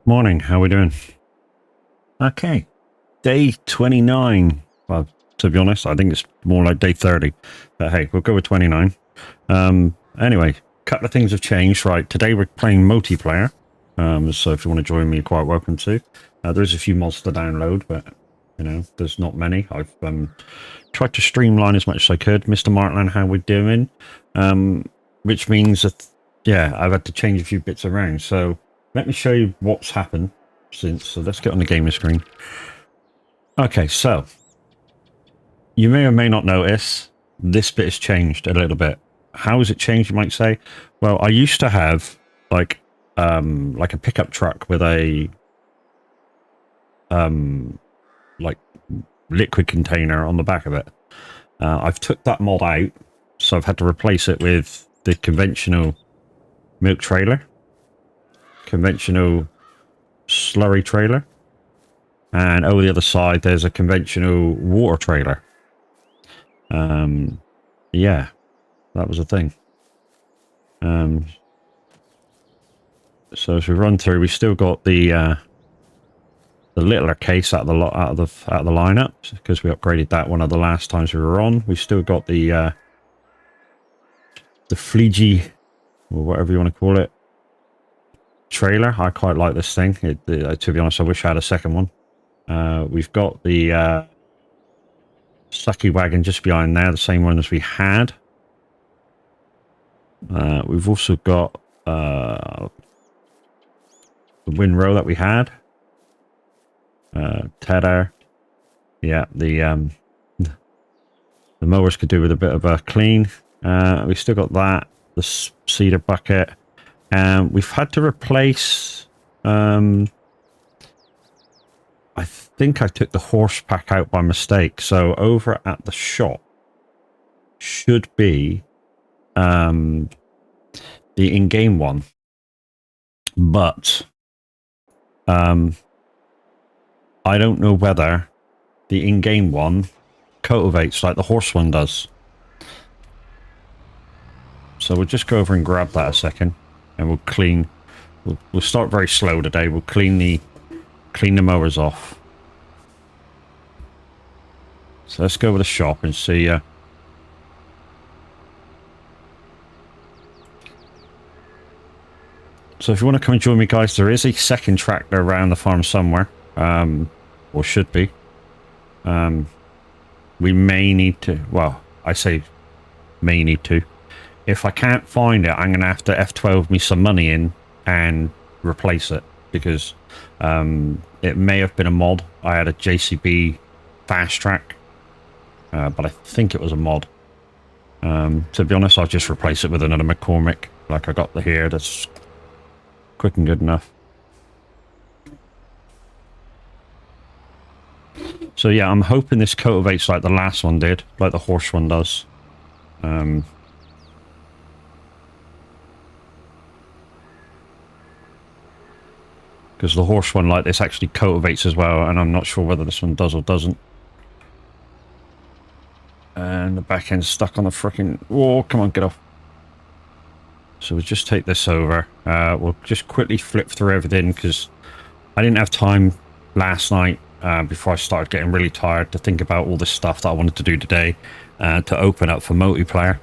Morning, how we doing? Okay, day 29. Well, to be honest, I think it's more like day 30. But hey, we'll go with 29. Anyway, a couple of things have changed. Right, today we're playing multiplayer. So if you want to join me, you're quite welcome to. There's a few mods to download, but, you know, there's not many. I've tried to streamline as much as I could. Mr. Martland, how we're doing. Which means that, yeah, I've had to change a few bits around. So let me show you what's happened since. So let's get on the gamer screen. Okay, so you may or may not notice this bit has changed a little bit. How has it changed, you might say? Well, I used to have like a pickup truck with a like liquid container on the back of it. I've took that mod out, so I've had to replace it with the conventional milk trailer, conventional slurry trailer, and over the other side there's a conventional water trailer. Yeah, that was a thing. So as we run through, we still got the littler case out of the lineup because we upgraded that one of the last times we were on. We still got the Fleegee, or whatever you want to call it, trailer. I quite like this thing. To be honest, I wish I had a second one. We've got the sucky wagon just behind there, the same one as we had. We've also got the windrow that we had. Tedder. Yeah, the mowers could do with a bit of a clean. We still got that, the cedar bucket. We've had to replace, I think I took the horse pack out by mistake. So over at the shop should be the in-game one. But I don't know whether the in-game one cultivates like the horse one does. So we'll just go over and grab that a second, and we'll clean. We'll start very slow today. We'll clean the mowers off. So let's go over the shop and see. So if you want to come and join me, guys, there is a second tractor around the farm somewhere, or should be. We may need to. Well, I say may need to. If I can't find it, I'm going to have to F12 me some money in and replace it, because it may have been a mod. I had a JCB fast track, but I think it was a mod. To be honest, I'll just replace it with another McCormick like I got here. That's quick and good enough. So yeah, I'm hoping this cultivates like the last one did, like the horse one does. Because the horse one like this actually cultivates as well, and I'm not sure whether this one does or doesn't. And the back end's stuck on the frickin'... Oh, come on, get off. So we'll just take this over. We'll just quickly flip through everything, because I didn't have time last night, before I started getting really tired, to think about all this stuff that I wanted to do today, to open up for multiplayer.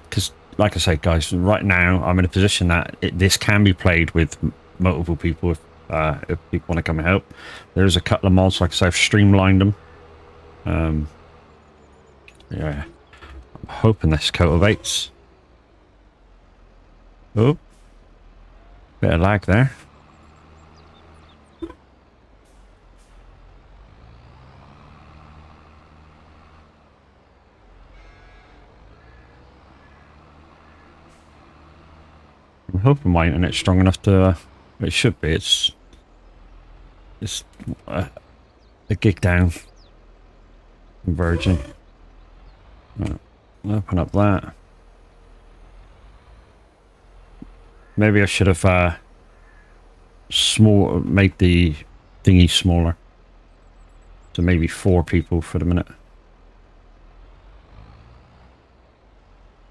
Because, like I say, guys, right now I'm in a position that this can be played with multiple people if people want to come and help. There's a couple of mods, like I say, I've streamlined them. Yeah, I'm hoping this cultivates. Oh, bit of lag there. I'm hoping my internet's strong enough to... it should be. It's a gig down. Virgin. Open up that. Maybe I should have made the thingy smaller. So maybe 4 people for the minute.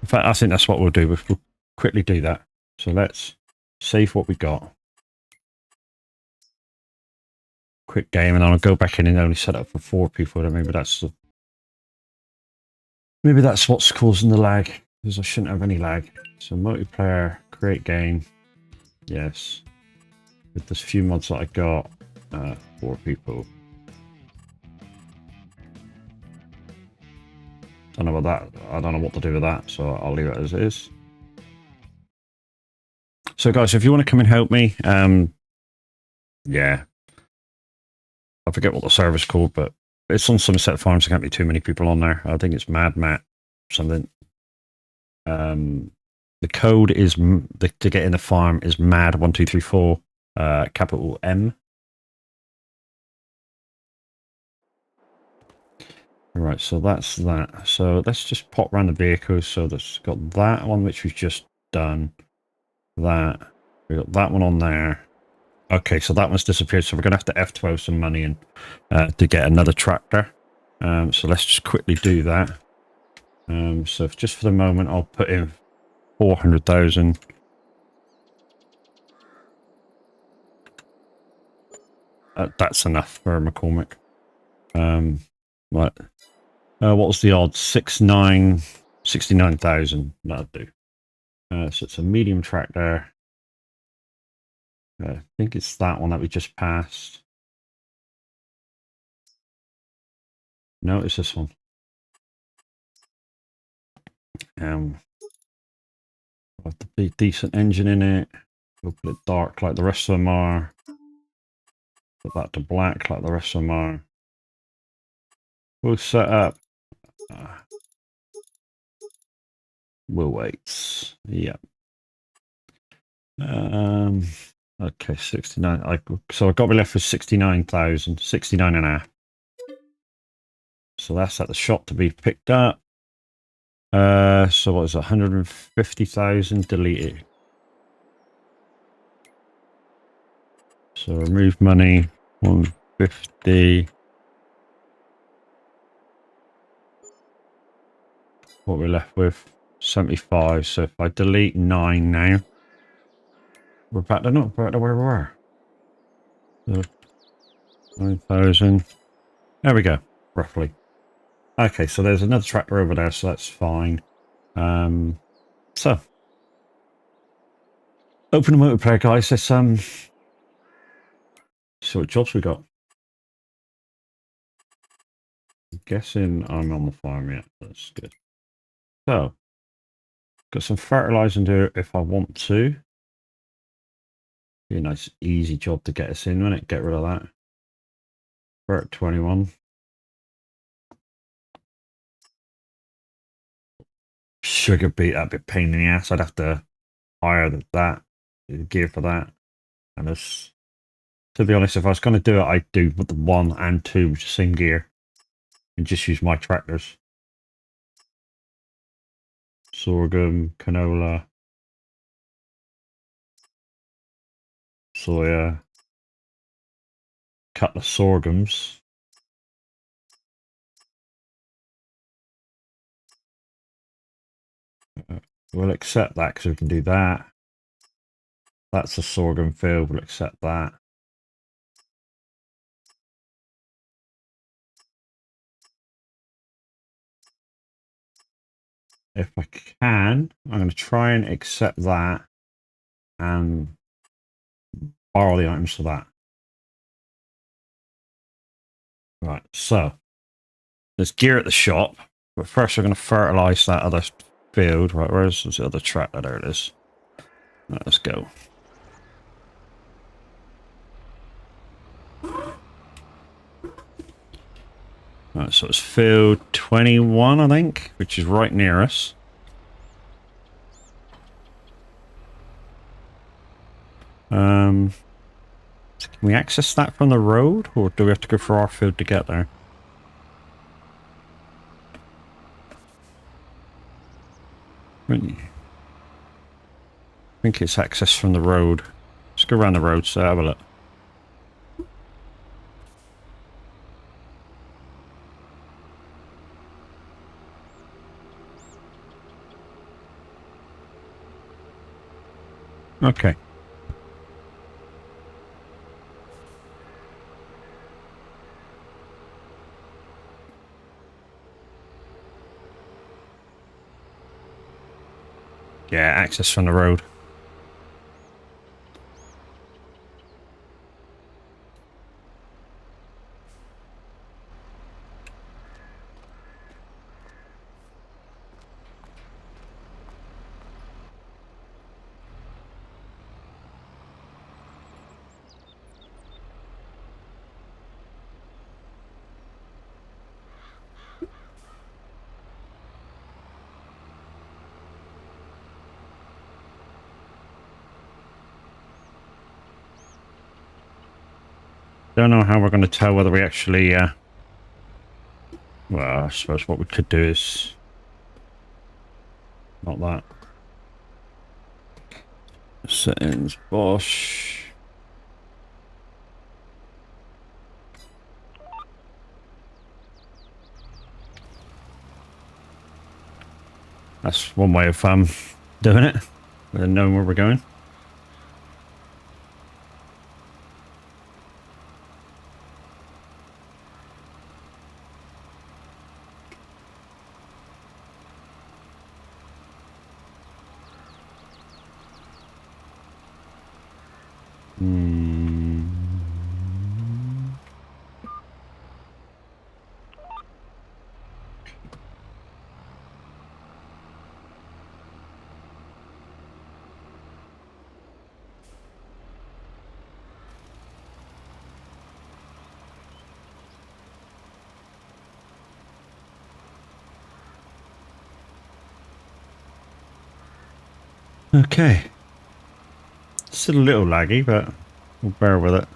In fact, I think that's what we'll do. We'll quickly do that. So let's save what we got. Quick game, and I'll go back in and only set up for 4 people. Then maybe that's what's causing the lag, because I shouldn't have any lag. So multiplayer, create game, yes. With this few mods that I got, 4 people. Don't know about that. I don't know what to do with that, so I'll leave it as is. So guys, if you want to come and help me, yeah, I forget what the server's called, but it's on Somerset Farms. There can't be too many people on there. I think it's Mad Matt something. The code is to get in the farm is MAD1234, capital M. Right, so that's that. So let's just pop around the vehicles. So that's got that one which we've just done. That we got that one on there. Okay, so that one's disappeared. So we're gonna have to F12 some money in to get another tractor. So let's just quickly do that. So just for the moment, I'll put in 400,000. That's enough for McCormick. Right. What was the odds? 69,000. That'll do. So it's a medium tractor. I think it's that one that we just passed. No, it's this one. Have to be decent engine in it. We'll put it dark like the rest of them are. Put that to black like the rest of them are. We'll set up. We'll wait. Yeah. Okay, 69. So I got me left with 69,000, 69 and a half. So that's at the shop to be picked up. So what is it? 150,000 deleted. So remove money, 150. What we're left with, 75. So if I delete 9 now, we're back to where we were. So 9,000. There we go, roughly. Okay, so there's another tractor over there, so that's fine. So open the multiplayer, guys. Let's see what jobs we got. I'm guessing I'm on the farm yet. That's good. So got some fertilizing to do if I want to. Be a nice easy job to get us in, won't it? Get rid of that. We're at 21. Sugar beet, that'd be a pain in the ass. I'd have to hire that gear for that. And this, to be honest, if I was going to do it, I'd do the 1 and 2 with the same gear and just use my tractors. Sorghum, canola, soya, cut the sorghums. We'll accept that because we can do that. That's a sorghum field. We'll accept that. If I can, I'm going to try and accept that and borrow the items for that. Right, so there's gear at the shop, but first we're going to fertilize that other field. Right, where's the other tractor? There it is. Right, let's go. Right, so it's field 21, I think, which is right near us. Can we access that from the road, or do we have to go for our field to get there? I think it's access from the road. Let's go around the road, so have a look. Okay. Yeah, access from the road. Don't know how we're going to tell whether we actually, well, I suppose what we could do is not that. Settings, Bosch. That's one way of doing it, and knowing where we're going. Okay. Still a little laggy, but we'll bear with it.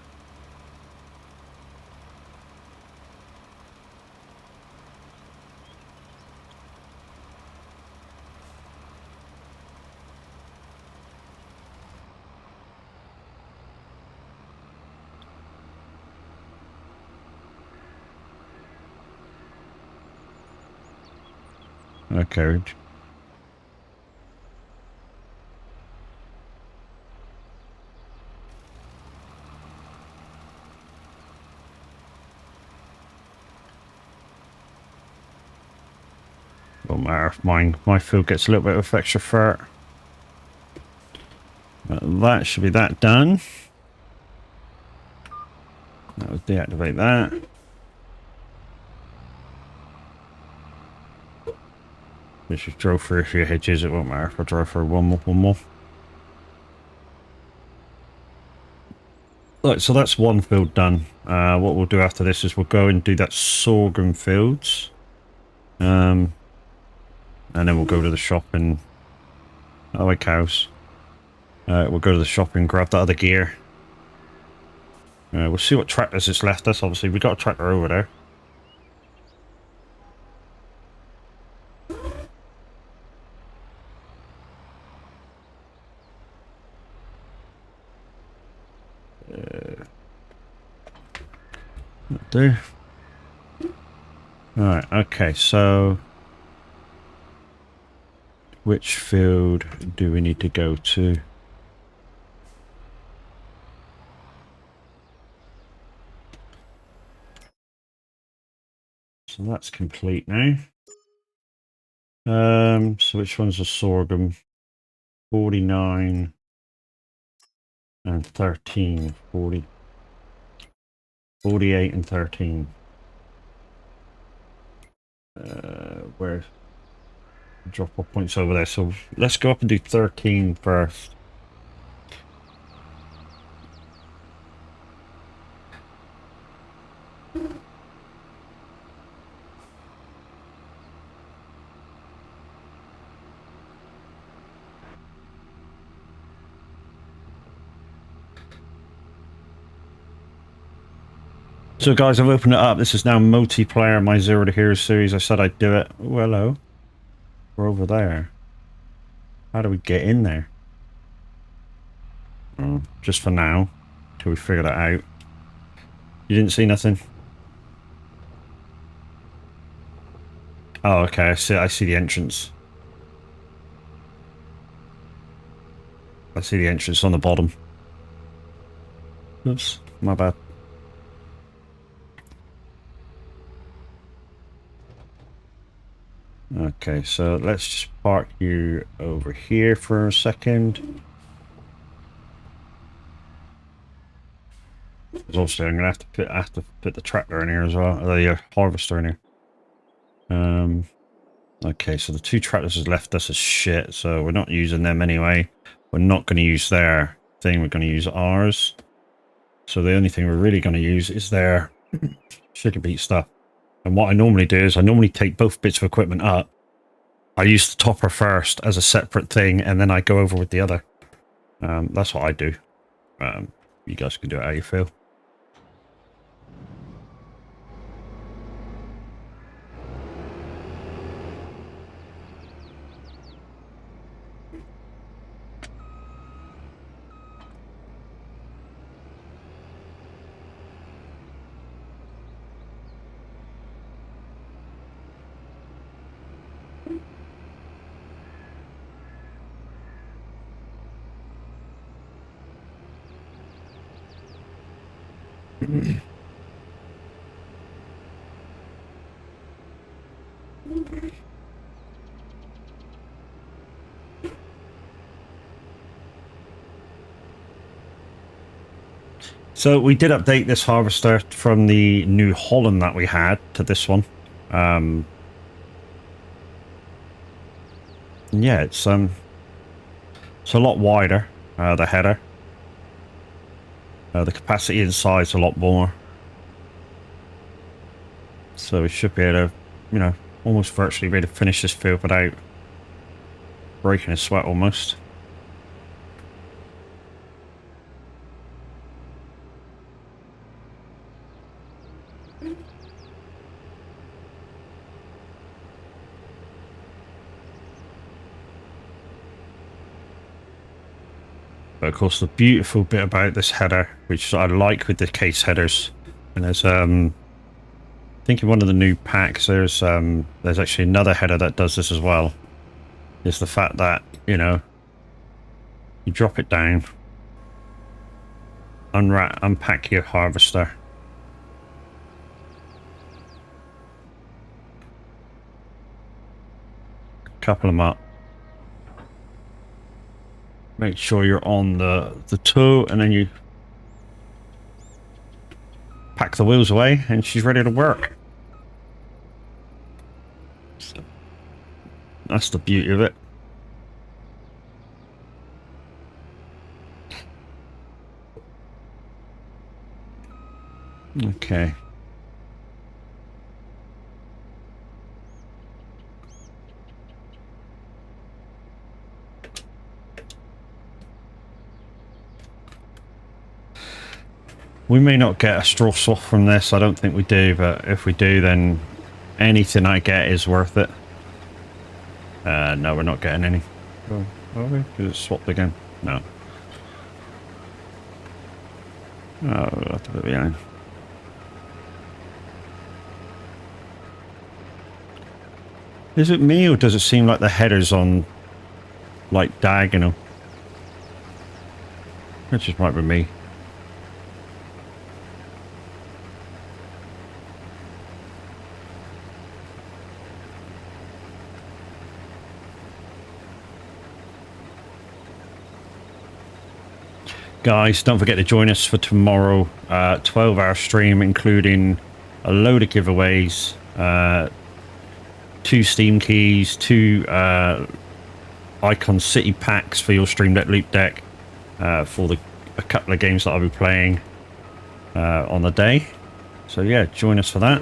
Okay. Won't matter if my field gets a little bit of extra fur. That should be that done. That will deactivate that. We should drove through a few hedges. It won't matter if I drive through one more. Right, so that's one field done. What we'll do after this is we'll go and do that sorghum fields. And then we'll go to the shop and... Oh, wait, cows. We'll go to the shop and grab that other gear. We'll see what tractors it's left us. Obviously, we got a tractor over there. Do. Alright, okay, so... Which field do we need to go to? So that's complete now. So which one's a sorghum? 49 and 13. 48 and 13. Where drop off points over there. So let's go up and do 13 first. So guys, I've opened it up. This is now multiplayer, my Zero to Hero series. I said I'd do it. Oh, hello. We're over there. How do we get in there? Oh, just for now, till we figure that out. You didn't see nothing? Oh, okay. I see the entrance. I see the entrance on the bottom. Oops, my bad. Okay, so let's just park you over here for a second. Because obviously I'm gonna have to put the tractor in here as well, the harvester in here. Okay, so the 2 tractors has left us as shit, so we're not using them anyway. We're not going to use their thing, we're going to use ours. So the only thing we're really going to use is their sugar beet stuff. And what I normally do is I normally take both bits of equipment up. I use the topper first as a separate thing, and then I go over with the other. That's what I do. You guys can do it how you feel. So we did update this harvester from the New Holland that we had to this one. Yeah, it's a lot wider, the header. The capacity inside is a lot more. So we should be able to, you know, almost virtually be able to finish this field without breaking a sweat almost. But of course, the beautiful bit about this header, which I like with the case headers, and there's I think in one of the new packs there's actually another header that does this as well, is the fact that, you know, you drop it down, unpack your harvester, couple them up, make sure you're on the toe, and then you pack the wheels away and she's ready to work. So that's the beauty of it. Okay. We may not get a straw swap from this, I don't think we do, but if we do, then anything I get is worth it. No, we're not getting any. Oh, are we? Because it's swapped again. No. Oh, we'll have to put it behind. Is it me, or does it seem like the header's on, like, diagonal? That just might be me. Guys, don't forget to join us for tomorrow, 12-hour stream, including a load of giveaways, 2 Steam keys, 2 Icon City packs for your Stream Deck Loop Deck, for a couple of games that I'll be playing on the day. So yeah, join us for that.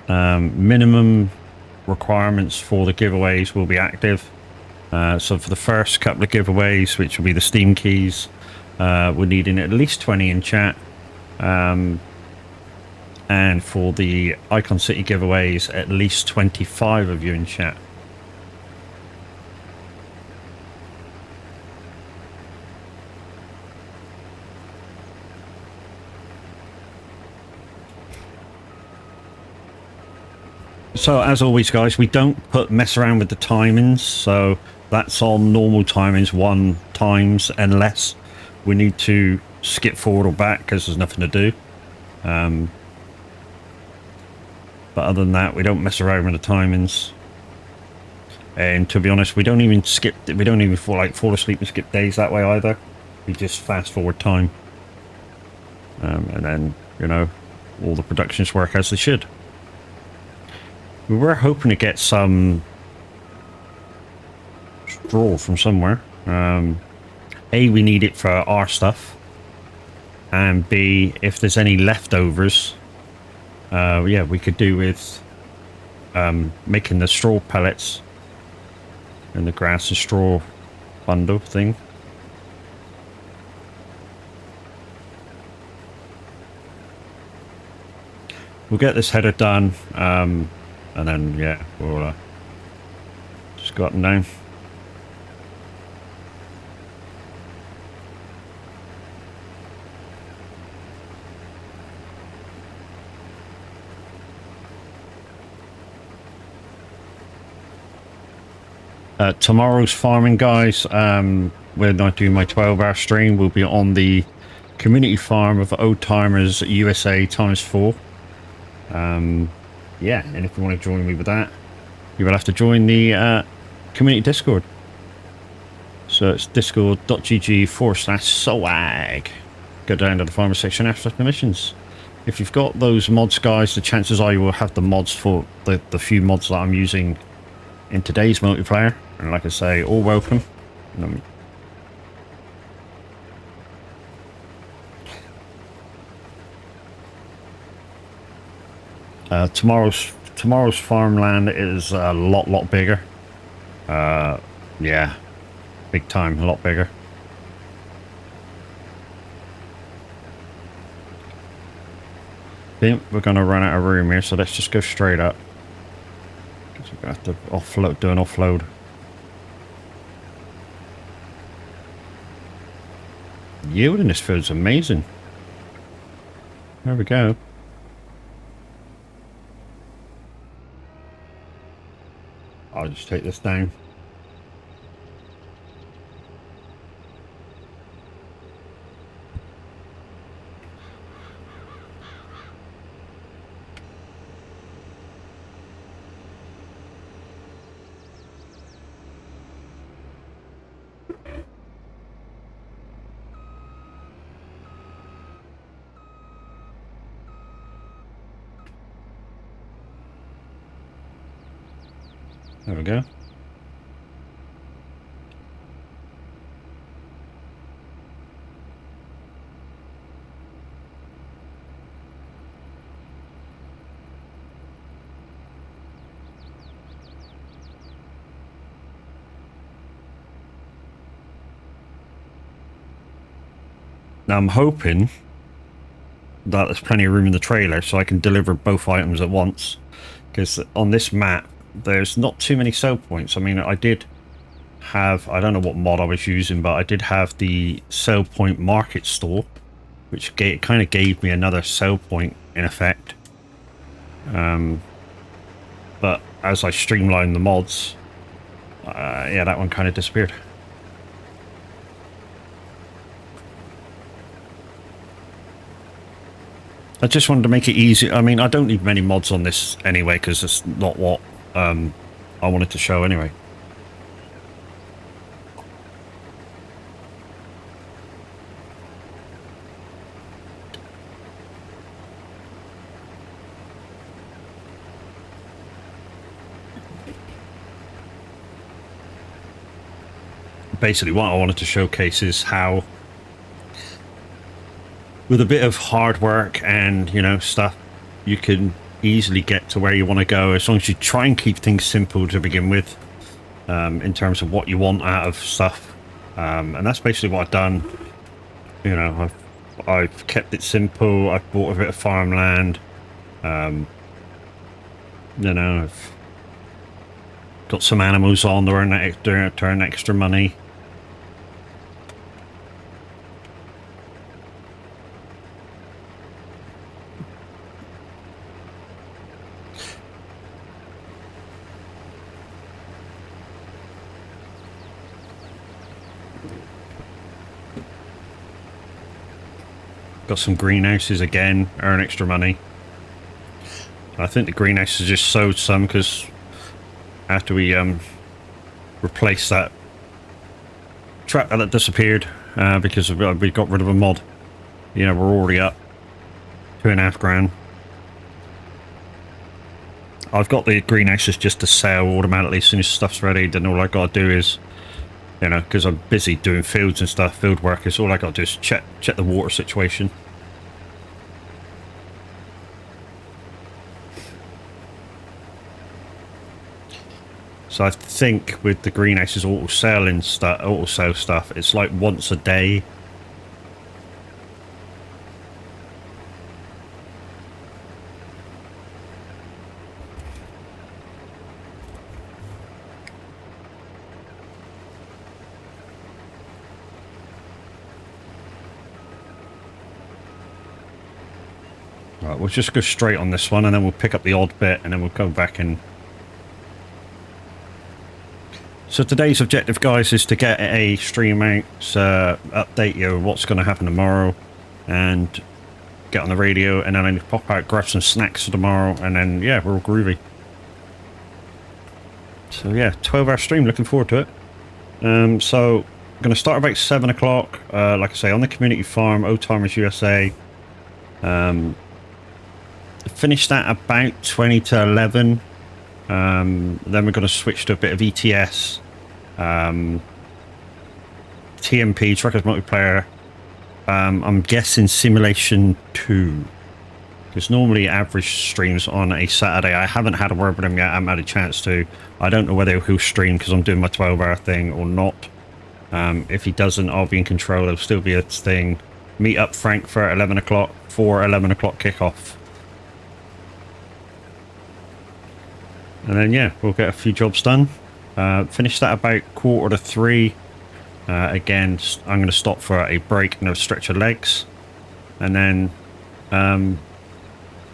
Minimum requirements for the giveaways will be active. So for the first couple of giveaways, which will be the Steam keys, we're needing at least 20 in chat. And for the Icon City giveaways, at least 25 of you in chat. So as always, guys, we don't mess around with the timings. So That's on normal timings, 1 times, unless we need to skip forward or back because there's nothing to do. But other than that, we don't mess around with the timings. And to be honest, we don't even fall asleep and skip days that way either. We just fast forward time. And then, you know, all the productions work as they should. We were hoping to get some straw from somewhere. A, we need it for our stuff. And B, if there's any leftovers, yeah, we could do with making the straw pellets and the grass and straw bundle thing. We'll get this header done, and then, yeah, we'll just go up and down. Tomorrow's farming, guys, we're not doing my 12-hour stream. We'll be on the community farm of Old Timers USA ×4. Yeah, and if you want to join me with that, you will have to join the community Discord. So it's discord.gg/swag. Go down to the farmer section after permissions. If you've got those mods, guys, the chances are you will have the mods for the few mods that I'm using in today's multiplayer. And like I say, all welcome. Tomorrow's farmland is a lot bigger. Yeah, big time, a lot bigger. Think we're gonna run out of room here, so let's just go straight up. Because we're gonna have to do an offload. Yield in this field is amazing. There we go. I'll just take this down. There we go. Now I'm hoping that there's plenty of room in the trailer so I can deliver both items at once. Because on this map, there's not too many sell points. I mean, I did have, I don't know what mod I was using, but I did have the sell point market store, which kind of gave me another sell point in effect. But as I streamlined the mods, yeah, that one kind of disappeared. I just wanted to make it easy. I mean, I don't need many mods on this anyway, because it's not what I wanted to show anyway. Basically, what I wanted to showcase is how, with a bit of hard work and, you know, stuff, you can easily get to where you want to go, as long as you try and keep things simple to begin with, in terms of what you want out of stuff. And that's basically what I've done. You know, I've kept it simple. I've bought a bit of farmland. You know, I've got some animals on to earn extra money. Got some greenhouses again, earn extra money. I think the greenhouses just sowed some because after we replaced that tractor that disappeared because we got rid of a mod. You know, we're already up £2.5 grand. I've got the greenhouses just to sell automatically as soon as stuff's ready. Then all I got to do is, you know, because I'm busy doing fields and stuff, field work, is all I got to do is check the water situation. So I think with the greenhouses auto sell stuff, it's like once a day. Right, we'll just go straight on this one, and then we'll pick up the odd bit, and then we'll go back and... So today's objective, guys, is to get a stream out, update you what's going to happen tomorrow, and get on the radio, and then I need to pop out, grab some snacks for tomorrow, and then, yeah, we're all groovy. So, yeah, 12-hour stream, looking forward to it. So, I'm going to start about 7 o'clock, like I say, on the community farm, Oldtimers USA. Finish that about 20 to 11. Then we're going to switch to a bit of ETS, TMP, Truckers Multiplayer. I'm guessing Simulation 2, because normally average streams on a Saturday. I haven't had a word with him yet. I haven't had a chance to. I don't know whether he'll stream because I'm doing my 12-hour thing or not. If he doesn't, I'll be in control. There'll still be a thing. Meet up Frankfurt 11 o'clock for 11 o'clock kickoff. And then, yeah, we'll get a few jobs done. Finish that about 2:45. Again, I'm going to stop for a break and a stretch of legs. And then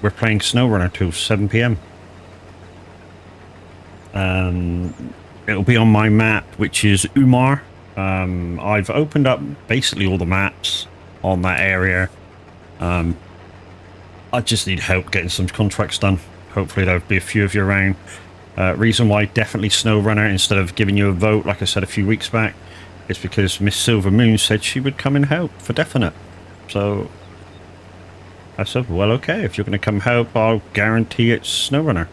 we're playing SnowRunner till 7 PM. It'll be on my map, which is Umar. I've opened up basically all the maps on that area. I just need help getting some contracts done. Hopefully there'll be a few of you around. Reason why definitely SnowRunner instead of giving you a vote, like I said a few weeks back, is because Miss Silver Moon said she would come and help for definite. So I said, well, okay, if you're going to come help, I'll guarantee it's SnowRunner.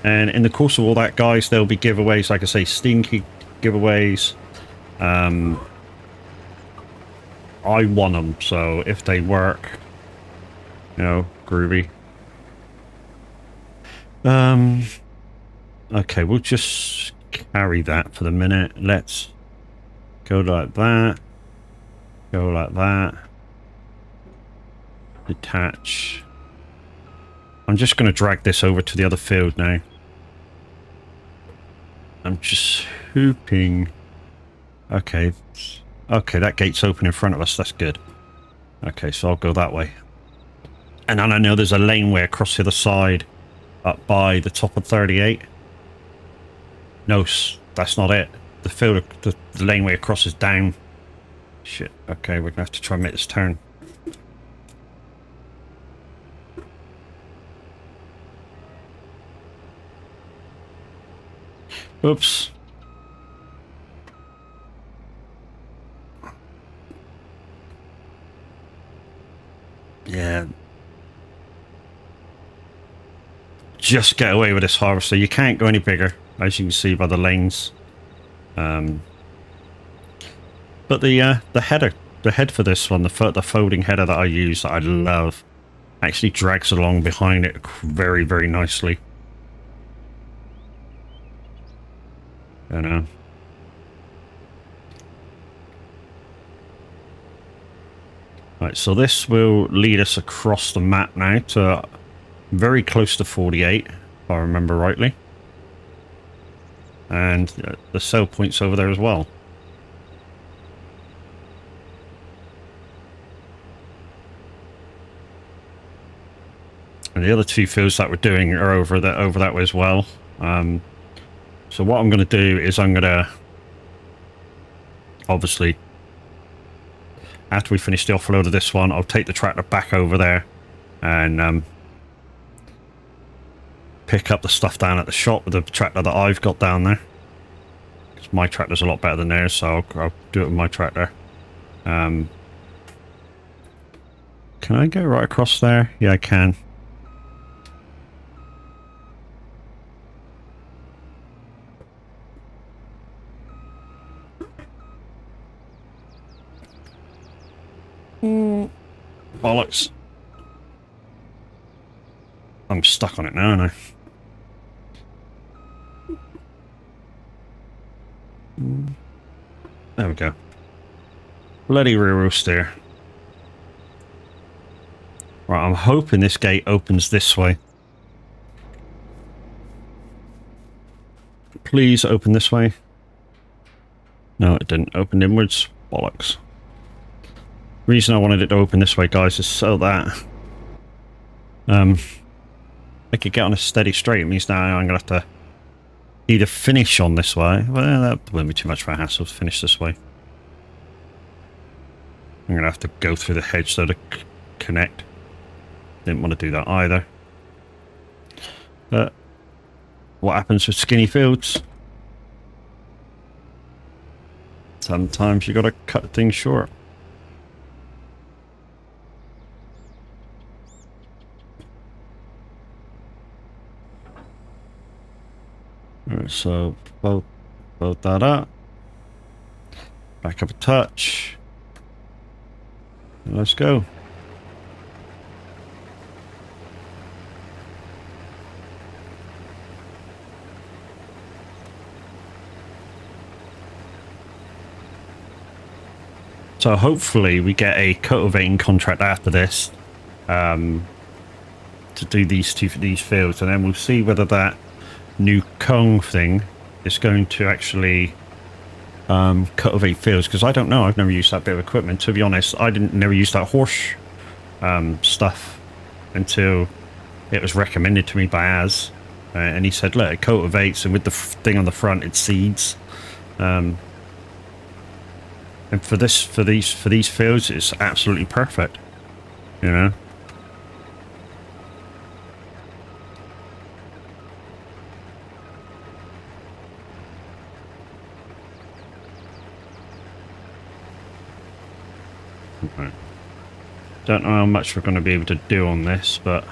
And in the course of all that, guys, there'll be giveaways, like I say, Steam Key giveaways. I won them, so if they work, you know, groovy. Okay, we'll just carry that for the minute. Let's go like that. Go like that. Detach. I'm just going to drag this over to the other field now. I'm just hooping. Okay. Okay, that gate's open in front of us. That's good. Okay, so I'll go that way. And then I know there's a laneway across the other side. Up by the top of 38. No, that's not it. The field, the laneway across is down. Shit. Okay, we're gonna have to try and make this turn. Oops. Yeah. Just get away with this harvester. You can't go any bigger, as you can see by the lanes. But the head for this one, the folding header that I use, that I love, actually drags along behind it very, very nicely. You know. Right, so this will lead us across the map now to very close to 48, if I remember rightly. And the sell point's over there as well. And the other two fields that we're doing are over that way as well. So what I'm going to do is I'm going to obviously after we finish the offload of this one, I'll take the tractor back over there and pick up the stuff down at the shop with the tractor that I've got down there. Because my tractor's a lot better than theirs, so I'll do it with my tractor. Can I go right across there? Yeah, I can. Bollocks. I'm stuck on it now, aren't I? There we go. Bloody rear wheel steer. Right, I'm hoping this gate opens this way. Please open this way. No, it didn't. Open inwards. Bollocks. The reason I wanted it to open this way, guys, is so that I could get on a steady straight. It means now I'm going to have to either finish on this way. Well, that wouldn't be too much of a hassle to finish this way. I'm going to have to go through the hedge though to connect. Didn't want to do that either. But what happens with skinny fields? Sometimes you got to cut things short. Alright, so both that up. Back up a touch. And let's go. So hopefully we get a cultivating contract after this to do these fields, and then we'll see whether that new Kong thing is going to actually cultivate fields, because I don't know. I've never used that bit of equipment. To be honest, I never used that horse stuff until it was recommended to me by Az, and he said, look, it cultivates, and with the thing on the front it seeds. And for these fields, it's absolutely perfect, you know. Right. Don't know how much we're going to be able to do on this, but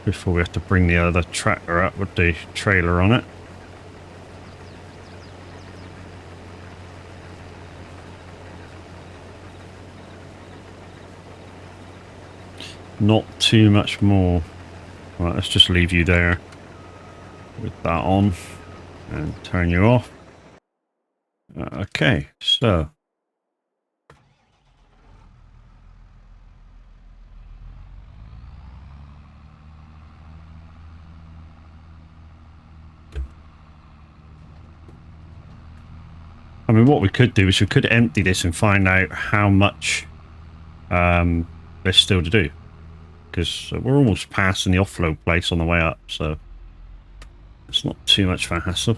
before we have to bring the other tractor up with the trailer on it. Not too much more. Right, let's just leave you there with that on and turn you off. Okay, so I mean, what we could do is we could empty this and find out how much there's still to do, because we're almost passing the offload place on the way up, so it's not too much of a hassle.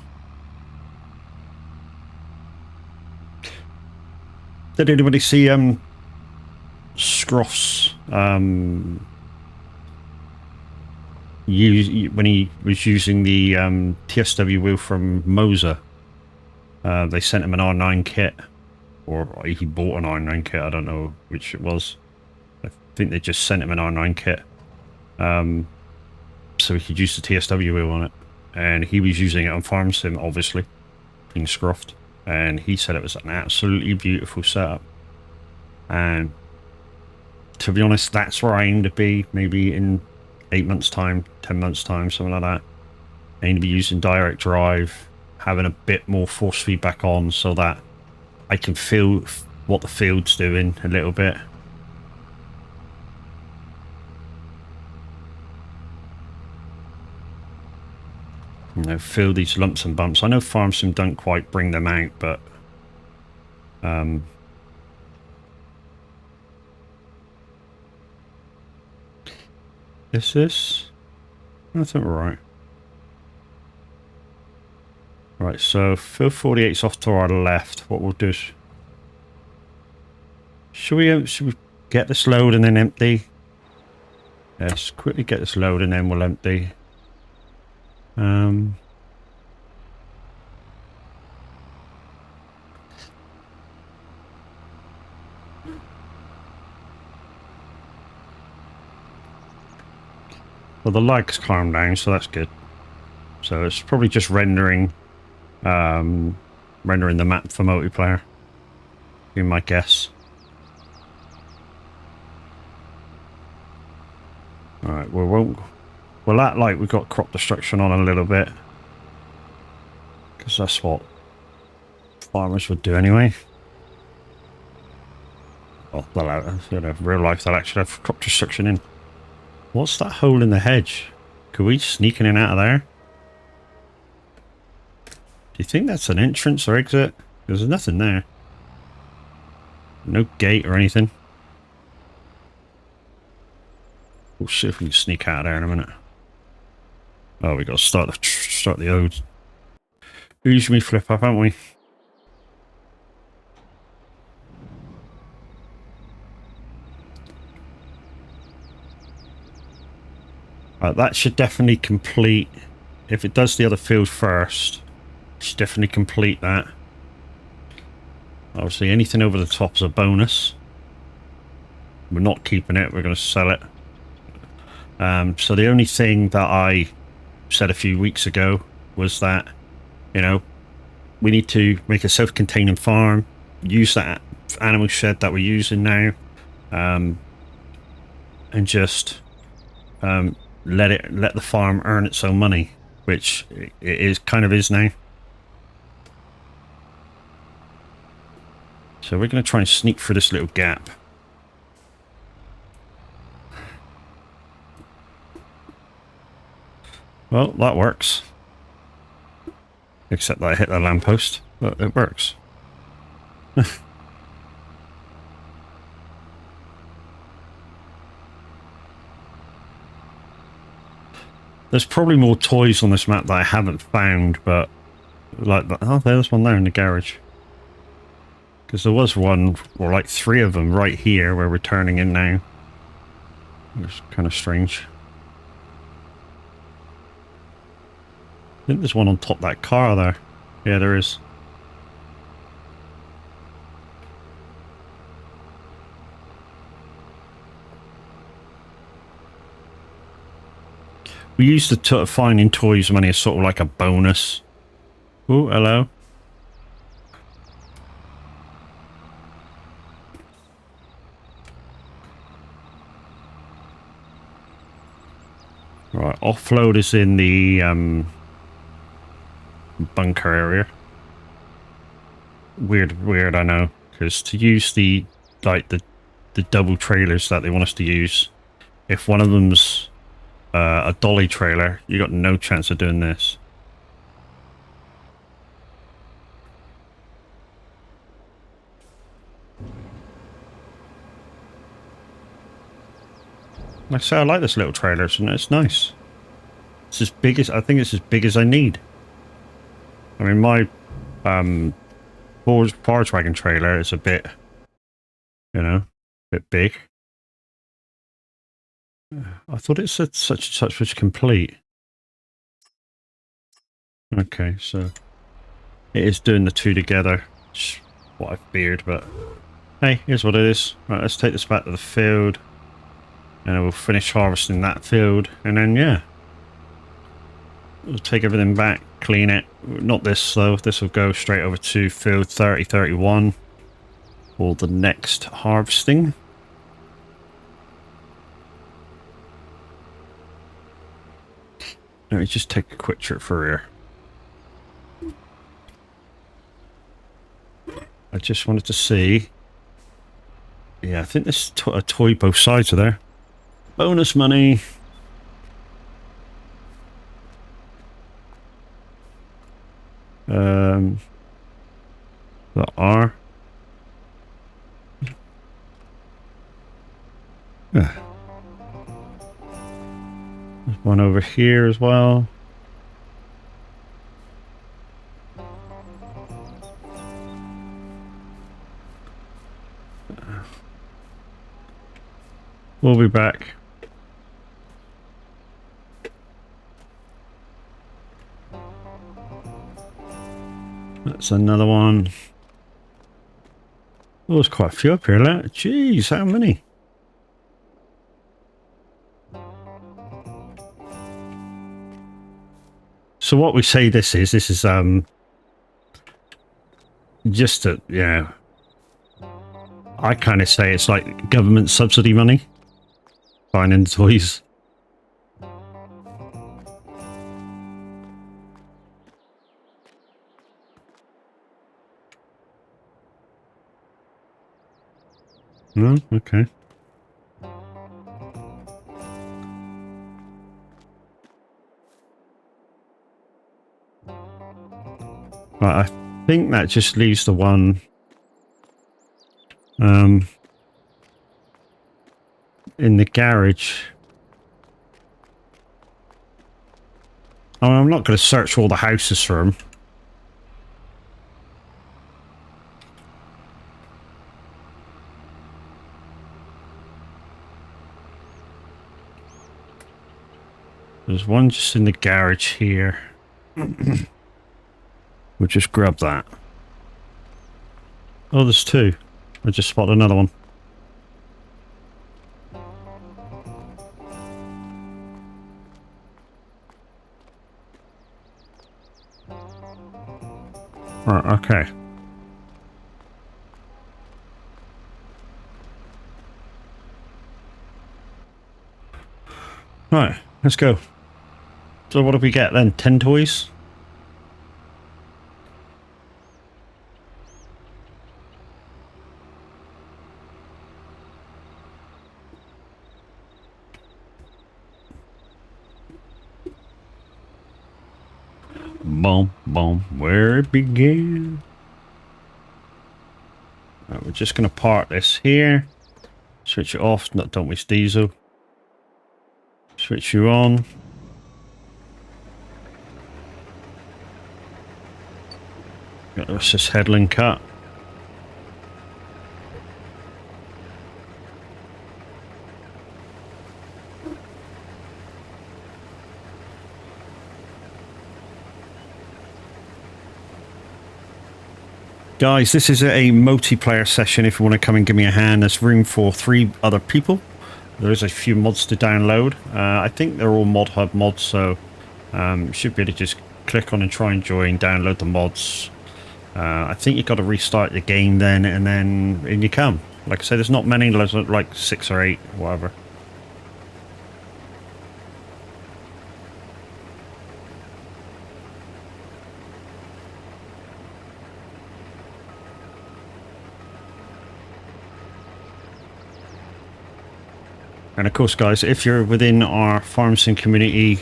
Did anybody see Scroff's when he was using the TSW wheel from Moser? They sent him an R9 kit, or he bought an R9 kit. I don't know which it was. I think they just sent him an R9 kit, so he could use the TSW wheel on it. And he was using it on Farm Sim, obviously, being Scroffed. And he said it was an absolutely beautiful setup. And to be honest, that's where I aim to be, maybe in 8 months' time, 10 months' time, something like that. I aim to be using direct drive, having a bit more force feedback on, so that I can feel what the field's doing a little bit. You know, feel these lumps and bumps. I know Farm Sim don't quite bring them out, but I think we're right. Right, so field 48's off to our left. What we'll do is... Should we get this load and then empty? Yes, quickly get this load and then we'll empty. Well, the lag's calmed down, so that's good. So it's probably just rendering the map for multiplayer. Be my guess. Alright, we'll act like we've got crop destruction on a little bit. Because that's what farmers would do anyway. Well, they'll have, you know, real life they'll actually have crop destruction in. What's that hole in the hedge? Could we sneak in and out of there? Do you think that's an entrance or exit? Because there's nothing there. No gate or anything. We'll see if we can sneak out of there in a minute. Oh, we got to start the O's. Usually flip up, haven't we? That should definitely complete. If it does the other field first, it should definitely complete that. Obviously, anything over the top is a bonus. We're not keeping it. We're going to sell it. So the only thing that I said a few weeks ago was that, you know, we need to make a self-containing farm, use that animal shed that we're using now, and just let the farm earn its own money, which it kind of is now. So we're going to try and sneak through this little gap. Well, that works. Except that I hit the lamppost, but it works. There's probably more toys on this map that I haven't found, but like, oh, there's one there in the garage. Because there was one, or like 3 of them right here where we're turning in now. It's kind of strange. I think there's one on top of that car there. Yeah, there is. We use the finding toys money as sort of like a bonus. Oh, hello. Right, offload is in the bunker area. Weird, I know, because to use the double trailers that they want us to use, if one of them's a dolly trailer, you got no chance of doing this. Like I say, I like this little trailer, so it's nice. It's as big as, I think it's as big as I need. I mean, my forage wagon trailer is a bit, you know, a bit big. I thought it said such was complete. Okay, so it is doing the 2 together, which is what I feared, but hey, here's what it is. Right, let's take this back to the field, and we'll finish harvesting that field, and then yeah, we'll take everything back, clean it. Not this though, this will go straight over to field 3031 for the next harvesting. Let me just take a quick trip for here. I just wanted to see. Yeah, I think there's a toy both sides of there. Bonus money. There are. Yeah. There's one over here as well. be back. That's another one. Oh, there's quite a few up here. Jeez, how many? So what we say this is just a, yeah. I kind of say it's like government subsidy money. Finding toys. No? Okay. Right, I think that just leaves the one in the garage. I mean, I'm not going to search all the houses for them. There's one just in the garage here. We'll just grab that. Oh, there's two. I just spotted another one. Right, okay. Right, let's go. So what do we get then? 10 toys? Boom, boom, where it began. Right, we're just going to park this here. Switch it off, don't waste diesel. Switch you on. Got this headland cut. Guys, this is a multiplayer session. If you want to come and give me a hand, there's room for 3 other people. There is a few mods to download. I think they're all Mod Hub mods, so you should be able to just click on and try and join, download the mods. I think you've got to restart the game then, and then in you come. Like I said, there's not many, there's like 6 or 8, whatever. And of course, guys, if you're within our farm sim community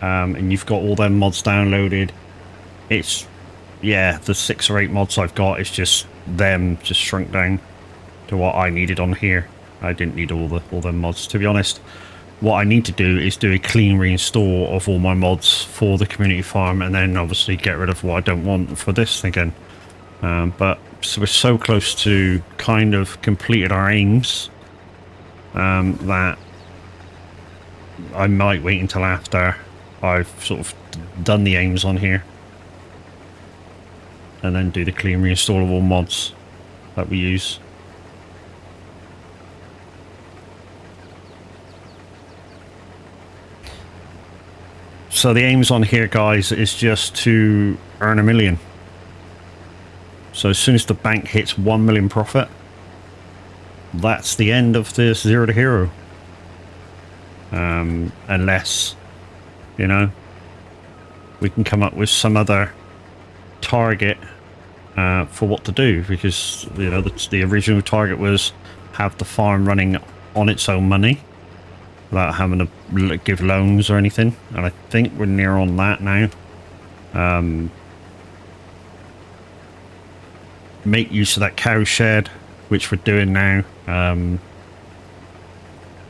and you've got all them mods downloaded, it's, yeah, the 6 or 8 mods I've got is just them, just shrunk down to what I needed on here. I didn't need all them mods, to be honest. What I need to do is do a clean reinstall of all my mods for the community farm, and then obviously get rid of what I don't want for this again. But so we're so close to kind of completed our aims. That I might wait until after I've sort of done the aims on here and then do the clean reinstall of all mods that we use. So the aims on here, guys, is just to earn 1 million. So as soon as the bank hits 1 million profit, that's the end of this Zero to Hero. Unless, you know, we can come up with some other target for what to do, because, you know, the original target was have the farm running on its own money without having to give loans or anything, and I think we're near on that now. Make use of that cow shed, which we're doing now.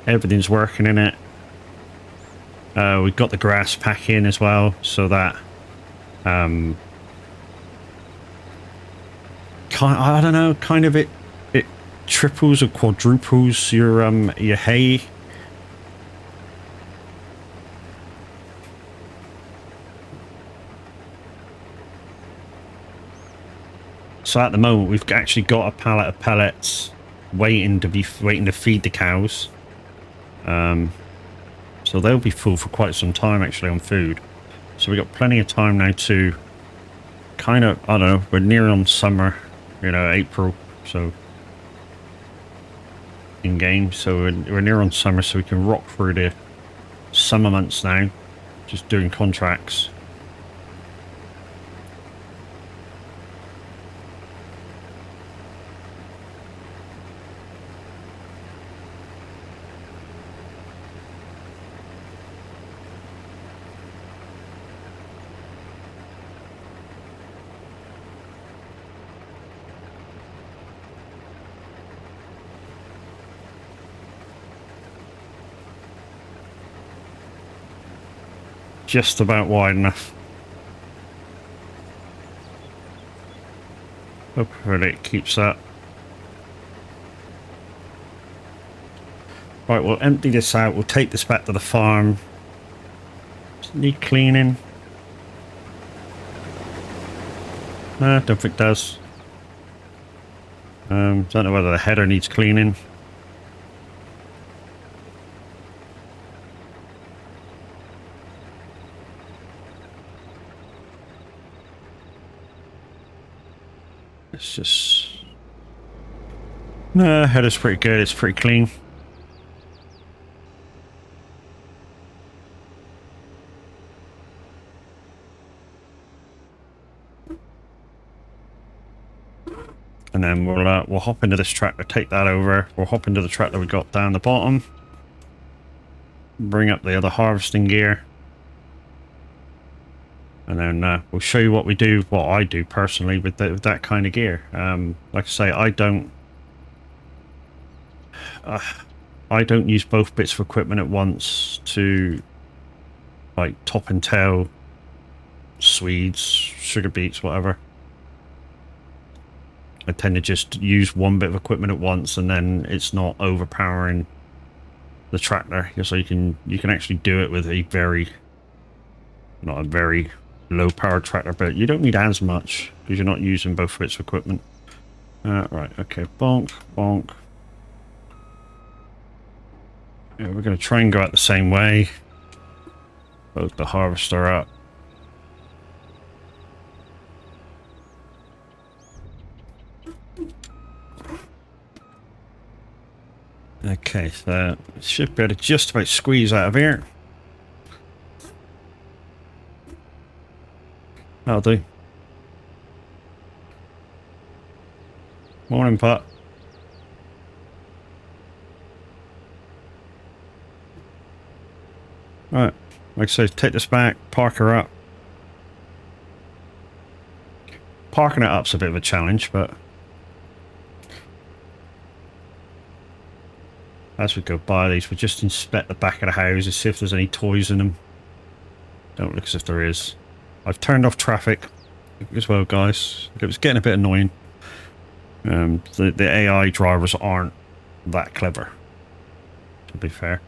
Everything's working in it. We've got the grass pack in as well, so that I don't know, kind of it triples or quadruples your hay So at the moment, we've actually got a pallet of pellets waiting to feed the cows. So they'll be full for quite some time actually on food. So we've got plenty of time now to kind of, I don't know, we're near on summer, April, so in game. So we're near on summer, so we can rock through the summer months now, just doing contracts. Just about wide enough. Hopefully it keeps that. Right, we'll empty this out. We'll take this back to the farm. Does it need cleaning? Nah, don't think it does. Don't know whether the header needs cleaning. It's just... Nah, header's pretty good. It's pretty clean. And then we'll hop into this tractor, take that over. We'll hop into the tractor we got down the bottom. Bring up the other harvesting gear. And then we'll show you what I do personally with that kind of gear. Like I say, I don't use both bits of equipment at once to like top and tail Swedes, sugar beets, whatever. I tend to just use one bit of equipment at once, and then it's not overpowering the tractor. So you can actually do it with not a very low powered tractor, but you don't need as much because you're not using both bits of equipment. Right, okay, bonk, bonk. Yeah, we're going to try and go out the same way. Load the harvester up. Okay, so should be able to just about squeeze out of here. That'll do. Morning, Pat. Right, like I say, take this back, park her up. Parking it up's a bit of a challenge, but as we go by these, we'll just inspect the back of the houses, see if there's any toys in them. Don't look as if there is. I've turned off traffic as well, guys. It was getting a bit annoying. The AI drivers aren't that clever, to be fair.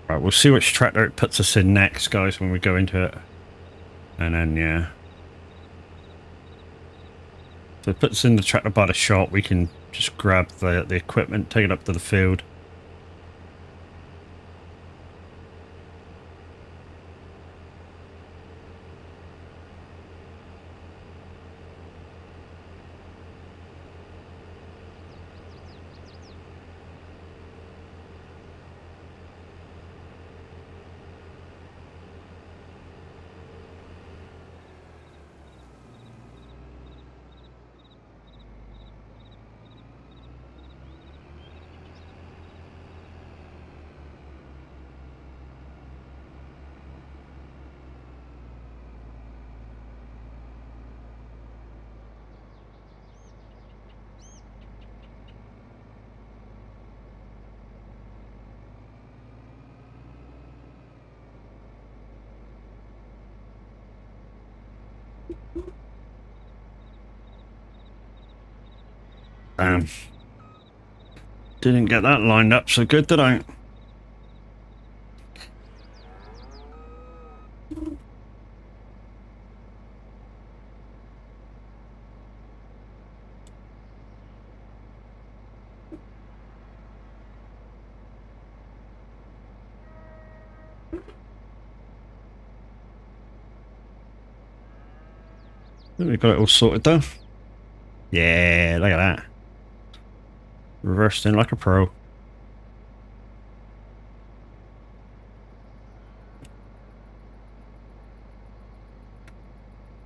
Right, we'll see which tractor it puts us in next, guys, when we go into it. And then, yeah. So it puts us in the tractor by the shop. We can just grab the equipment, take it up to the field. Damn. Didn't get that lined up so good, did I? We got it all sorted though. Yeah, look at that. Reversed in like a pro.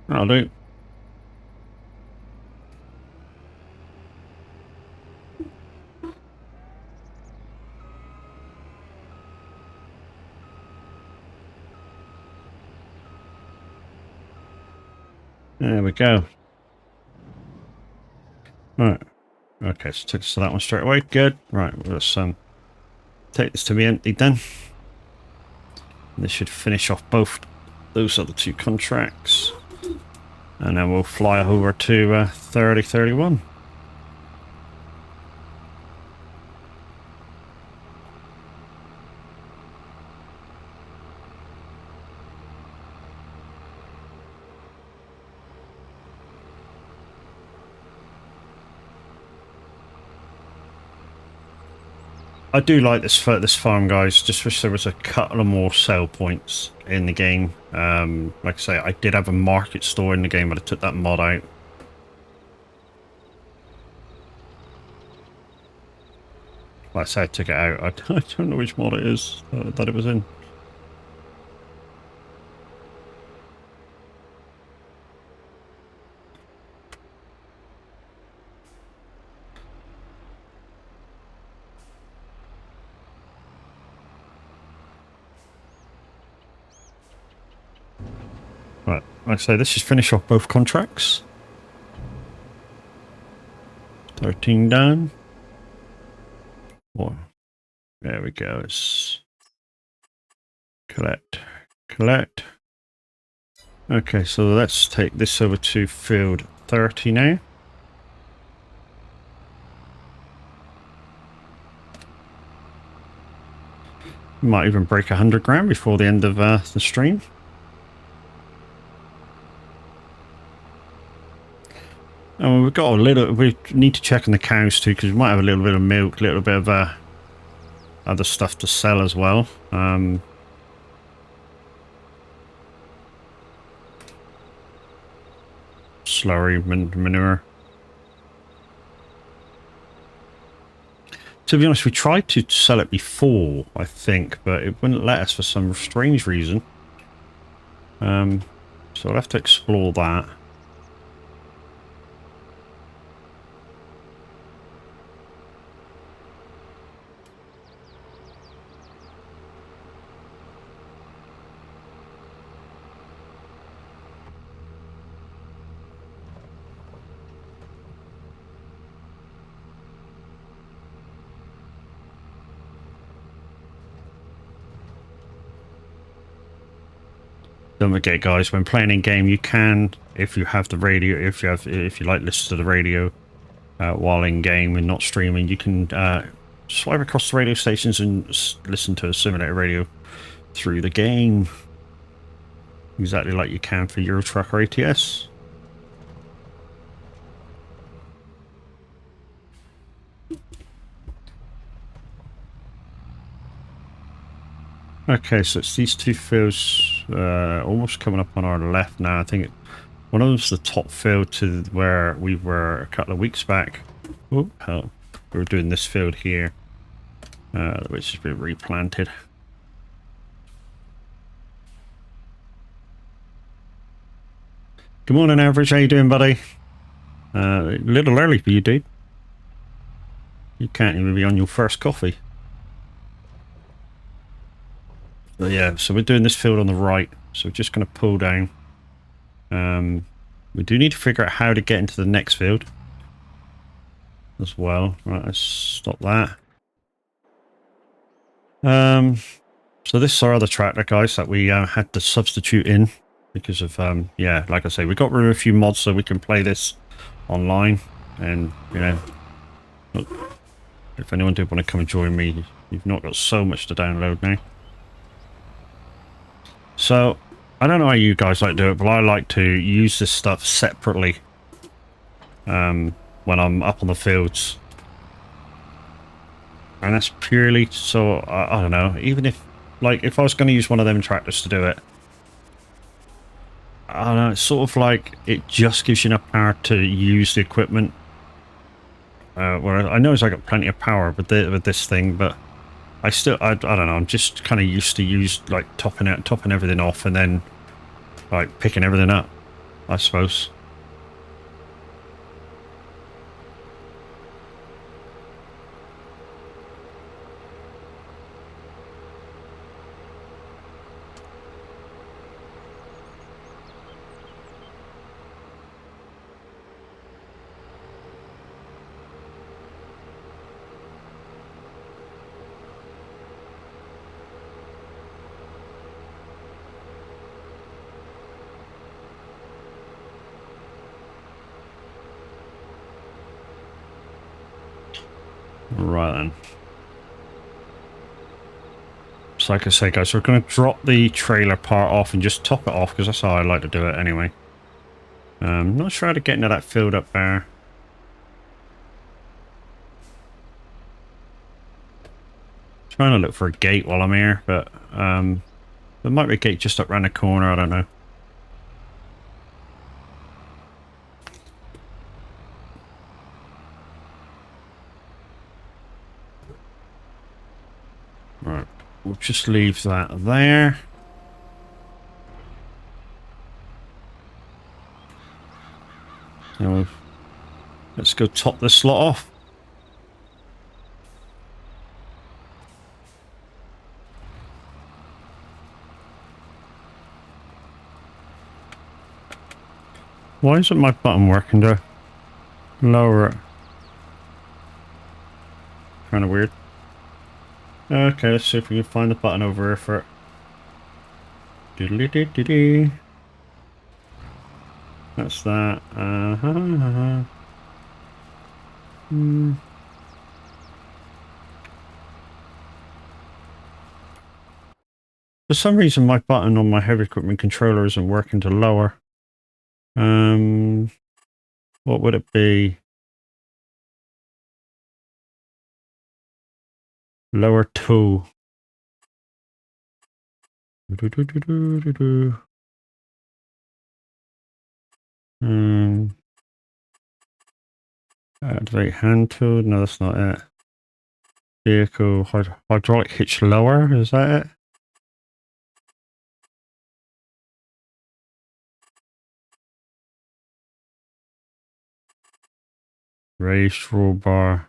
I'll do. There we go. Right. Okay, so took us to that one straight away. Good. Right, let's take this to be emptied then. This should finish off both those other two contracts. And then we'll fly over to 3031. I do like this farm, guys. Just wish there was a couple of more sale points in the game. Like I say, I did have a market store in the game, but I took that mod out. Like I say, I took it out. I don't know which mod it is that it was in. Right, like I say, let's just finish off both contracts. 13 down. One. There we go. It's collect. Okay, so let's take this over to field 30 now. Might even break 100 grand before the end of the stream. And we've got a little. We need to check on the cows too, because we might have a little bit of milk, a little bit of other stuff to sell as well. Slurry, manure. To be honest, we tried to sell it before, I think, but it wouldn't let us for some strange reason. So I'll have to explore that. Don't forget, guys, when playing in game, you can, if you have the radio, if you like listen to the radio while in game and not streaming, you can swipe across the radio stations and listen to a simulator radio through the game, exactly like you can for Euro Truck or ATS. Okay, so it's these two fields almost coming up on our left now. I think one of them's the top field to where we were a couple of weeks back. Oh, hell. We were doing this field here, which has been replanted. Good morning, Average. How you doing, buddy? A little early for you, dude. You can't even be on your first coffee. But yeah, so we're doing this field on the right, so we're just going to pull down. We do need to figure out how to get into the next field as well. Right, let's stop that. So this is our other tractor, guys, that we had to substitute in because of yeah, like I say, we got rid of a few mods so we can play this online, and you know, if anyone did want to come and join me, you've not got so much to download now. So I don't know how you guys like to do it, but I like to use this stuff separately when I'm up on the fields, and that's purely so I don't know, even if like if I was going to use one of them tractors to do it, I don't know, it's sort of like it just gives you enough power to use the equipment. Where I know I got plenty of power with this thing, but I still I don't know, I'm just kind of used to like topping everything off and then like picking everything up, I suppose. Right then. So like I say, guys, we're going to drop the trailer part off and just top it off because that's how I like to do it anyway. Not sure how to get into that field up there. Trying to look for a gate while I'm here, but there might be a gate just up around the corner, I don't know. Right, we'll just leave that there. Now let's go top this slot off. Why isn't my button working to lower it? Kind of weird. Okay, let's see if we can find the button over here for it. Doodly-dee-dee-dee. That's that. For some reason, my button on my heavy equipment controller isn't working to lower. What would it be? Lower 2. Activate hand tool. No, that's not it. Vehicle hydraulic hitch lower. Is that it? Raised roll bar.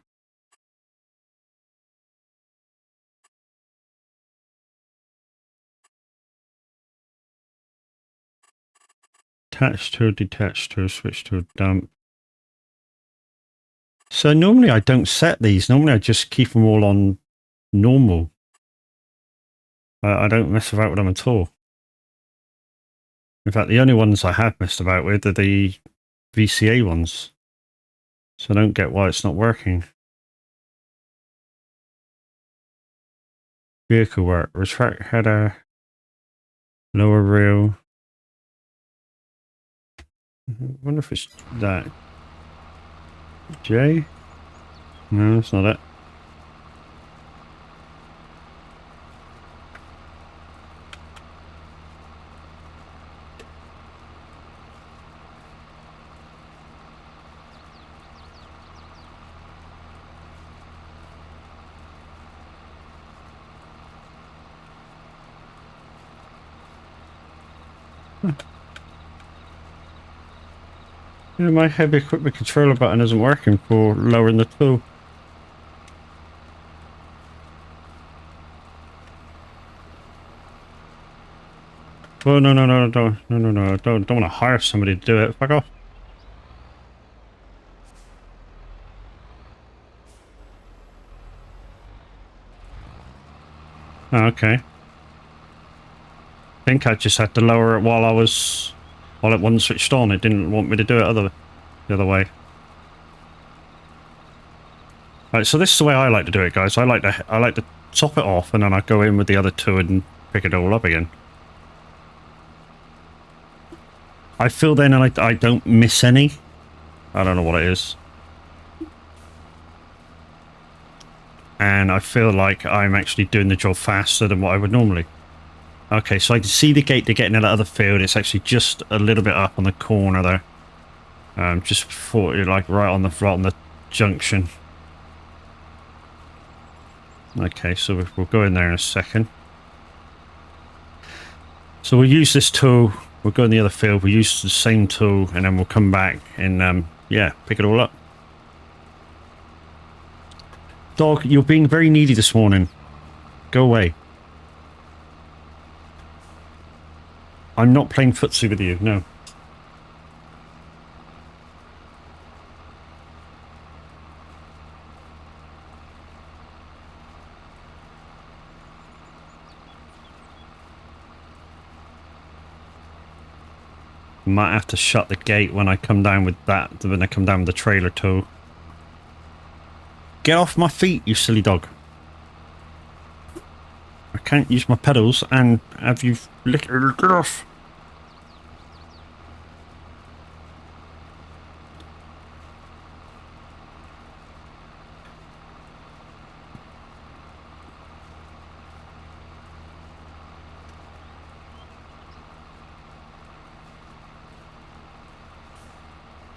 Attach to, detach to, switch to, dump. So normally I don't set these. Normally I just keep them all on normal. I don't mess about with them at all. In fact, the only ones I have messed about with are the VCA ones. So I don't get why it's not working. Vehicle work, retract header, lower rail. I wonder if it's that. J? No, that's not it. Yeah, my heavy equipment controller button isn't working for lowering the tool. Oh no, I don't want to hire somebody to do it. Fuck off. Oh, okay. I think I just had to lower it while it wasn't switched on. It didn't want me to do it the other way. Right, so this is the way I like to do it, guys. I like to top it off, and then I go in with the other two and pick it all up again. I feel then I don't miss any. I don't know what it is. And I feel like I'm actually doing the job faster than what I would normally. Okay, so I can see the gate to get into that other field. It's actually just a little bit up on the corner there. Just before, like right on the junction. Okay, so we'll go in there in a second. So we'll use this tool. We'll go in the other field. We'll use the same tool, and then we'll come back and yeah, pick it all up. Dog, you're being very needy this morning. Go away. I'm not playing footsie with you, no. Might have to shut the gate when I come down with that, when I come down with the trailer tool. Get off my feet, you silly dog. I can't use my pedals and have you lick it. Get off.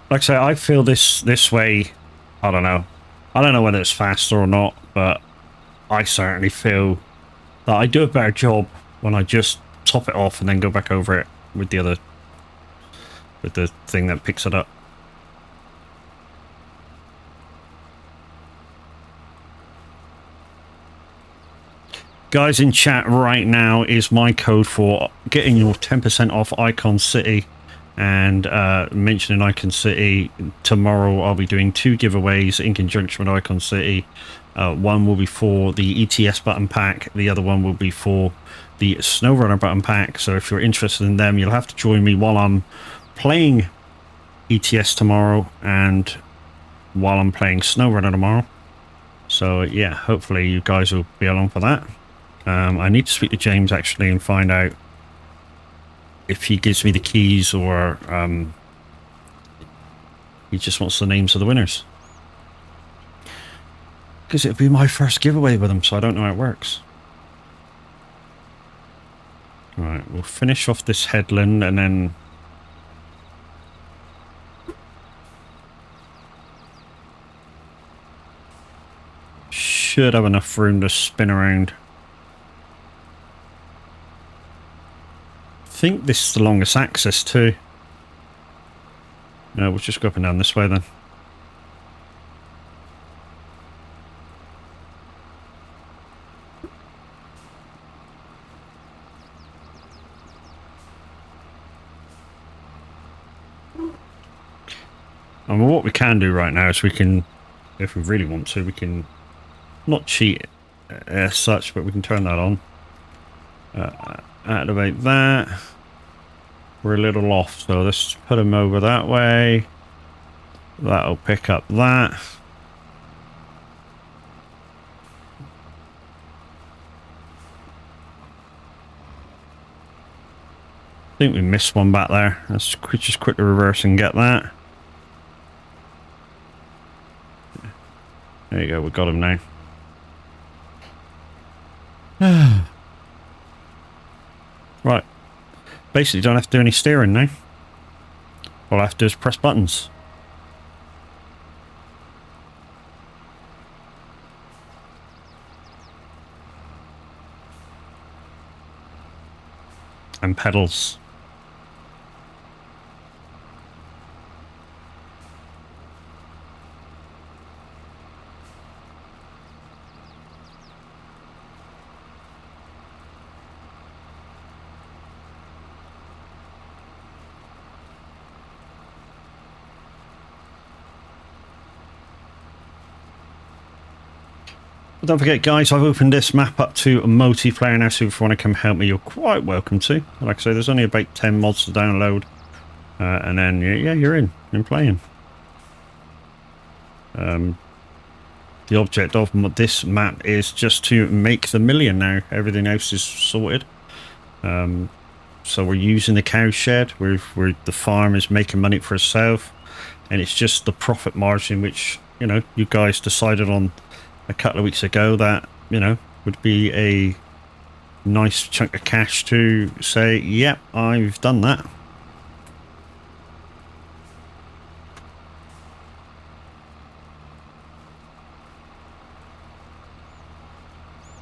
Like I say, I feel this way. I don't know. I don't know whether it's faster or not, but I certainly feel that I do a better job when I just top it off and then go back over it with the thing that picks it up. Guys, in chat right now is my code for getting your 10% off Icon City. And mentioning Icon City, tomorrow I'll be doing 2 giveaways in conjunction with Icon City. One will be for the ETS button pack, the other one will be for the SnowRunner button pack. So if you're interested in them, you'll have to join me while I'm playing ETS tomorrow and while I'm playing SnowRunner tomorrow. So yeah, hopefully you guys will be along for that. I need to speak to James actually and find out if he gives me the keys or he just wants the names of the winners. Because it'll be my first giveaway with him, so I don't know how it works. Alright, we'll finish off this headland and then... should have enough room to spin around. I think this is the longest access too. No, we'll just go up and down this way then. And what we can do right now is we can, if we really want to, we can not cheat as such, but we can turn that on. Activate that. We're a little off, so let's put them over that way. That'll pick up that. I think we missed one back there. Let's just quickly reverse and get that. There you go, we got him now. Right. Basically don't have to do any steering now. All I have to do is press buttons. And pedals. But don't forget, guys, I've opened this map up to multiplayer now, so if you want to come help me, you're quite welcome to. Like I say, there's only about 10 mods to download, and then, yeah, you're in playing. The object of this map is just to make the million now. Everything else is sorted. So we're using the cow shed, where the farm is making money for itself, and it's just the profit margin, which, you know, you guys decided on a couple of weeks ago that, you know, would be a nice chunk of cash to say, yep, I've done that.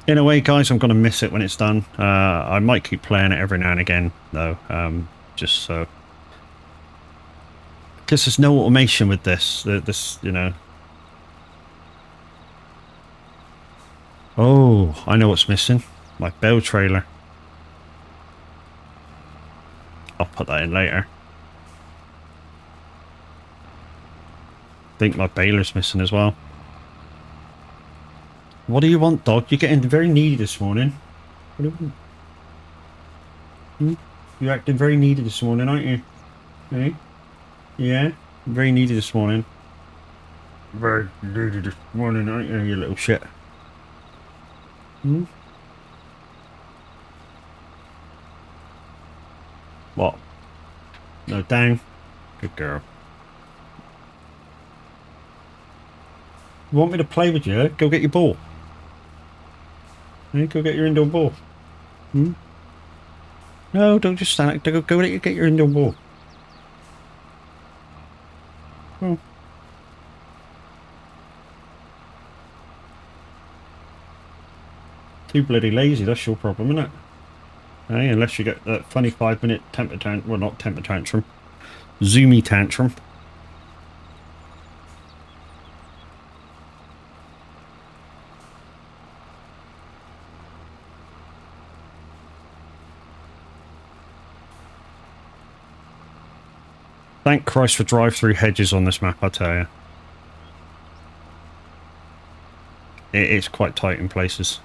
In a way, guys, I'm going to miss it when it's done. I might keep playing it every now and again, though, just so. Because there's no automation with this. This, you know. Oh, I know what's missing. My bale trailer. I'll put that in later. I think my baler's missing as well. What do you want, dog? You're getting very needy this morning. What do you want? You're acting very needy this morning, aren't you? Hey? Yeah? Very needy this morning. Very needy this morning, aren't you, you little shit? What? No, down. Good girl. You want me to play with you? Go get your ball. Hey, go get your indoor ball. No, don't just stand. Go get your indoor ball. Oh. Too bloody lazy, that's your problem, isn't it? Hey, unless you get that funny 5-minute temper tantrum. Well, not temper tantrum. Zoomy tantrum. Thank Christ for drive-through hedges on this map, I tell you. It's quite tight in places.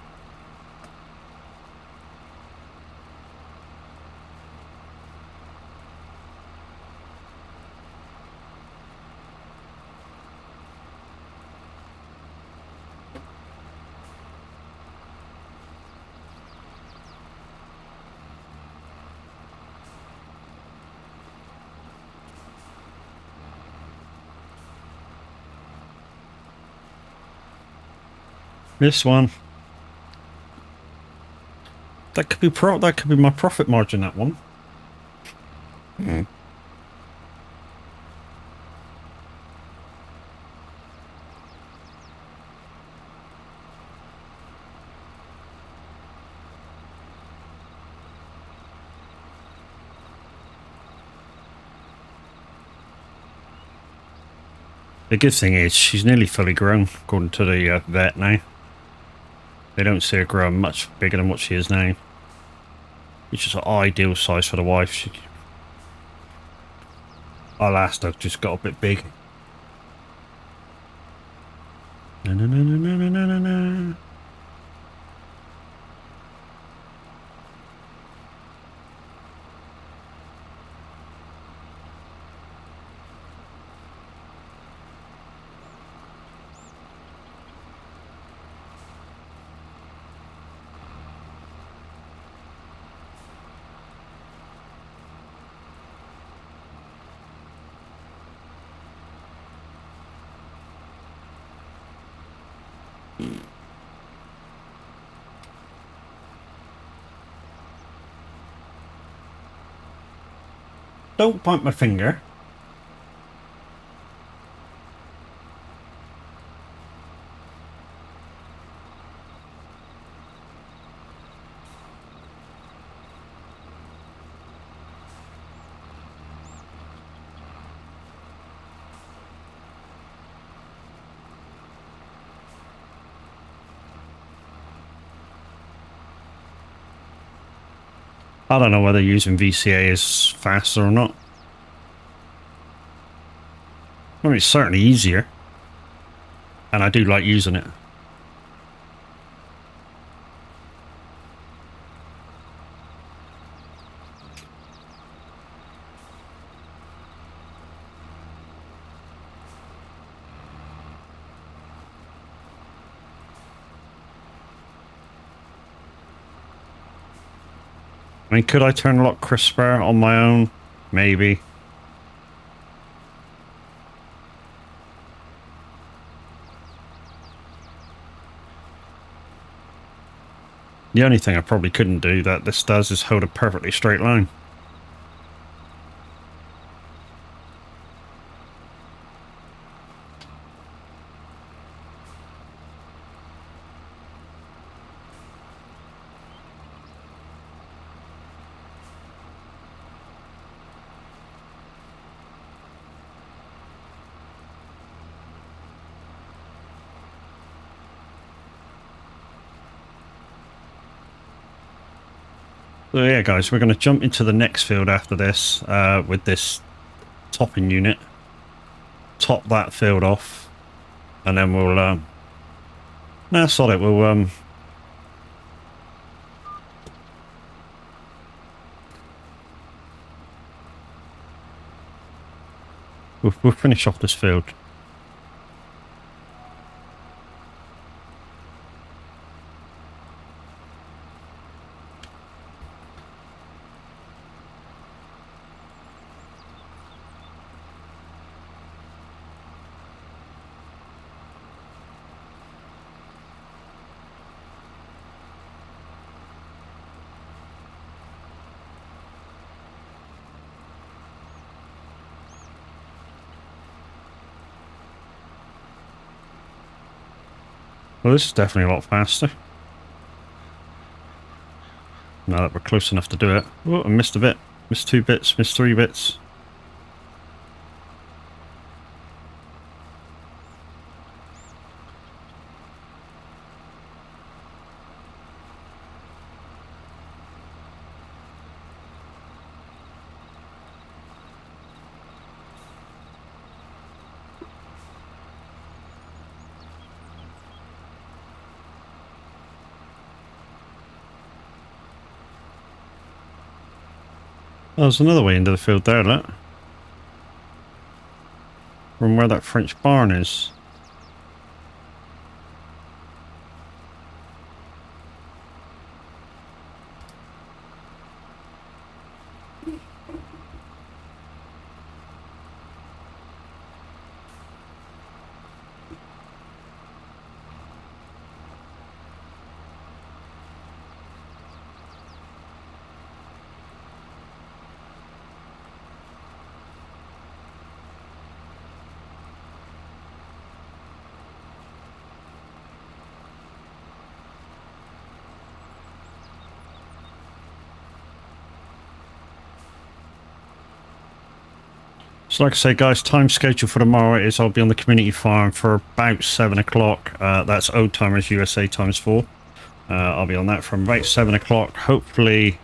This one. That could be my profit margin, that one. The good thing is she's nearly fully grown, according to the vet now. They don't see her growing much bigger than what she is now. Which is an ideal size for the wife. Our last dog just got a bit big. No, no, no, no, no, no, no, no. Don't point my finger. I don't know whether using VCA is faster or not. I mean, it's certainly easier. And I do like using it. I mean, could I turn a lot crisper on my own? Maybe. The only thing I probably couldn't do that this does is hold a perfectly straight line. So yeah, guys, we're going to jump into the next field after this with this topping unit. Top that field off, and then we'll... no, sod it. We'll finish off this field. Well, this is definitely a lot faster. Now that we're close enough to do it. Oh, I missed a bit. Missed 2 bits, missed 3 bits. Oh, there's another way into the field there, look. From where that French barn is. So like I say, guys, time schedule for tomorrow is I'll be on the community farm for about 7 o'clock. That's old timers USA times 4. I'll be on that from about 7 o'clock. Hopefully,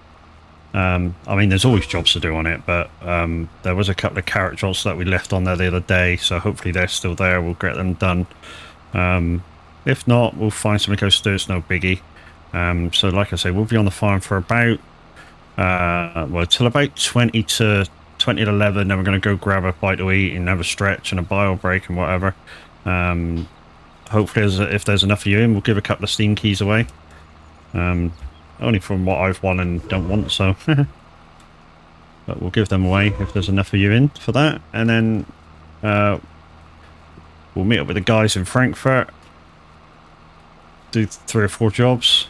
I mean, there's always jobs to do on it, but there was a couple of carrot jobs that we left on there the other day, so hopefully they're still there. We'll get them done. If not, we'll find something else to do. It's no biggie. So like I say, we'll be on the farm for about, well, till about 20 to 11, then we're going to go grab a bite to eat and have a stretch and a bio break and whatever. Hopefully, if there's enough of you in, we'll give a couple of Steam keys away. Only from what I've won and don't want, so... but we'll give them away if there's enough of you in for that. And then we'll meet up with the guys in Frankfurt. Do 3 or 4 jobs.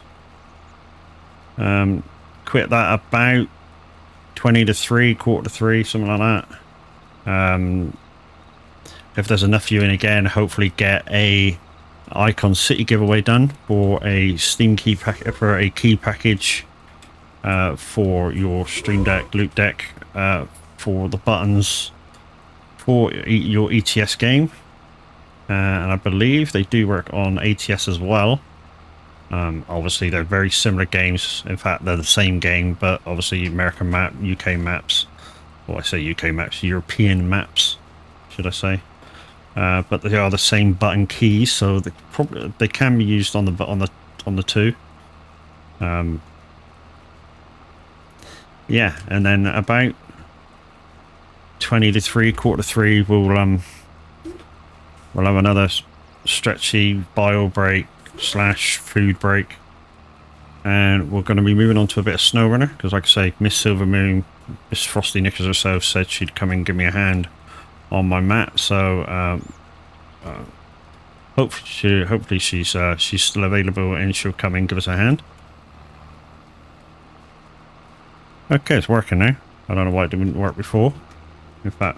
Quit that about 20 to 3, quarter to 3, something like that. If there's enough viewing again, hopefully get a Icon City giveaway done for a Steam key pack for a key package for your Stream Deck loot deck for the buttons for your ETS game, and I believe they do work on ATS as well. Obviously they're very similar games. In fact, they're the same game, but obviously American map, UK maps, well, I say UK maps, European maps, should I say? But they are the same button keys, so they can be used on the 2. Yeah, and then about 20 to 3, quarter to 3, we'll have another stretchy bio break / food break. and we're going to be moving on to a bit of SnowRunner, because like I say, Miss Silvermoon, Miss Frosty Knickers herself said she'd come and give me a hand on my map, so hopefully she's still available and she'll come and give us a hand. Okay, it's working now. I don't know why it didn't work before. In fact,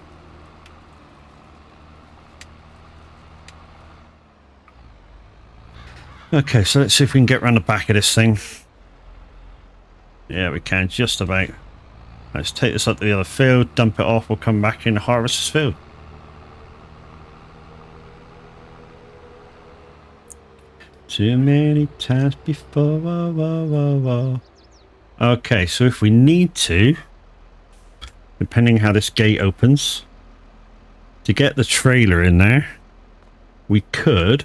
okay, so let's see if we can get around the back of this thing. Yeah, we can, just about. Let's take this up to the other field, dump it off, we'll come back in and harvest this field. Too many times before. Whoa, whoa, whoa, whoa. Okay, so if we need to, depending how this gate opens, to get the trailer in there, we could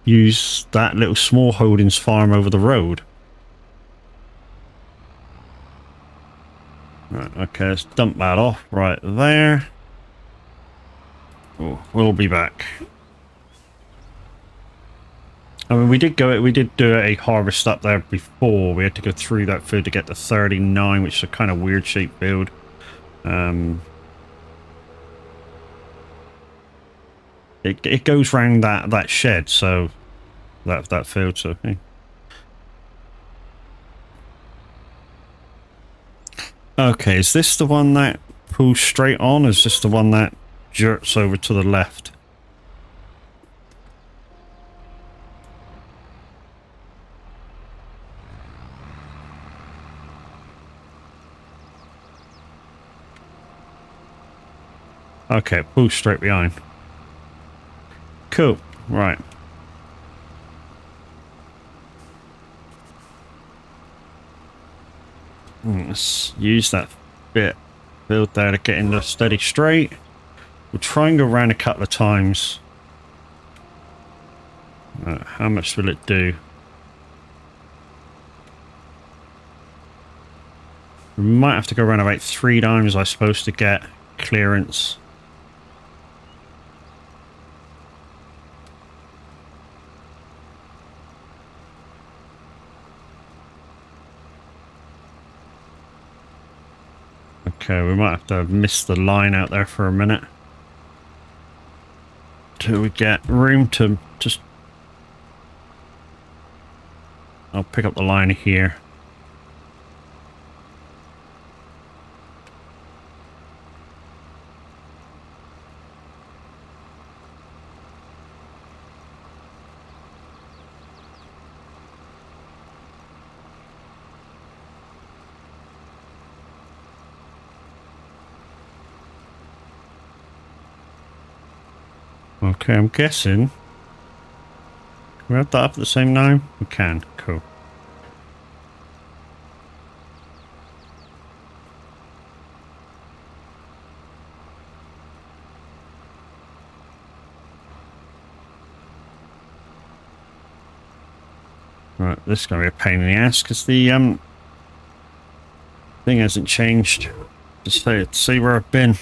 use that little small holdings farm over the road. Right, okay, let's dump that off right there. Oh, we'll be back. I mean, we did do a harvest up there before. We had to go through that field to get to 39, which is a kind of weird shaped field. It goes round that shed, so that field. So hey. Okay, is this the one that pulls straight on? Or is this the one that jerks over to the left? Okay, pull straight behind. Cool. Right. Let's use that bit build there to get in the steady straight. We'll try and go around a couple of times. How much will it do? We might have to go around about 3 times, I suppose, to get clearance. Okay, we might have to miss the line out there for a minute till we get room to just... I'll pick up the line here. Okay, I'm guessing. Can we have that up at the same time? We can. Cool. Right, this is going to be a pain in the ass because the thing hasn't changed. Just see where I've been.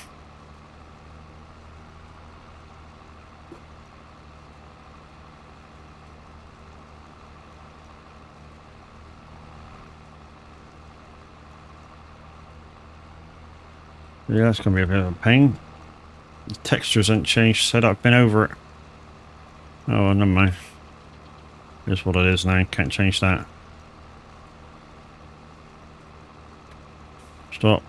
Yeah, that's going to be a bit of a pain. The textures haven't changed, said I've been over it. Oh, well, never mind. Here's what it is now, can't change that. Stop.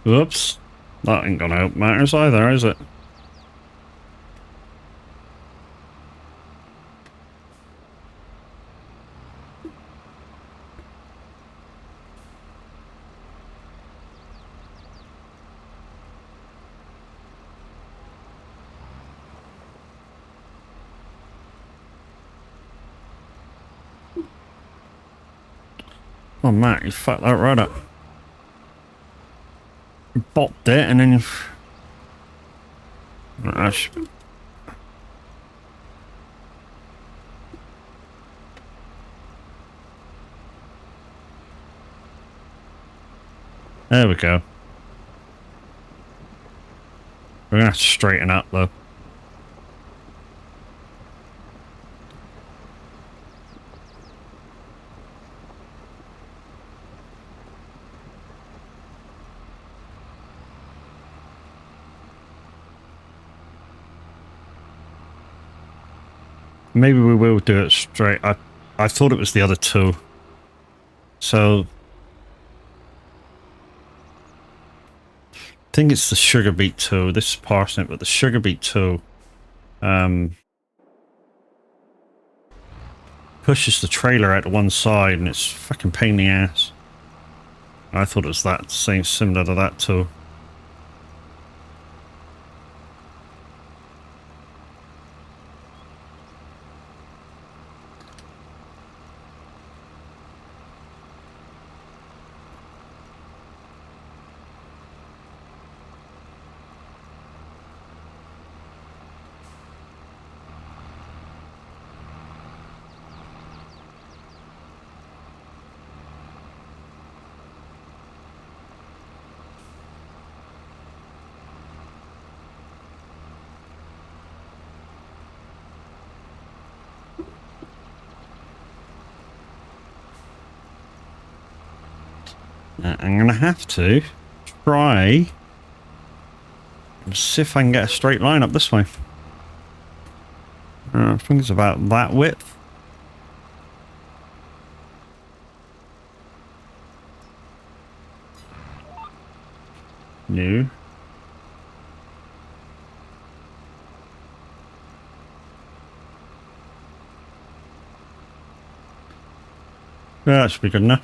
Oops. That ain't gonna help matters either, is it? Oh, Matt, you fucked that right up. bopped it, and then there we go. We're gonna have to straighten up though. Maybe we will do it straight. I thought it was the other two. So I think it's the sugar beet two. This is parsnip, but the sugar beet two pushes the trailer out to one side, and it's fucking pain in the ass. I thought it was that same similar to that too. I'm gonna have to try and see if I can get a straight line up this way. I think it's about that width. No. Yeah, that should be good enough.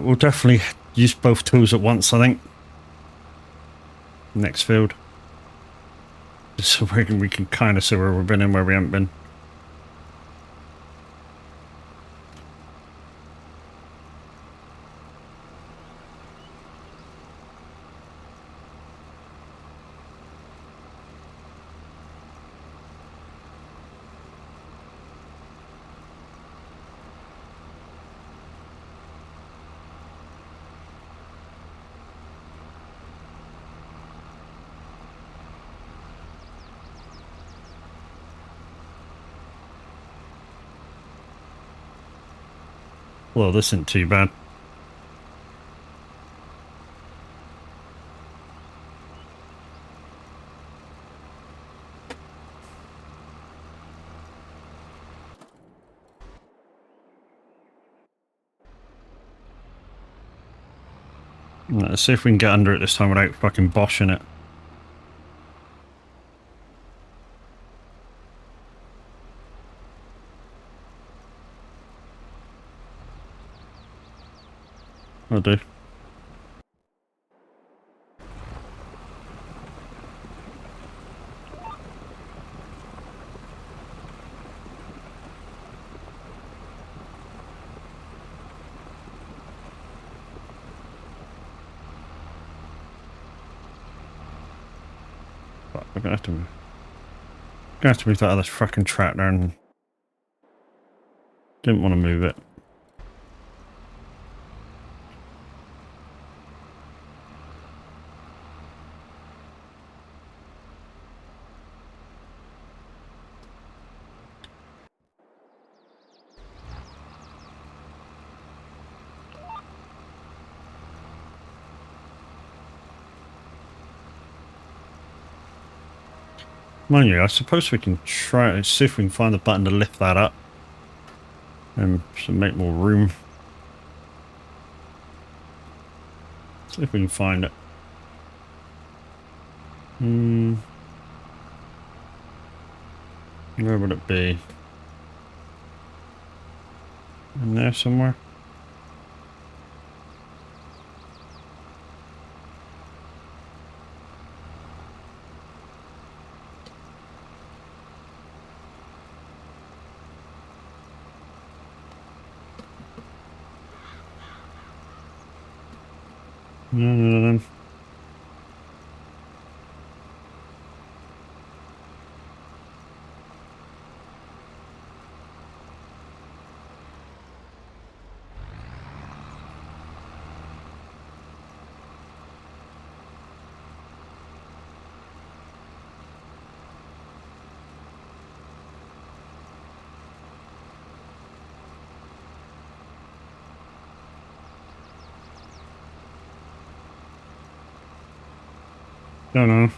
We'll definitely use both tools at once, I think. Next field. Just so we can kind of see where we've been and where we haven't been. Well, this isn't too bad. Let's see if we can get under it this time without fucking boshing it. I'll do. But we're gonna have to move that other fucking tractor, and didn't want to move it. Mind you, I suppose we can try and see if we can find the button to lift that up and to make more room. See if we can find it. Where would it be? In there somewhere? No. Don't know.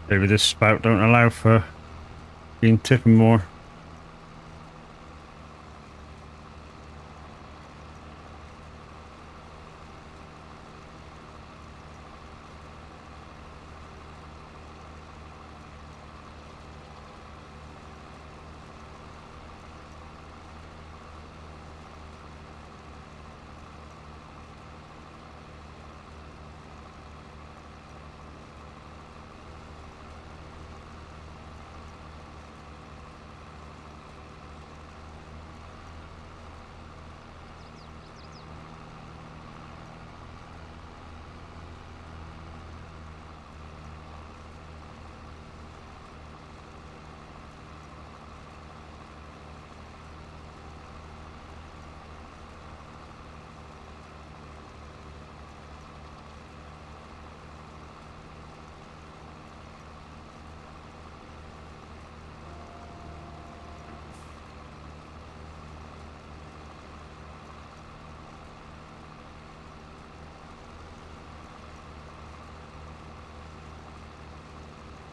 Maybe this spout don't allow for being tipping more.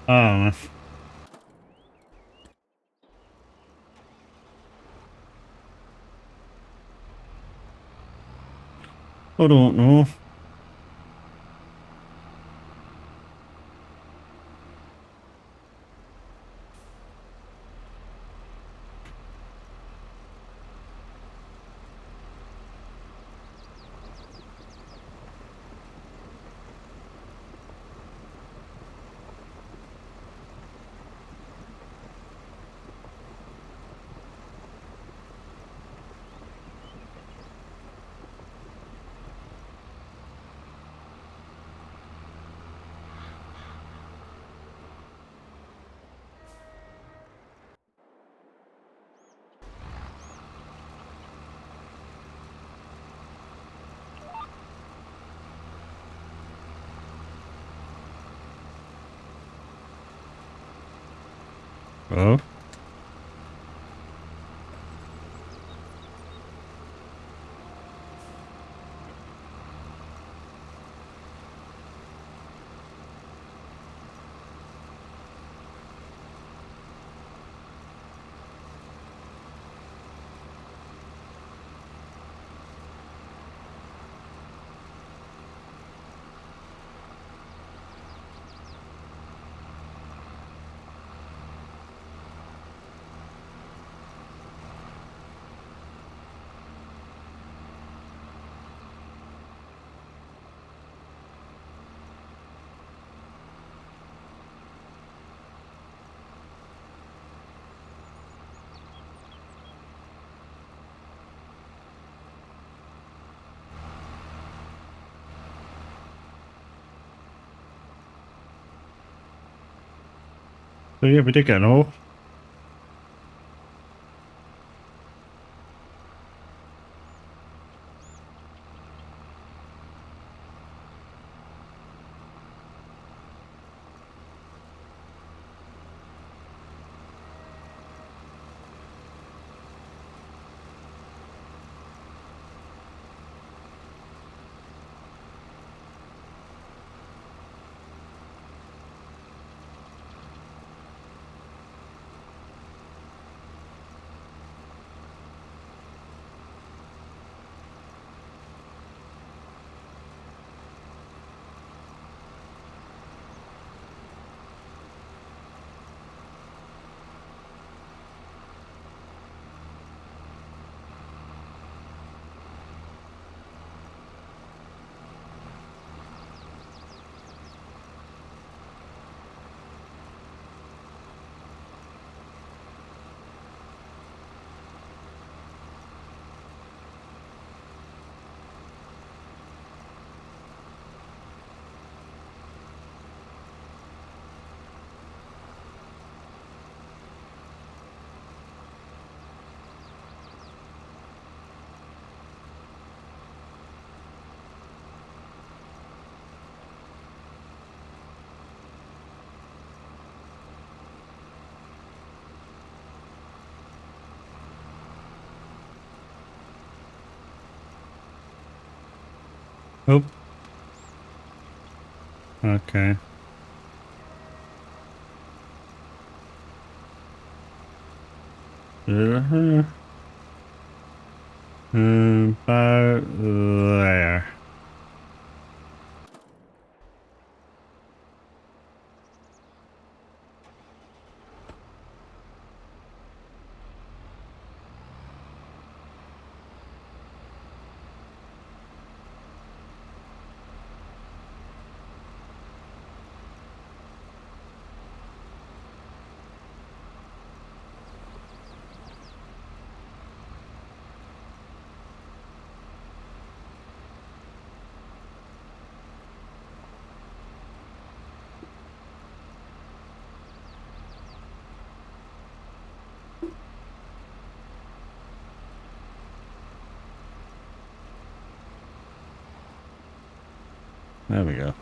Oh, I don't know. Oh. So yeah, we did get an hole. Oh, okay. About there. There we go.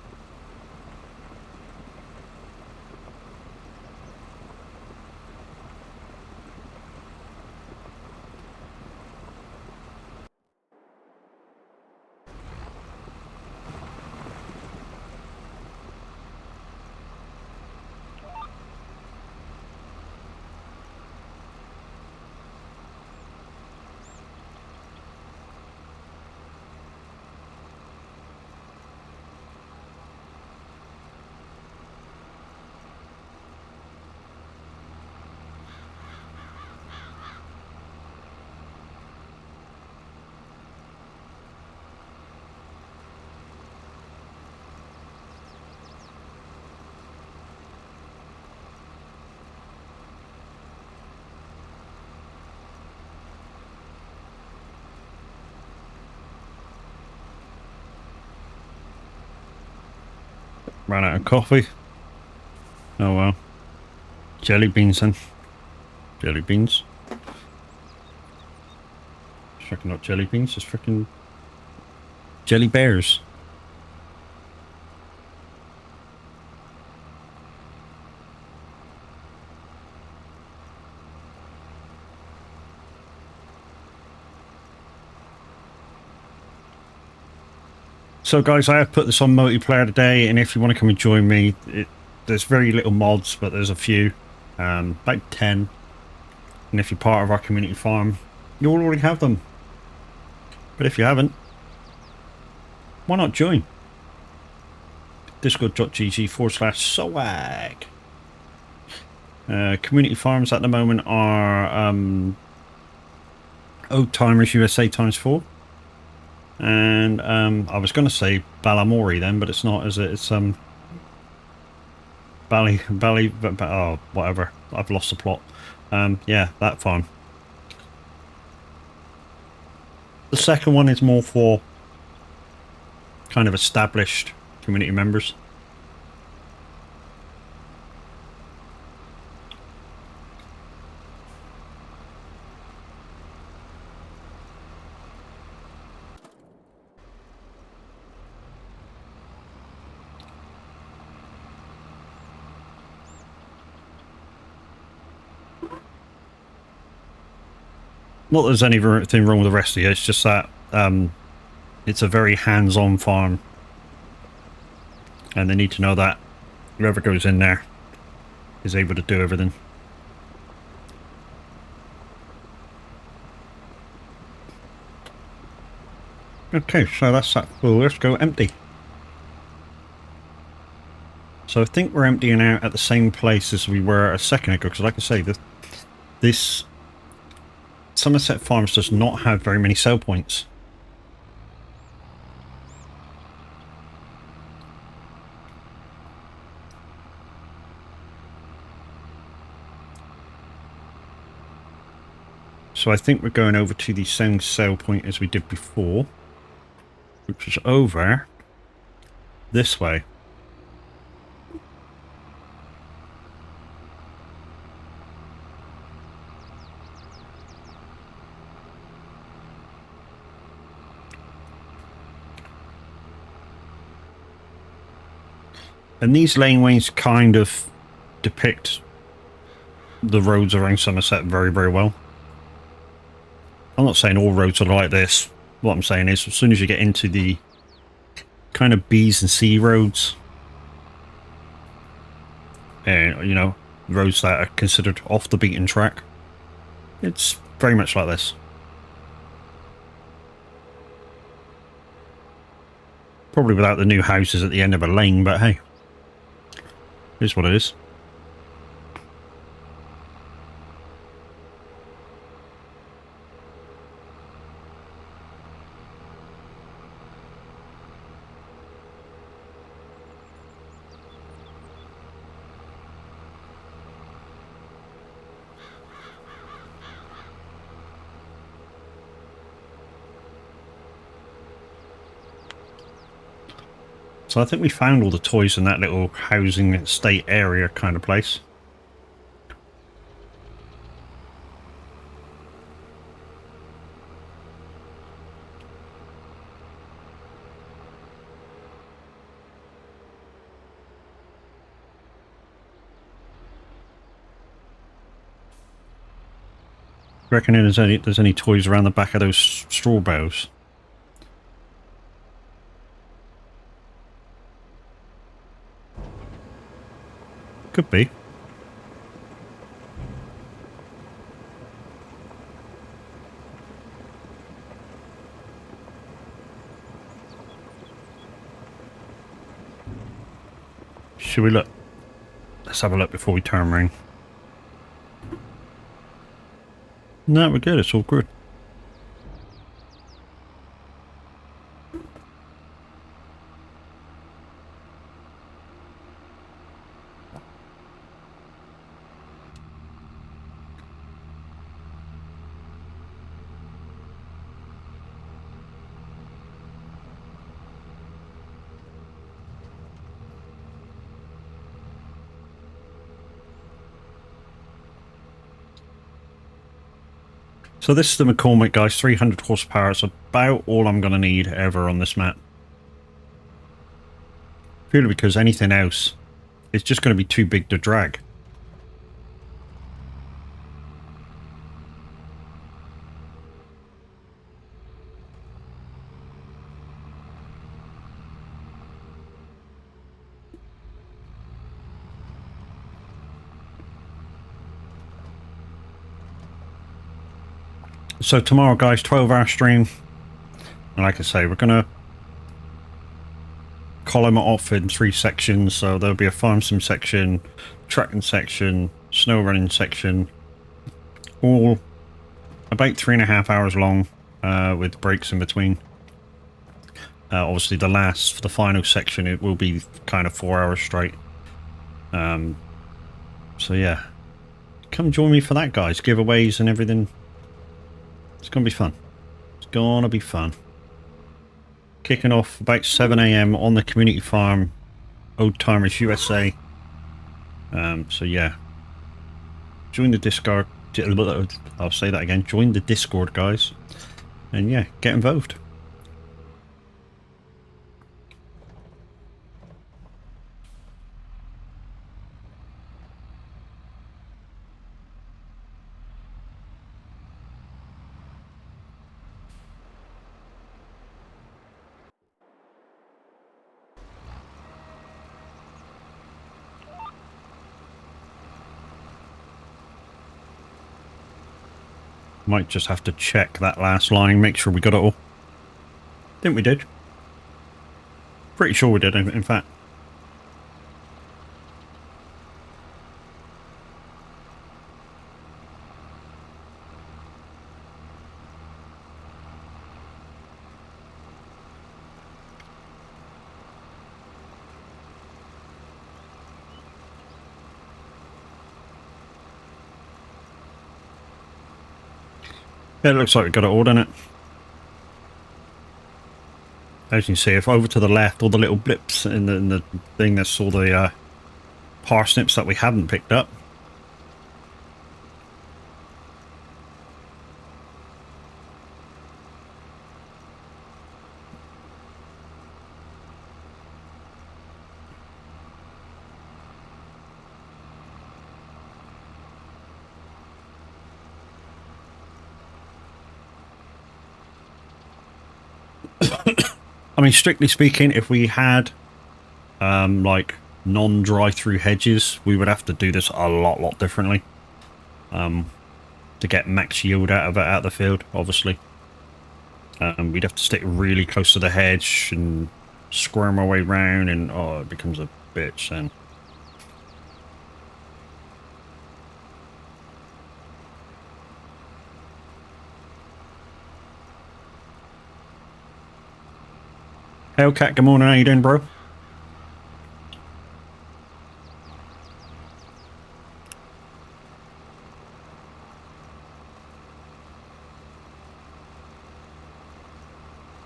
Ran out of coffee. Oh well. Jelly beans then. Jelly beans. It's freaking not jelly beans, it's freaking jelly bears. So guys, I have put this on multiplayer today, and if you want to come and join me, there's very little mods, but there's a few, about 10. And if you're part of our community farm, you'll already have them. But if you haven't, why not join? Discord.gg/swag. Community farms at the moment are Old Timers USA ×4. And I was going to say Balamori then, but it's not, is it? It's oh, whatever. I've lost the plot. Yeah, that farm. The second one is more for kind of established community members. Not that there's anything wrong with the rest of you, it's just that it's a very hands-on farm. And they need to know that whoever goes in there is able to do everything. Okay, so that's that full. Let's go empty. So I think we're emptying out at the same place as we were a second ago, because like I say, this Somerset Farms does not have very many sell points. So I think we're going over to the same sell point as we did before, which was over this way. And these laneways kind of depict the roads around Somerset very, very well. I'm not saying all roads are like this. What I'm saying is, as soon as you get into the kind of B's and C roads. And, you know, roads that are considered off the beaten track. It's very much like this. Probably without the new houses at the end of a lane, but hey, here's what it is. So I think we found all the toys in that little housing estate area kind of place. Reckon there's any toys around the back of those straw bales? Could be. Should we look? Let's have a look before we turn around. No, we're good. It's all good. So this is the McCormick, guys, 300 horsepower. It's about all I'm going to need ever on this map. Purely because anything else, it's just going to be too big to drag. So tomorrow, guys, 12-hour stream. And like I say, we're going to column it off in 3 sections. So there'll be a farm sim section, tracking section, snow running section. All about 3.5 hours long, with breaks in between. Obviously, for the final section, it will be kind of 4 hours straight. So yeah, come join me for that, guys. Giveaways and everything. It's going to be fun. It's going to be fun. Kicking off about 7 AM on the community farm, Old Timers USA. So yeah, join the Discord. I'll say that again. Join the Discord, guys. And yeah, get involved. Might just have to check that last line, make sure we got it all. Think we did. Pretty sure we did, in fact. Yeah, it looks like we got it all, doesn't it? As you can see, if over to the left, all the little blips in the thing, that's all the parsnips that we haven't picked up. I mean, strictly speaking, if we had like non-dry-through hedges, we would have to do this a lot differently to get max yield out of it out of the field. Obviously, we'd have to stick really close to the hedge and squirm our way round, and oh, it becomes a bitch then. Hellcat, good morning. How you doing, bro?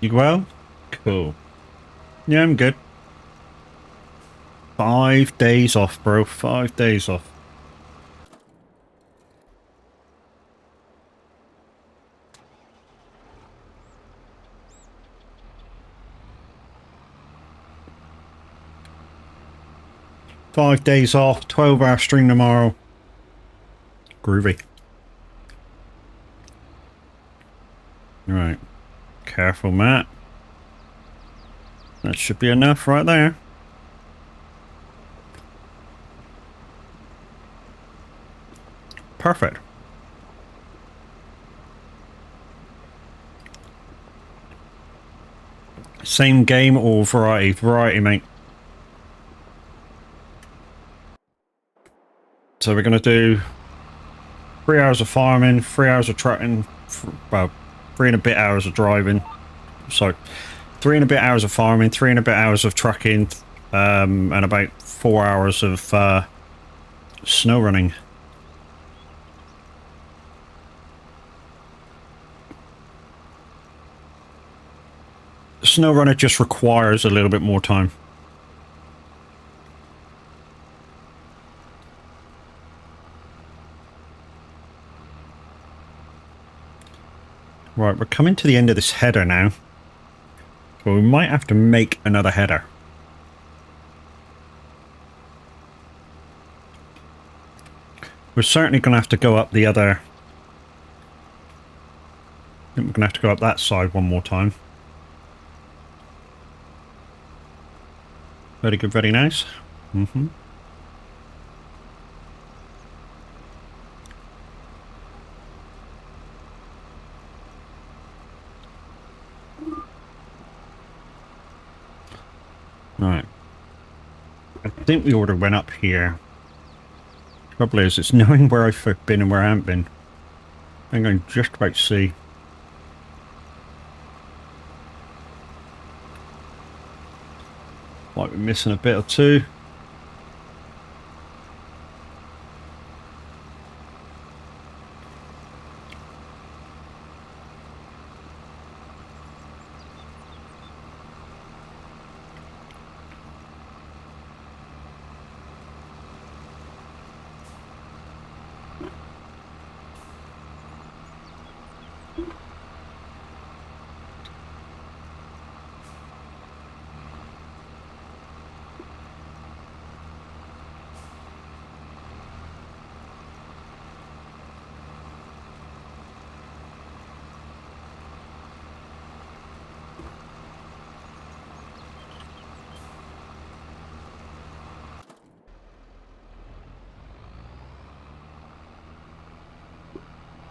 You well? Cool. Yeah, I'm good. 5 days off, bro. 5 days off. Five days off, 12-hour stream tomorrow. Groovy. Right. Careful, Matt. That should be enough right there. Perfect. Same game or variety? Variety, mate. So we're going to do 3 hours of farming, 3 hours of trucking, well, 3 and a bit hours of driving. So 3 and a bit hours of farming, 3 and a bit hours of trucking, and about 4 hours of snow running. Snow runner just requires a little bit more time. Right, we're coming to the end of this header now. Well, we might have to make another header. We're certainly going to have to go up the other... I think we're going to have to go up that side one more time. Very good, very nice. Mm-hmm. Right. I think the order went up here. Trouble is, it's knowing where I've been and where I haven't been. I'm going just about to see. Like we're missing a bit or two.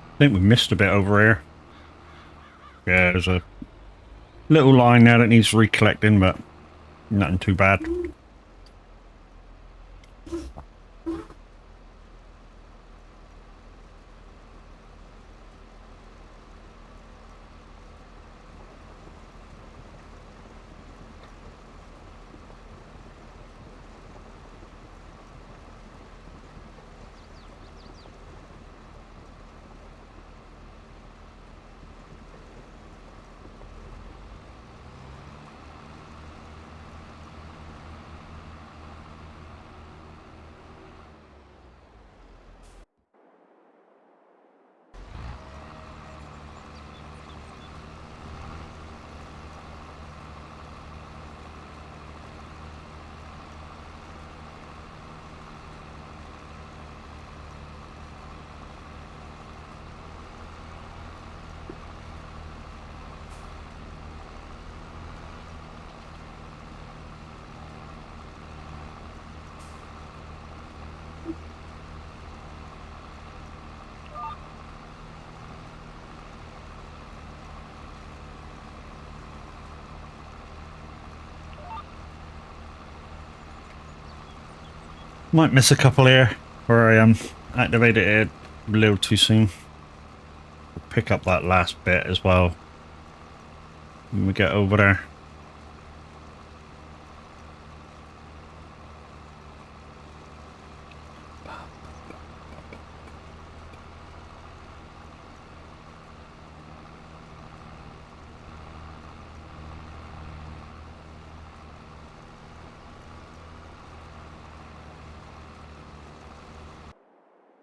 I think we missed a bit over here. Yeah, there's a little line there that needs recollecting, but nothing too bad. Might miss a couple here where I activated it a little too soon. We'll pick up that last bit as well when we get over there.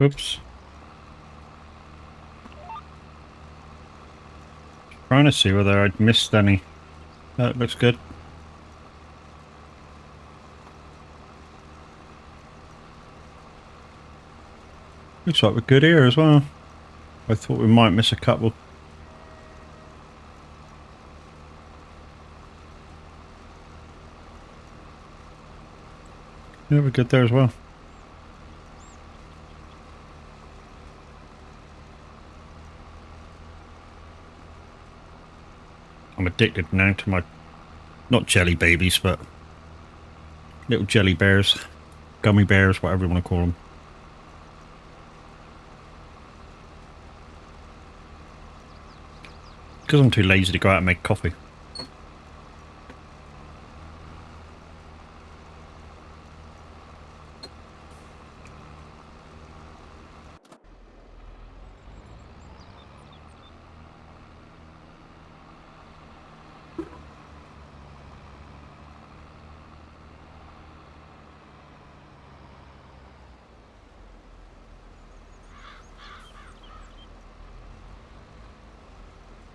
Oops. Trying to see whether I'd missed any. That looks good. Looks like we're good here as well. I thought we might miss a couple. Yeah, we're good there as well. I'm addicted now to my, not jelly babies, but little jelly bears, gummy bears, whatever you want to call them. Because I'm too lazy to go out and make coffee.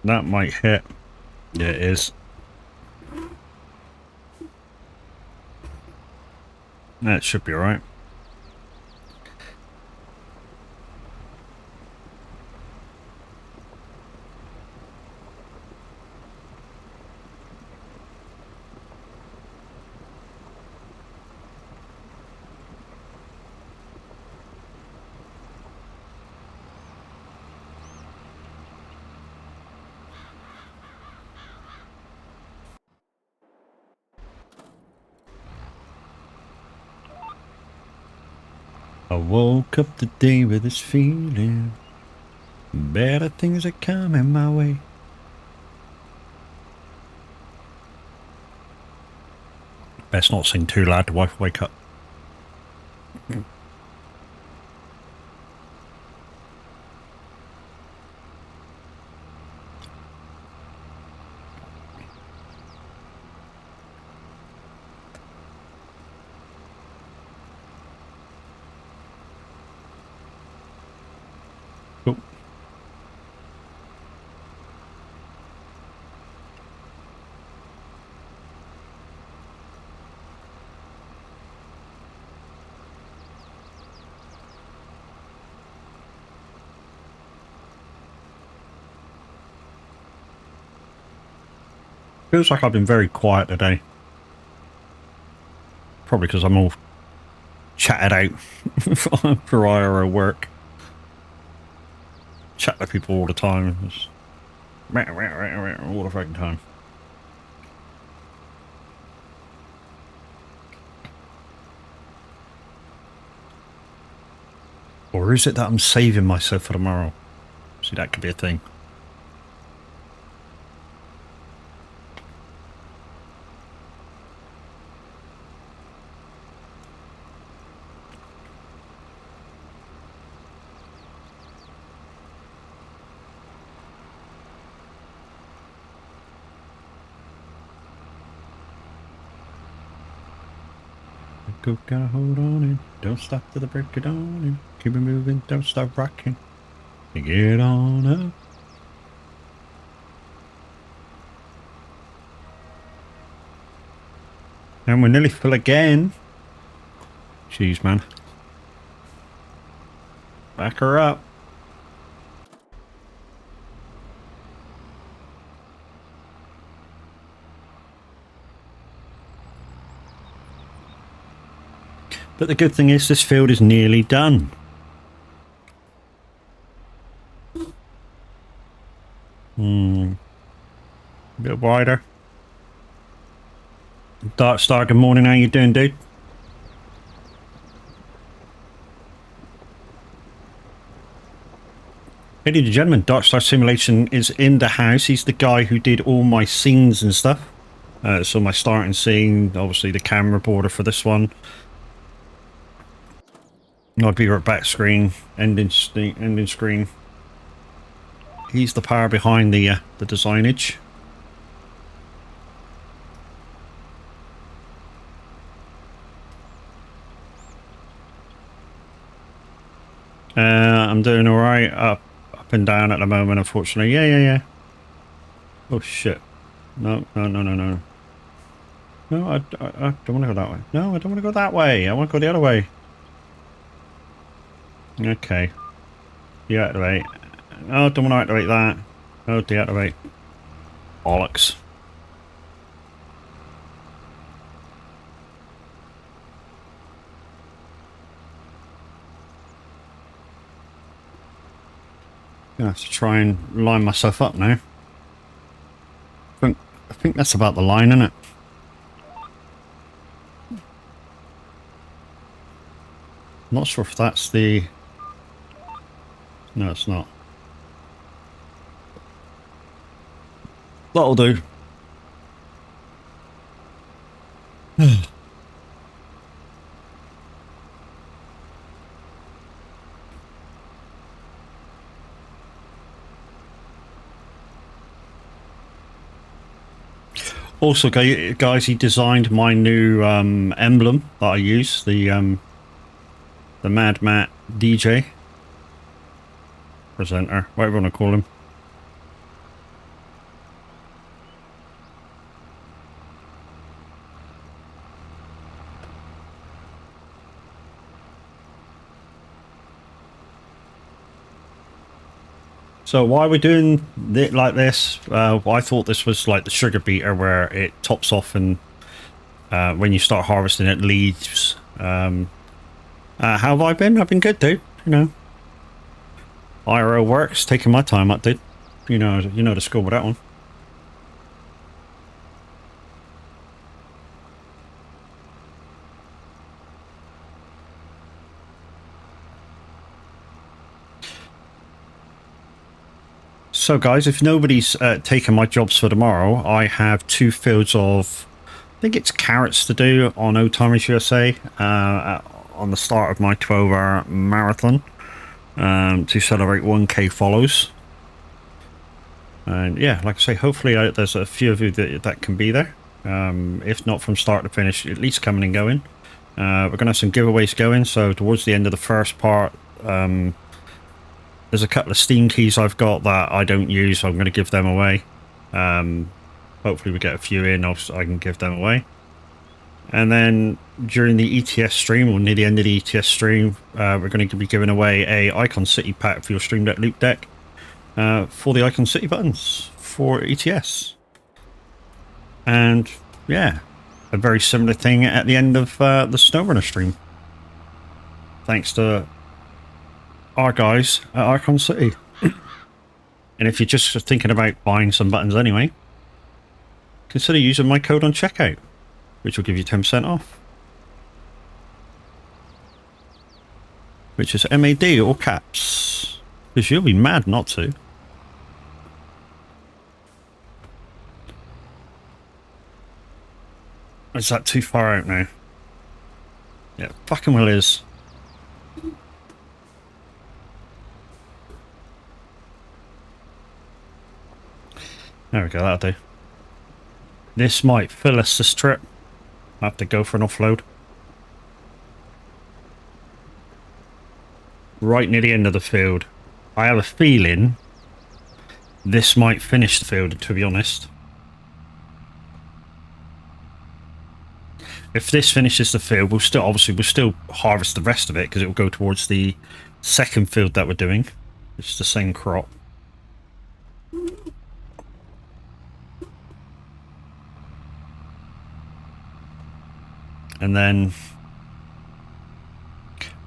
That might hit. Yeah, it is. That should be alright. I woke up today with this feeling, better things are coming my way. Best not sing too loud, the wife will wake up. Cool. Feels like I've been very quiet today. Probably because I'm all chatted out for IRO work. Chat to people all the time. Just all the fucking time. Or is it that I'm saving myself for tomorrow? See, that could be a thing. Go, gotta hold on in. Don't stop till the break of dawn. Keep it moving, don't stop rocking. You get on up. And we're nearly full again. Jeez, man. Back her up. But the good thing is this field is nearly done. A bit wider. Dark Star, good morning. How you doing, dude? Ladies and gentlemen, Dark Star Simulation is in the house. He's the guy who did all my scenes and stuff. So my starting scene, obviously the camera border for this one. I'll be right back screen, ending screen. He's the power behind the designage. I'm doing all right, up and down at the moment, unfortunately. Yeah. Oh shit! No. No, I don't want to go that way. No, I don't want to go that way. I want to go the other way. Okay. Deactivate. No, don't want to activate that. No, deactivate. Bollocks. Gonna have to try and line myself up now. I think that's about the line, isn't it? Not sure if that's the... No, it's not. That'll do. Also, guys, he designed my new emblem that I use, the Mad Matt DJ presenter, whatever you want to call him. So why are we doing it like this? I thought this was like the sugar beeter where it tops off and when you start harvesting it leaves. How have I been? I've been good, dude. You know, IRL works, taking my time up, dude. You know the score with that one. So guys, if nobody's taken my jobs for tomorrow, I have 2 fields of, I think it's carrots to do on Old Timers USA on the start of my 12-hour marathon to celebrate 1k follows. And yeah, like I say, hopefully there's a few of you that can be there. If not from start to finish, at least coming and going. We're going to have some giveaways going, so towards the end of the first part, there's a couple of Steam keys I've got that I don't use, so I'm going to give them away. Hopefully we get a few in, I can give them away. And then during the ETS stream, or near the end of the ETS stream, we're going to be giving away a Icon City pack for your Stream Deck Loop Deck for the Icon City buttons for ETS. And yeah, a very similar thing at the end of the SnowRunner stream. Thanks to our guys at Icon City. And if you're just thinking about buying some buttons anyway, consider using my code on checkout, which will give you 10% off. Which is MAD, all caps. Because you'll be mad not to. Is that too far out now? Yeah, fucking well is. There we go, that'll do. This might fill us this trip. I have to go for an offload. Right near the end of the field. I have a feeling this might finish the field, to be honest. If this finishes the field, we'll still harvest the rest of it because it will go towards the second field that we're doing. It's the same crop. And then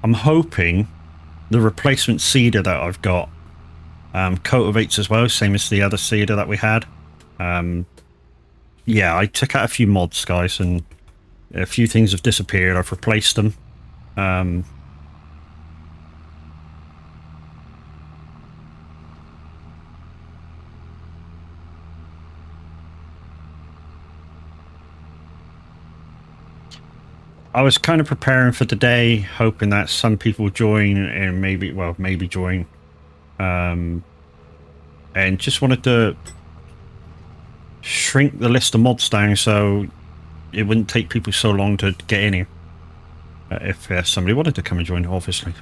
I'm hoping the replacement seeder that I've got cultivates as well, same as the other seeder that we had. Yeah, I took out a few mods, guys, and a few things have disappeared. I've replaced them. I was kind of preparing for today, hoping that some people join and maybe join. And just wanted to shrink the list of mods down so it wouldn't take people so long to get in here. If somebody wanted to come and join, obviously.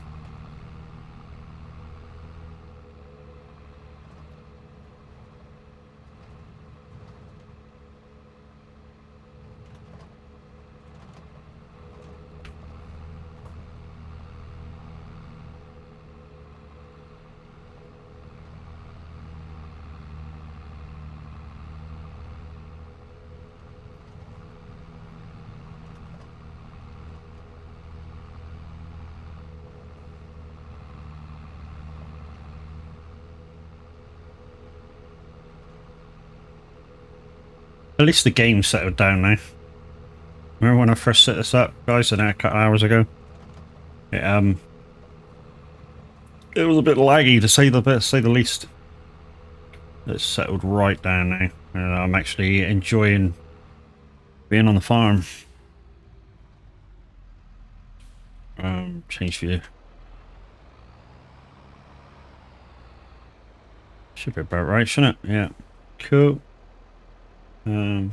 At least the game settled down now. Remember when I first set this up, guys, a couple of hours ago? It was a bit laggy to say the least. It's settled right down now, and I'm actually enjoying being on the farm. Change view. Should be about right, shouldn't it? Yeah. Cool. Oh.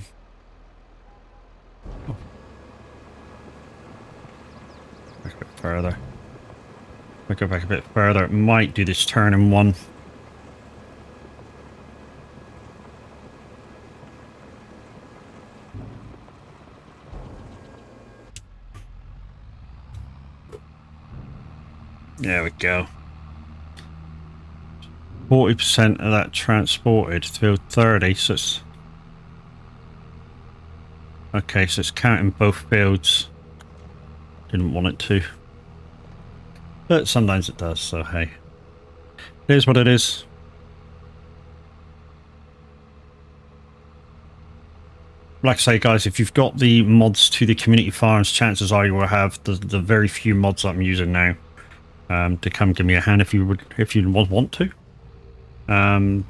Back a bit further. We go back a bit further. It might do this turn in one. There we go. 40% of that transported through 30, so it's... Okay, so it's counting both fields. Didn't want it to. But sometimes it does, so hey. It is what it is. Like I say, guys, if you've got the mods to the community farms, chances are you will have the very few mods I'm using now. To come give me a hand if you want to. Do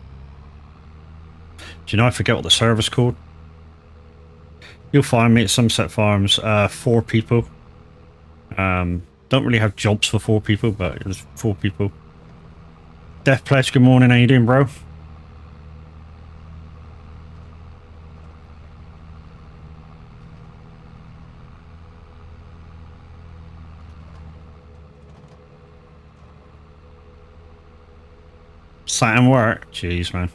you know, I forget what the server's called. You'll find me at Sunset Farms, 4 people. Don't really have jobs for 4 people, but there's 4 people. Death Pledge, good morning, how you doing, bro? Sat and work? Jeez, man.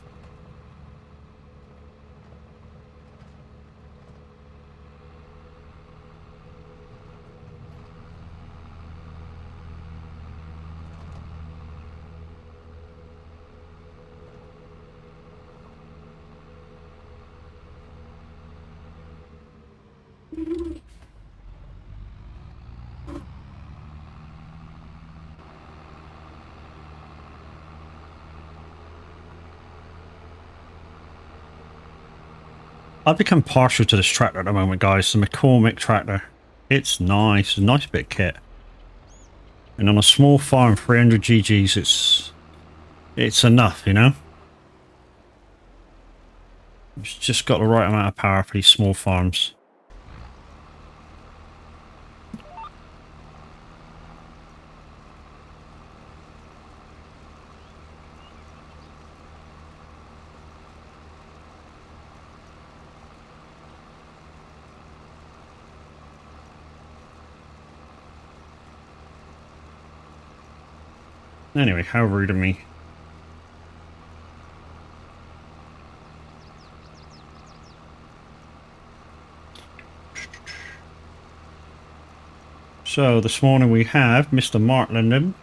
I've become partial to this tractor at the moment, guys. The McCormick tractor. It's nice. A nice bit of kit. And on a small farm, 300 GGs, it's enough, you know? It's just got the right amount of power for these small farms. Anyway, how rude of me. So, this morning we have Mr. Mark Linden.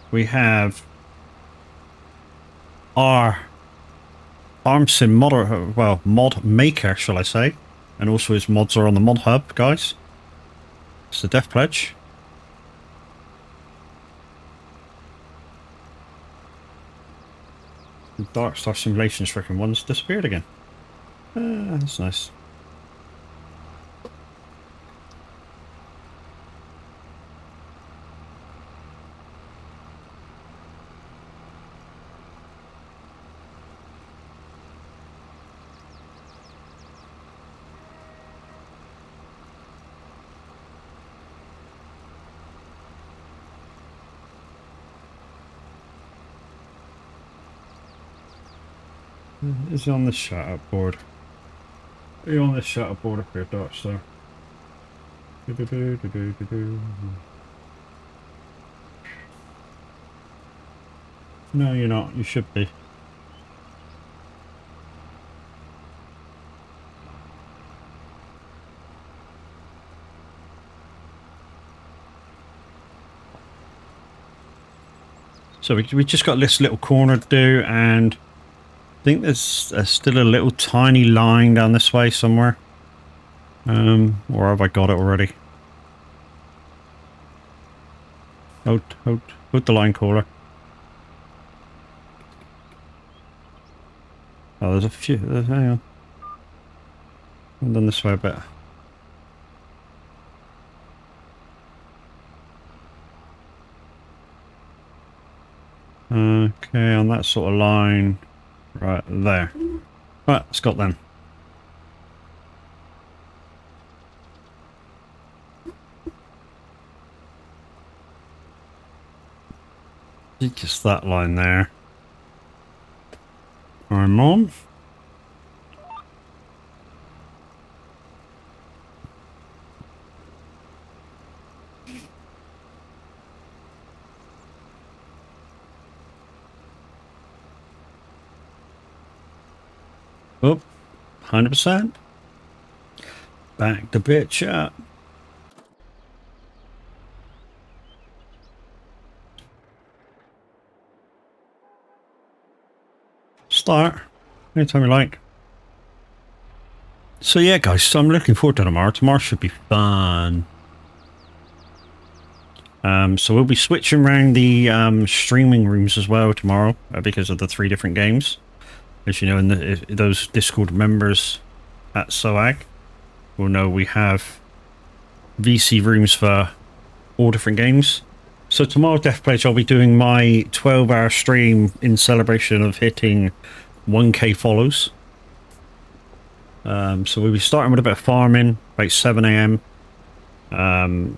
We have our FarmSim mod maker, shall I say. And also his mods are on the mod hub, guys. It's the Death Pledge. Dark Star Simulations freaking one's disappeared again. That's nice. Is he on the shutout board? Are you on the shutout board up here, Dark Star? No, you're not. You should be. So we just got this little corner to do, and I think there's still a little tiny line down this way somewhere. Or have I got it already? Hold the line caller. Oh, there's a few. Hang on. I've done this way a bit. Okay, on that sort of line. Right there. Right, let's go then. Just that line there. I'm on. Oh, 100%. Back the bitch up. Start. Anytime you like. So yeah, guys, so I'm looking forward to tomorrow. Tomorrow should be fun. So we'll be switching around the streaming rooms as well tomorrow because of the 3 different games. As you know, in those Discord members at SOAG will know we have VC rooms for all different games. So tomorrow, Death Pledge, I'll be doing my 12-hour stream in celebration of hitting 1k follows. So we'll be starting with a bit of farming, about 7 AM.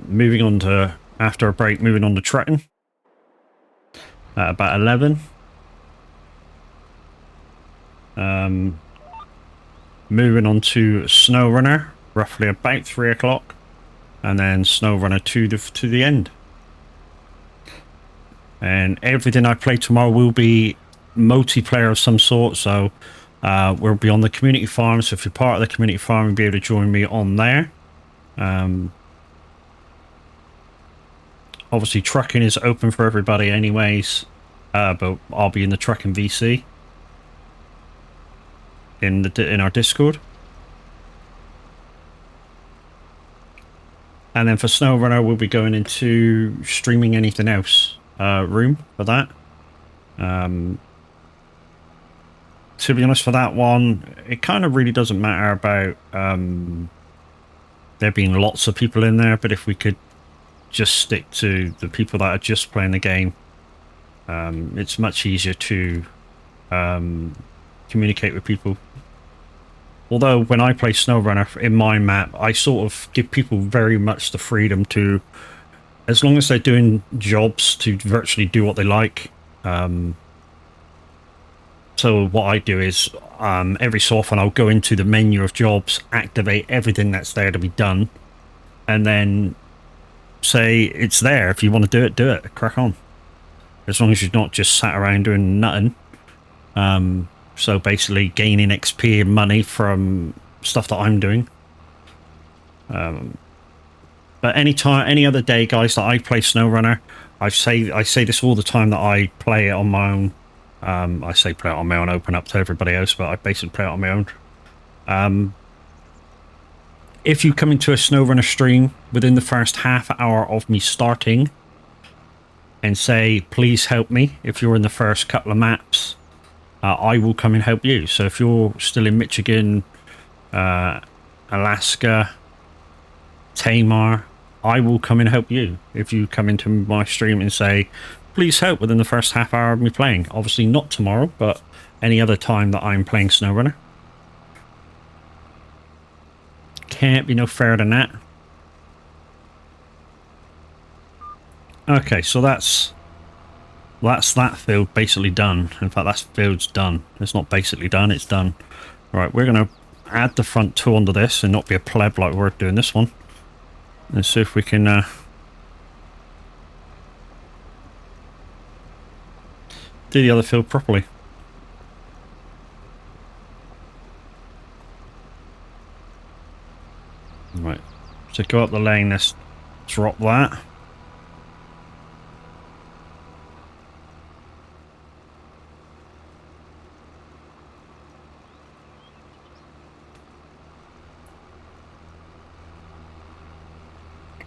Moving on to, after a break, moving on to trekking at about 11. Moving on to SnowRunner, roughly about 3 o'clock. And then SnowRunner to the end. And everything I play tomorrow will be multiplayer of some sort, so we'll be on the community farm. So if you're part of the community farm, you'll be able to join me on there. Obviously trucking is open for everybody anyways, but I'll be in the trucking VC in our Discord. And then for SnowRunner, we'll be going into streaming anything else room for that. To be honest, for that one, it kind of really doesn't matter about there being lots of people in there, but if we could just stick to the people that are just playing the game, it's much easier to communicate with people. Although when I play SnowRunner in my map, I sort of give people very much the freedom to, as long as they're doing jobs, to virtually do what they like. So what I do is every so often I'll go into the menu of jobs, activate everything that's there to be done, and then say it's there. If you want to do it, crack on. As long as you're not just sat around doing nothing. So basically gaining XP and money from stuff that I'm doing. But any other day, guys, that I play SnowRunner, I say this all the time, that I play it on my own. I say play it on my own, open up to everybody else, but I basically play it on my own. If you come into a SnowRunner stream within the first half hour of me starting and say, please help me, if you're in the first couple of maps, I will come and help you. So if you're still in Michigan, Alaska, Tamar, I will come and help you. If you come into my stream and say, please help within the first half hour of me playing. Obviously not tomorrow, but any other time that I'm playing SnowRunner. Can't be no fairer than that. Okay, so that's That's that field basically done. In fact, that field's done. It's not basically done, it's done. Right, we're going to add the front two onto this and not be a pleb like we're doing this one. Let's see if we can do the other field properly. Right, so go up the lane, let's drop that.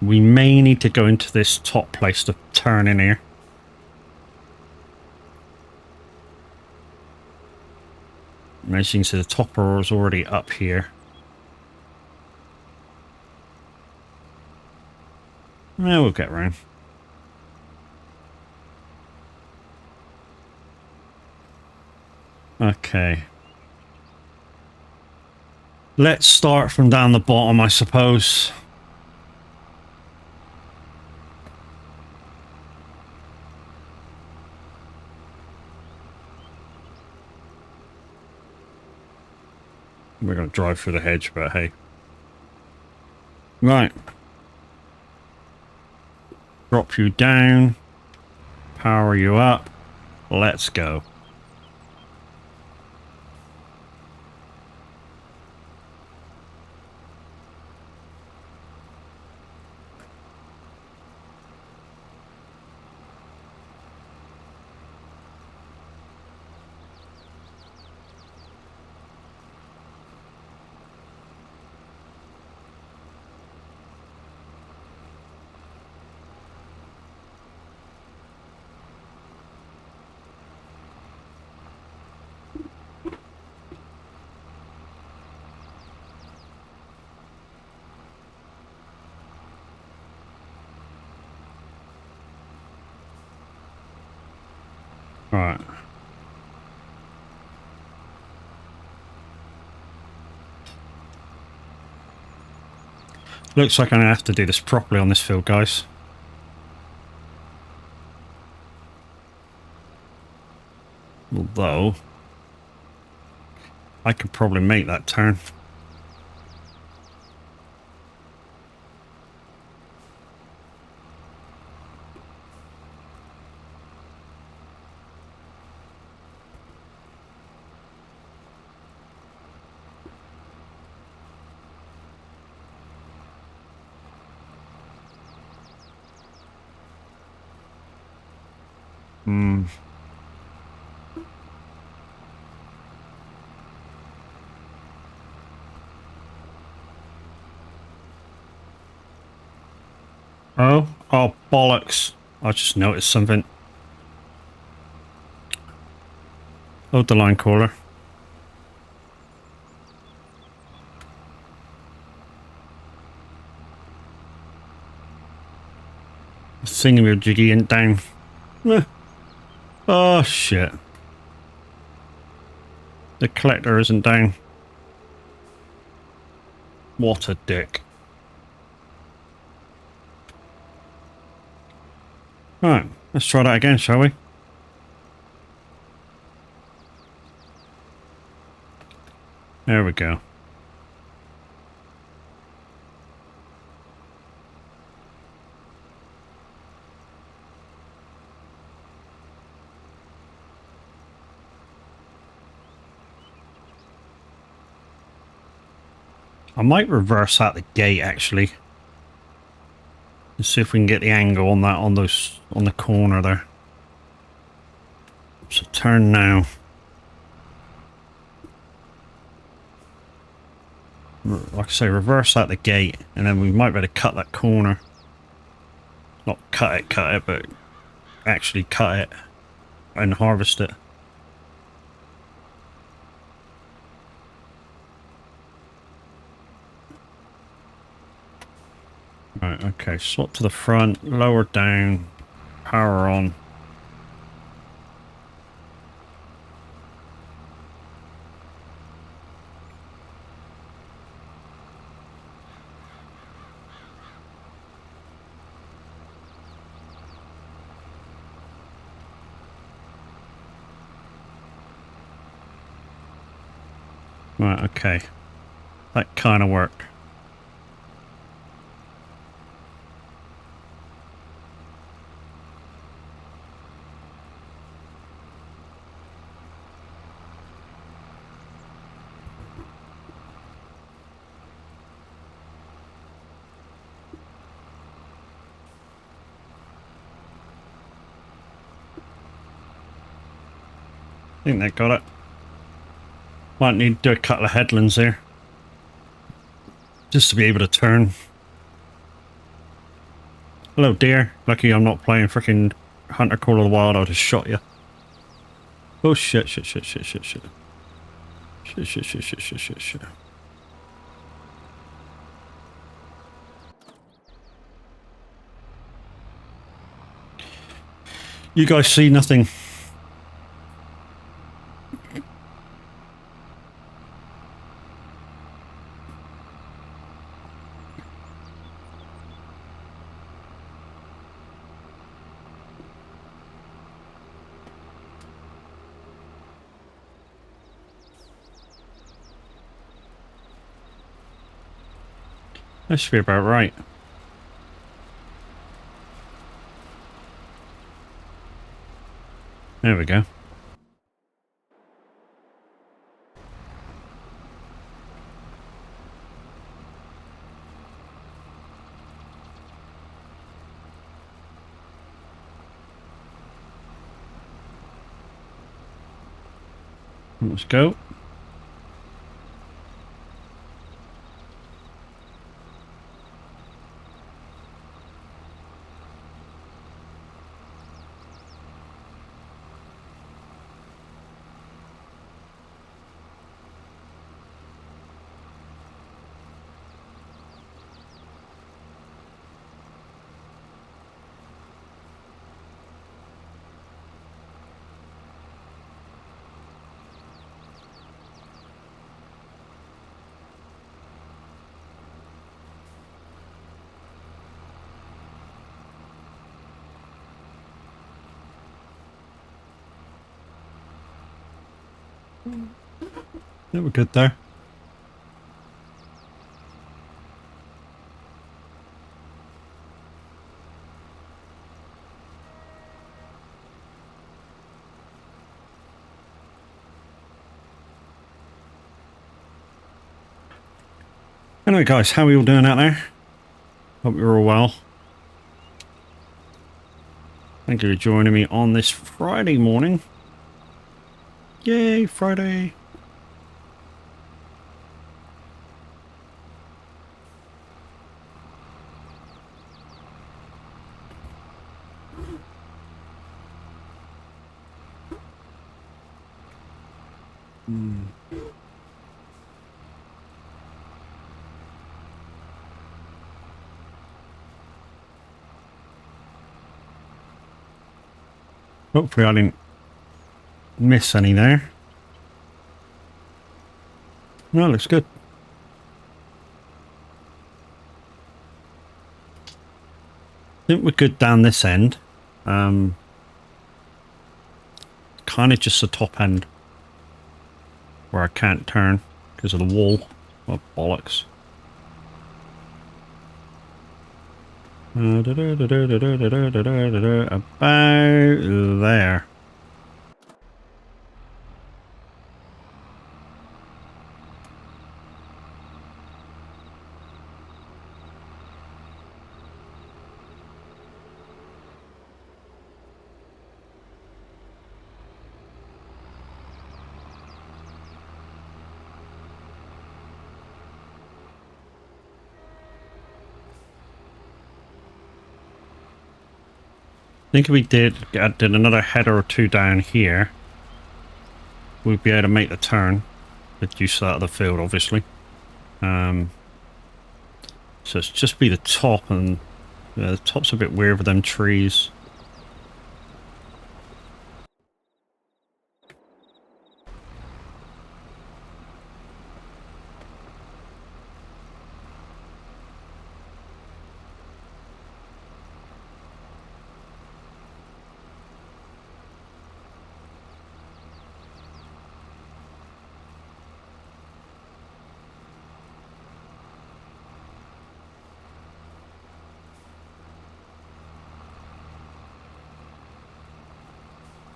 We may need to go into this top place to turn in here. As you can see, the topper is already up here. Yeah, we'll get round. Okay. Let's start from down the bottom, I suppose. We're going to drive through the hedge, but hey. Right. Drop you down. Power you up. Let's go. Right. Looks like I'm going to have to do this properly on this field, guys. Although, I could probably make that turn. Hmm. Oh, bollocks. I just noticed something. Hold the line caller. Thingamajiggy ain't down. Oh, shit. The collector isn't down. What a dick. Right, let's try that again, shall we? There we go. I might reverse out the gate, actually. Let's see if we can get the angle on that, on the corner there. So turn now. Like I say, reverse out the gate, and then we might be able to cut that corner. Not cut it, but actually cut it and harvest it. Right, okay, swap to the front, lower down, power on. Right, okay. That kind of worked. I think they got it. Might need to do a couple of headlands here. Just to be able to turn. Hello, dear. Lucky I'm not playing freaking Hunter Call of the Wild. I just shot you. Oh, shit, shit, shit, shit, shit, shit. Shit, shit, shit, shit, shit, shit, shit. You guys see nothing. That should be about right. There we go. Let's go. Yeah, we're good there. Anyway, guys, how are you all doing out there? Hope you're all well. Thank you for joining me on this Friday morning. Yay, Friday. Hopefully I didn't miss any there. No, looks good. I think we're good down this end. Kind of just the top end where I can't turn because of the wall. Oh, bollocks. About there. I think if we did another header or two down here, we'd be able to make the turn. Reduce that out of the field, obviously. So it's just be the top, and the top's a bit weird with them trees.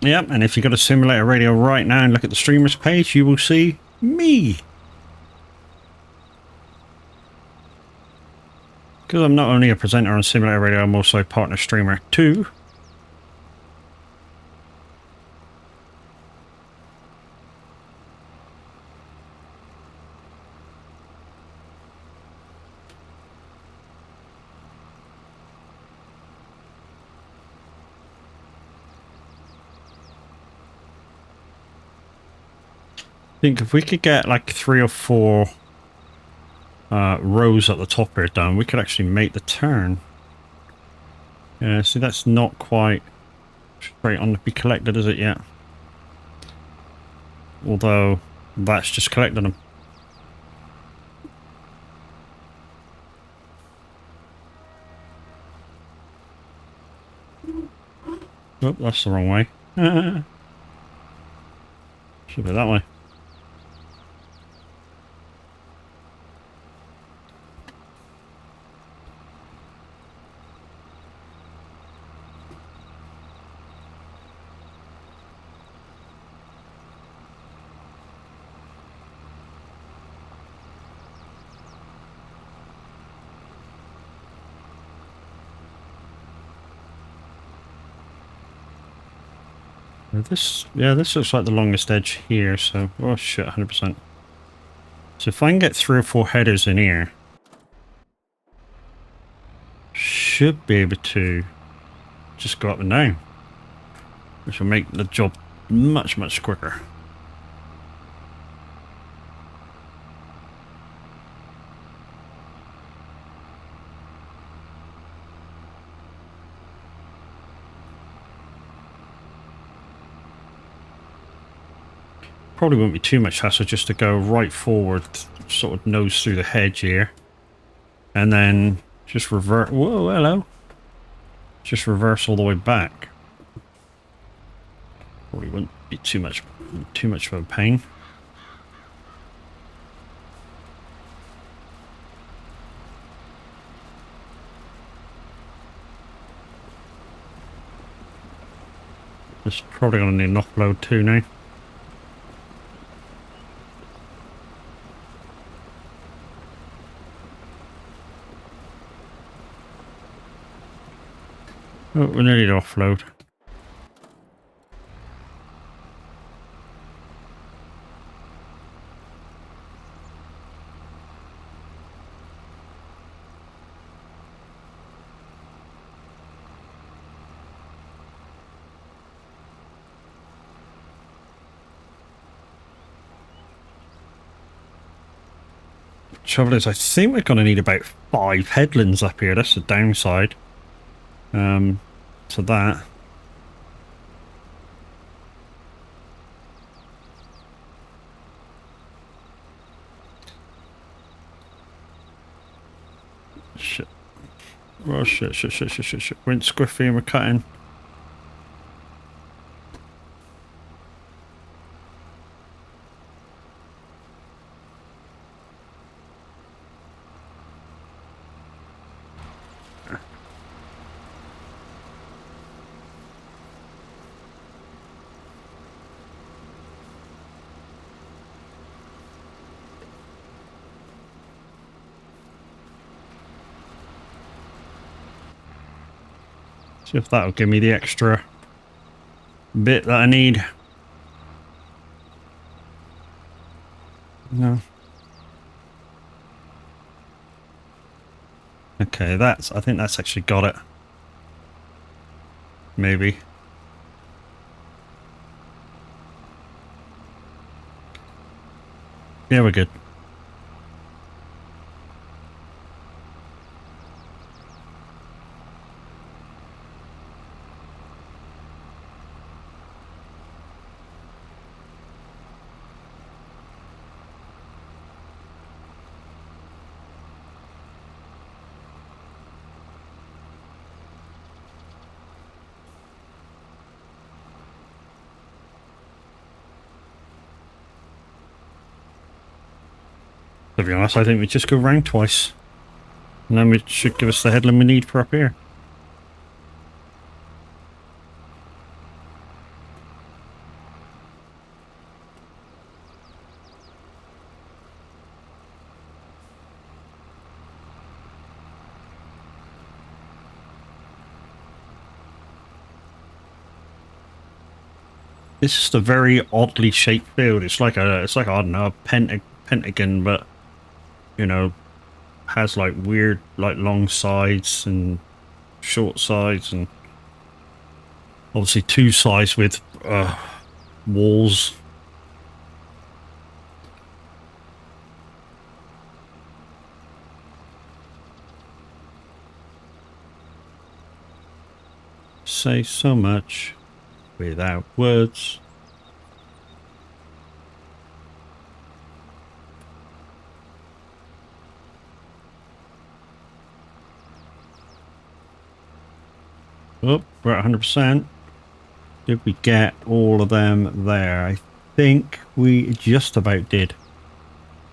Yep, and if you got a simulator radio right now and look at the streamers page, you will see me. Because I'm not only a presenter on simulator radio, I'm also a partner streamer too. I think if we could get like 3 or 4 rows at the top here done, we could actually make the turn. Yeah, see, that's not quite straight on to be collected, is it yet? Although that's just collecting them. Oh, that's the wrong way. Should be that way. This looks like the longest edge here, so, oh shit, 100%. So if I can get 3 or 4 headers in here, should be able to just go up and down, which will make the job much, much quicker. Probably won't be too much hassle just to go right forward, sort of nose through the hedge here, and then just revert. Whoa, hello. Just reverse all the way back. Probably wouldn't be too much of a pain. It's probably going to need an offload too now. Oh, we nearly to offload. Trouble is, I think we're going to need about 5 headlands up here. That's the downside. To that. Shit. Oh shit. We're in Squiffy and we're cutting. See if that'll give me the extra bit that I need. No. Okay, I think that's actually got it. Maybe. Yeah, we're good. To be honest, I think we just go round twice. And then we should give us the headland we need for up here. This is a very oddly shaped field. It's like I don't know, a pentagon, but you know, has like weird, like long sides and short sides, and obviously two sides with walls. Say so much without words. Oh, we're at 100%. Did we get all of them there? I think we just about did.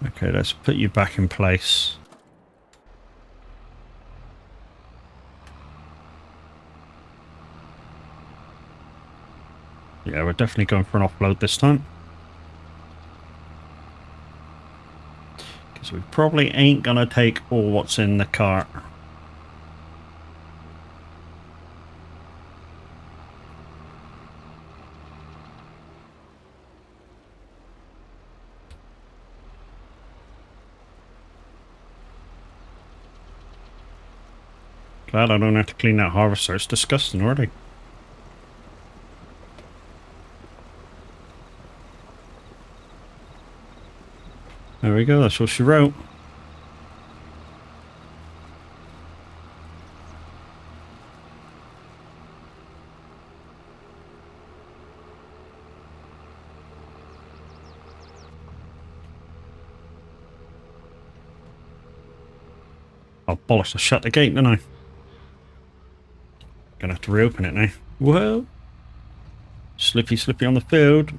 Okay, let's put you back in place. Yeah, we're definitely going for an offload this time. Because we probably ain't gonna take all what's in the cart. Glad I don't have to clean that harvester. It's disgusting already. There we go, that's what she wrote. Oh, bollocks, I shut the gate, didn't I? Gonna have to reopen it now. Whoa. Slippy, slippy on the field.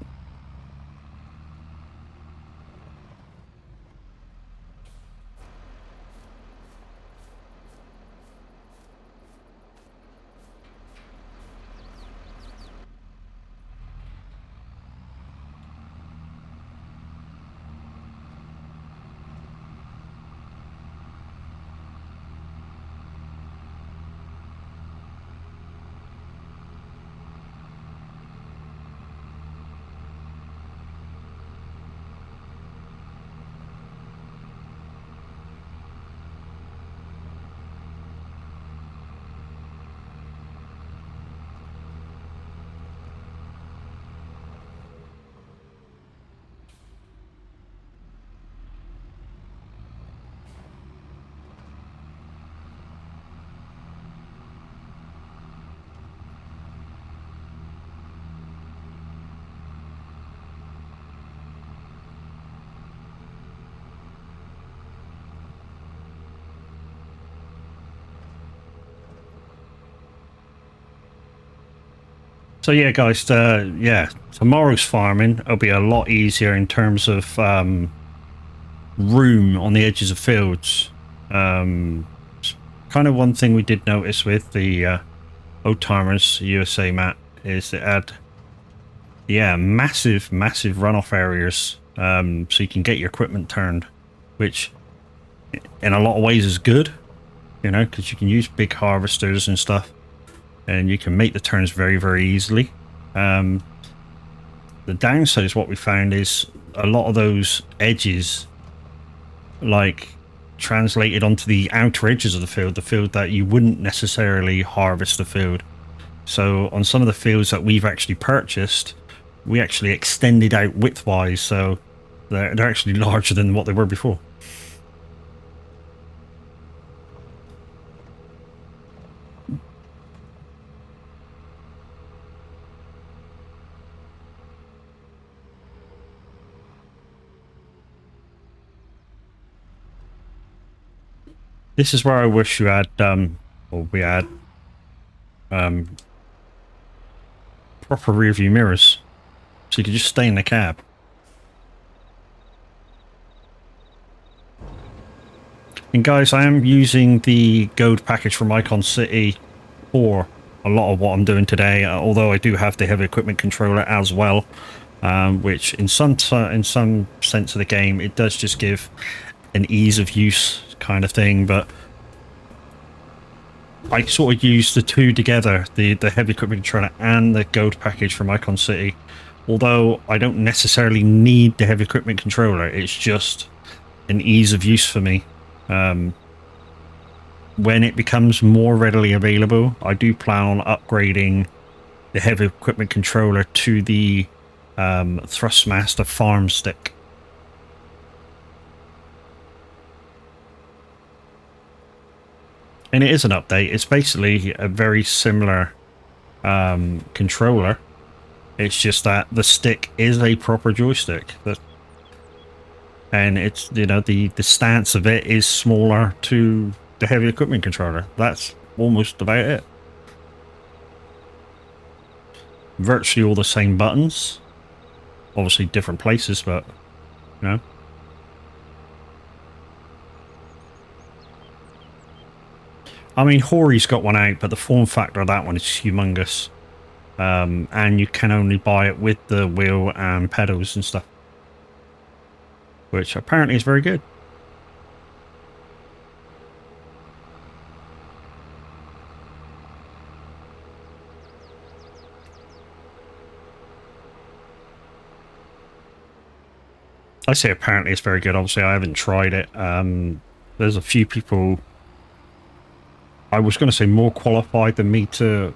So yeah, guys, yeah, tomorrow's farming will be a lot easier in terms of room on the edges of fields. Kind of one thing we did notice with the Old Timers USA map is it had, yeah, massive runoff areas, so you can get your equipment turned, which in a lot of ways is good, you know, because you can use big harvesters and stuff. And you can make the turns very easily. The downside is what we found is a lot of those edges like translated onto the outer edges of the field that you wouldn't necessarily harvest the field. So on some of the fields that we've actually purchased, we actually extended out widthwise, so they're actually larger than what they were before. This is where I wish you had, or we had, proper rear view mirrors, so you could just stay in the cab. And guys, I am using the gold package from Icon City for a lot of what I'm doing today, although I do have the heavy equipment controller as well, which in some sense of the game, it does just give an ease of use kind of thing, but I sort of use the two together, the heavy equipment controller and the gold package from Icon City, Although I don't necessarily need the heavy equipment controller, it's just an ease of use for me. When it becomes more readily available, I do plan on upgrading the heavy equipment controller to the Thrustmaster farm stick. And it is an update. It's basically a very similar controller. It's just that the stick is a proper joystick. And it's, you know, the stance of it is smaller to the heavy equipment controller. That's almost about it. Virtually all the same buttons. Obviously different places, but, you know. I mean, Hori's got one out, but the form factor of that one is humongous. And you can only buy it with the wheel and pedals and stuff. Which apparently is very good. I say apparently it's very good. Obviously, I haven't tried it. There's a few people, I was going to say more qualified than me for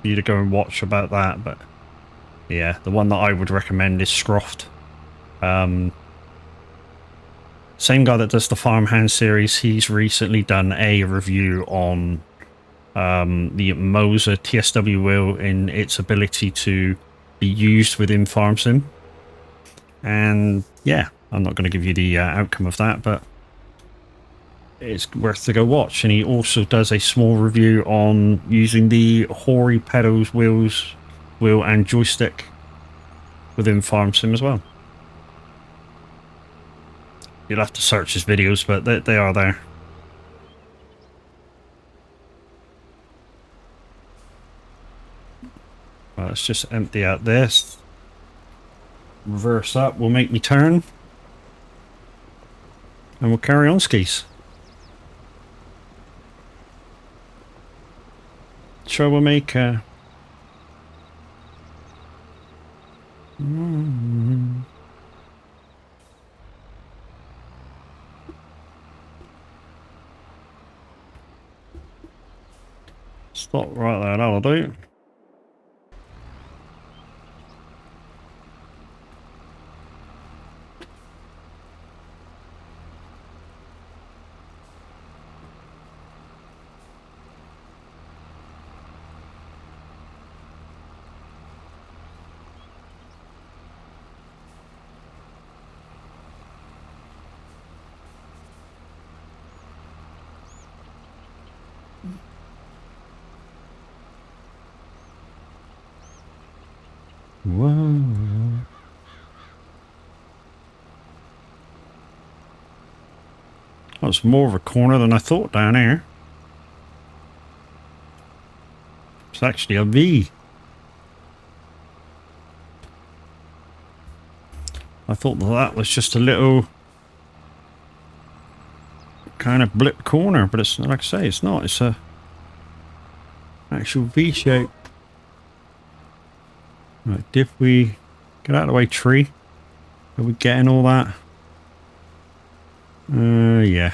you to go and watch about that, but yeah, the one that I would recommend is Scroft. Same guy that does the Farmhand series. He's recently done a review on the Moser TSW wheel in its ability to be used within FarmSim. And yeah, I'm not going to give you the outcome of that, but it's worth to go watch. And he also does a small review on using the Hori pedals, wheel and joystick within FarmSim as well. You'll have to search his videos, but they are there. Well, let's just empty out this. Reverse up will make me turn. And we'll carry on skis. Sure, we'll make stop right there, that'll do. Whoa. That was more of a corner than I thought down here. It's actually a V. I thought that was just a little kind of blip corner, but it's like I say, it's not. It's a actual V shape. Right, if we get out of the way, tree. Are we getting all that? Yeah.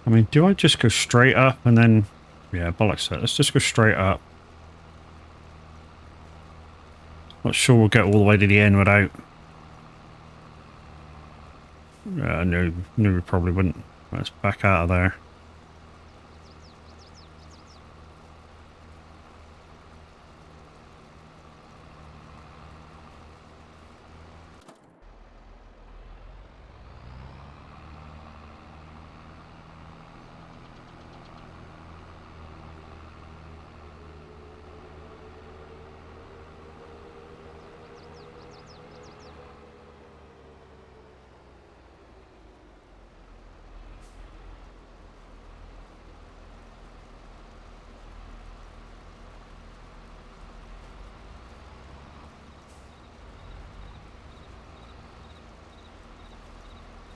I mean, do I just go straight up and then... Yeah, bollocks that. Let's just go straight up. Not sure we'll get all the way to the end without... no, we probably wouldn't. Let's back out of there.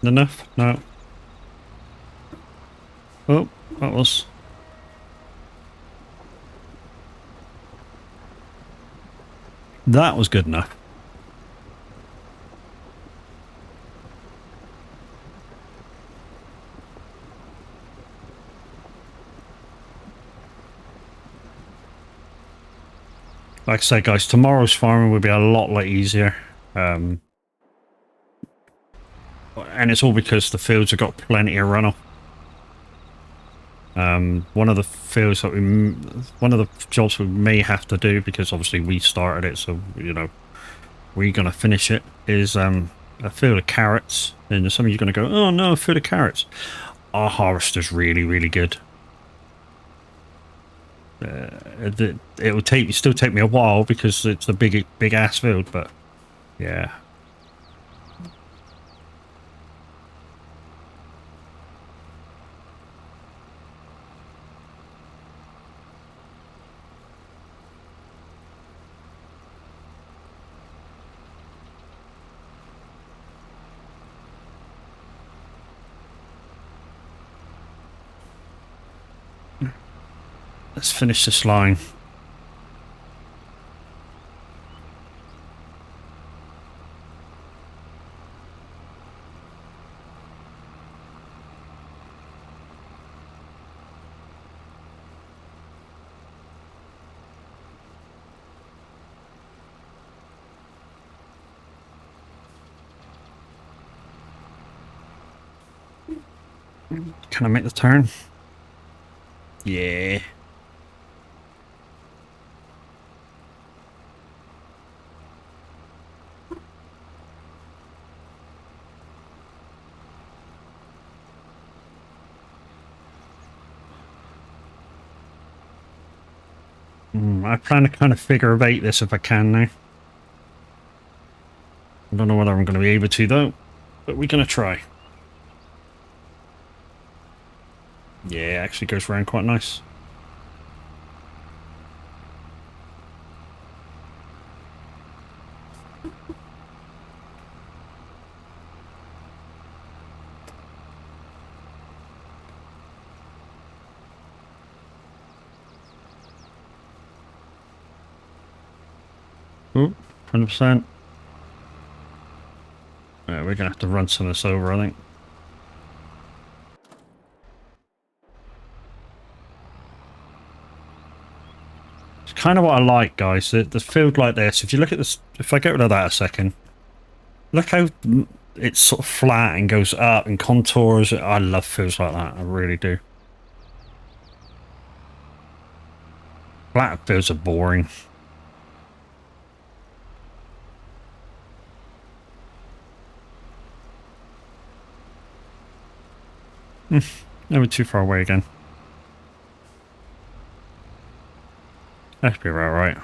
Enough? No. Oh, that was... That was good enough. Like I say, guys, tomorrow's farming will be a lot easier. And it's all because the fields have got plenty of runoff. One of the fields that one of the jobs we may have to do, because obviously we started it, so, you know, we're going to finish it, is a field of carrots. And some of you are going to go, oh no, a field of carrots. Our harvester's really good. It will still take me a while because it's a big ass field, but yeah. Let's finish this line. Can I make the turn? Yeah. I plan to kind of figure out this if I can now. I don't know whether I'm going to be able to though, but we're going to try. Yeah, it actually goes around quite nice. Ooh, 100%. Yeah, we're going to have to run some of this over, I think. It's kind of what I like, guys. The field like this, if you look at this, if I get rid of that a second, look how it's sort of flat and goes up and contours. I love fields like that. I really do. Flat fields are boring. Never too far away again. That should be about right.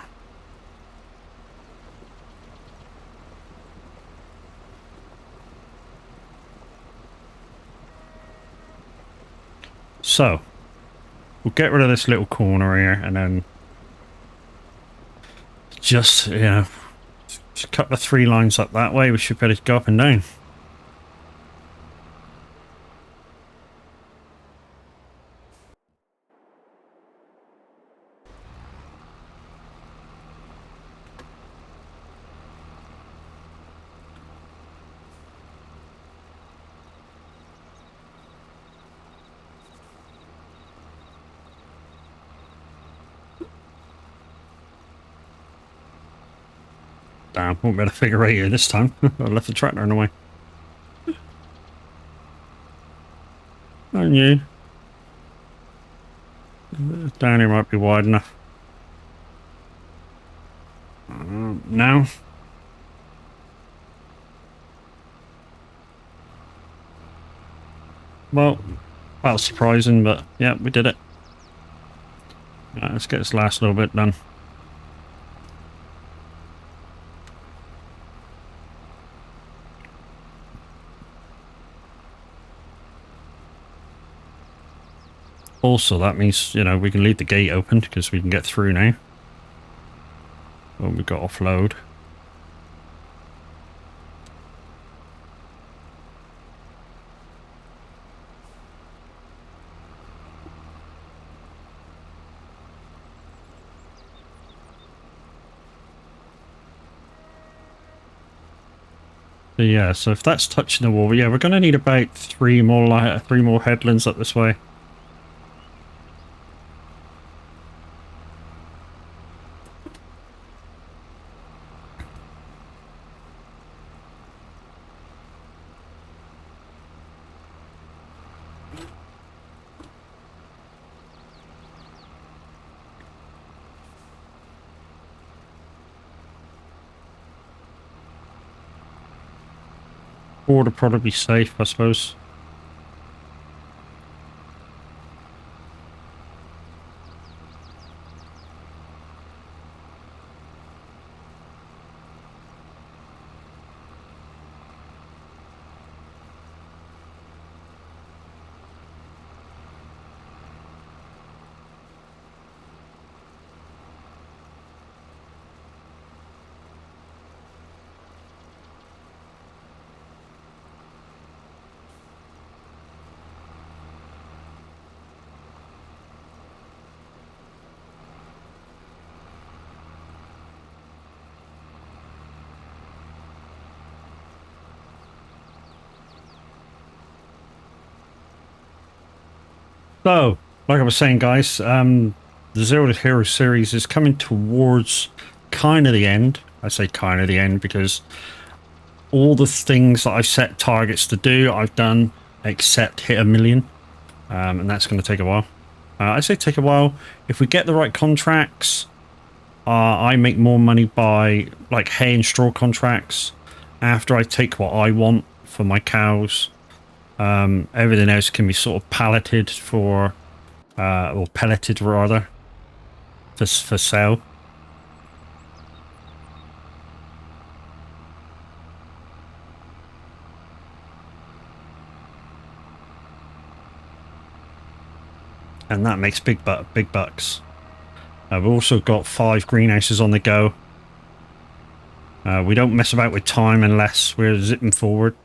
So, we'll get rid of this little corner here and then just, you know, just cut the 3 lines up that way. We should be able to go up and down. Damn, won't be able to figure out here this time. I left the tractor in the way. I knew. Down here might be wide enough. Now. Well, that was surprising, but yeah, we did it. Right, let's get this last little bit done. Also, that means, you know, we can leave the gate open because we can get through now. Oh, we've got offload. So yeah, so if that's touching the wall, yeah, we're going to need about three more headlands up this way. Four to probably be safe, I suppose. So, like I was saying, guys, the Zero to Hero series is coming towards kind of the end. I say kind of the end because all the things that I've set targets to do, I've done, except hit 1,000,000. And that's going to take a while. I say take a while. If we get the right contracts, I make more money by like hay and straw contracts after I take what I want for my cows. Everything else can be sort of palleted for, or pelleted rather, for sale. And that makes big bucks. We've also got 5 greenhouses on the go. We don't mess about with time unless we're zipping forward.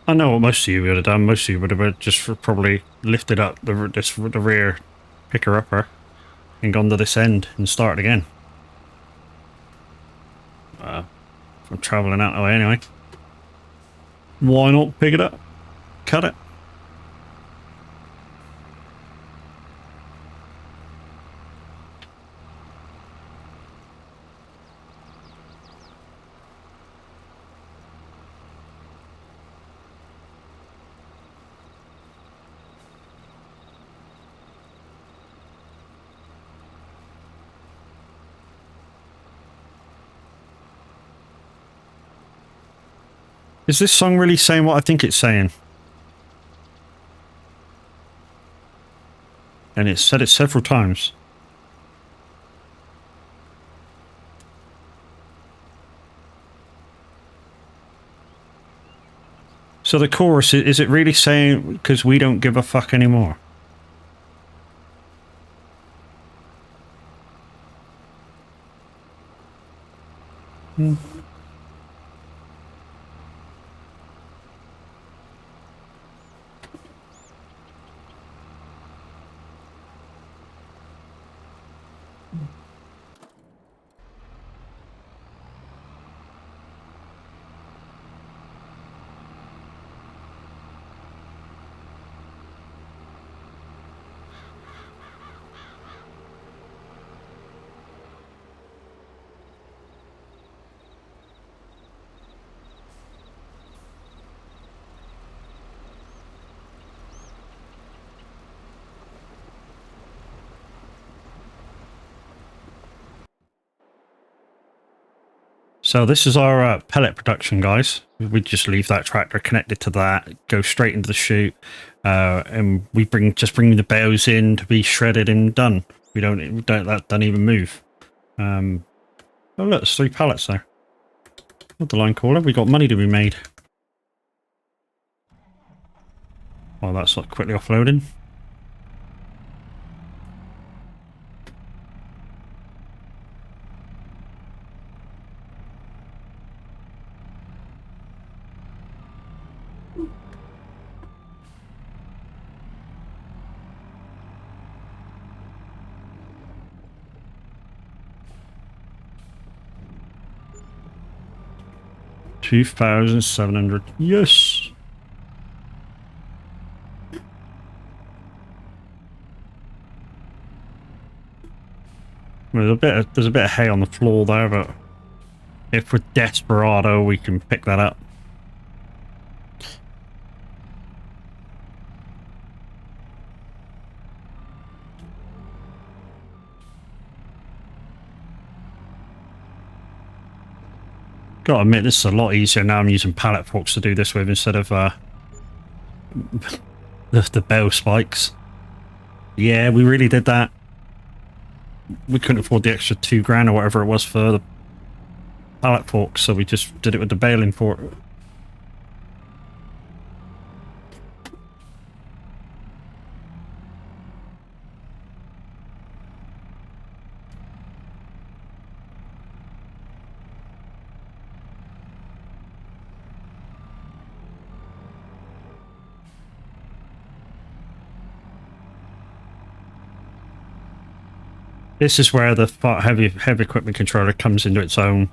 I know what most of you would have done. Most of you would have just probably lifted up the rear picker-upper and gone to this end and started again. I'm travelling out the way anyway. Why not pick it up? Cut it. Is this song really saying what I think it's saying? And it's said it several times. So the chorus, is it really saying because we don't give a fuck anymore? Hmm. So this is our pellet production, guys. We just leave that tractor connected to that, go straight into the chute, and we just bring the bales in to be shredded and done. That don't even move. Oh look, there's 3 pallets there. What the line caller? We got money to be made. Well, that's not quickly offloading. $2,700. Yes. There's a bit of hay on the floor there, but if we're desperado, we can pick that up. Gotta admit, this is a lot easier now. I'm using pallet forks to do this with instead of the bale spikes. Yeah, we really did that. We couldn't afford the extra $2,000 or whatever it was for the pallet forks, so we just did it with the baling fork. This is where the heavy equipment controller comes into its own,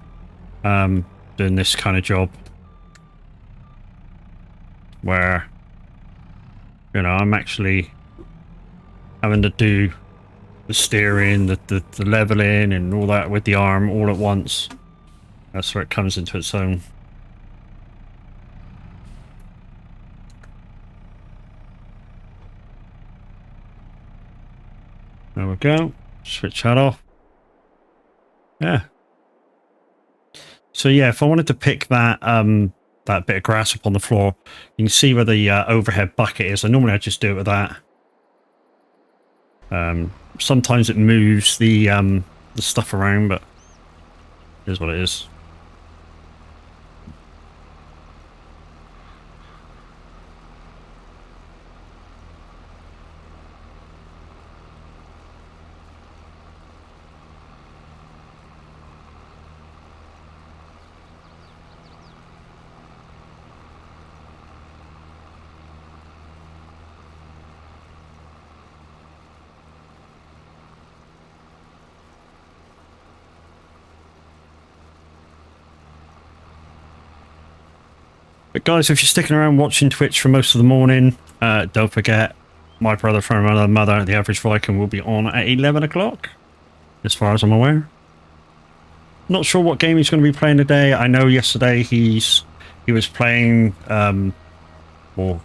doing this kind of job. Where, you know, I'm actually having to do the steering, the leveling and all that with the arm all at once. That's where it comes into its own. There we go. Switch that off. Yeah. So yeah, if I wanted to pick that that bit of grass up on the floor, you can see where the overhead bucket is. And normally I just do it with that. Sometimes it moves the stuff around, but here's what it is. But guys, if you're sticking around watching Twitch for most of the morning, don't forget, My Brother from Another Mother, The Average Viking, will be on at 11 o'clock, as far as I'm aware. Not sure what game he's going to be playing today. I know yesterday he was playing, or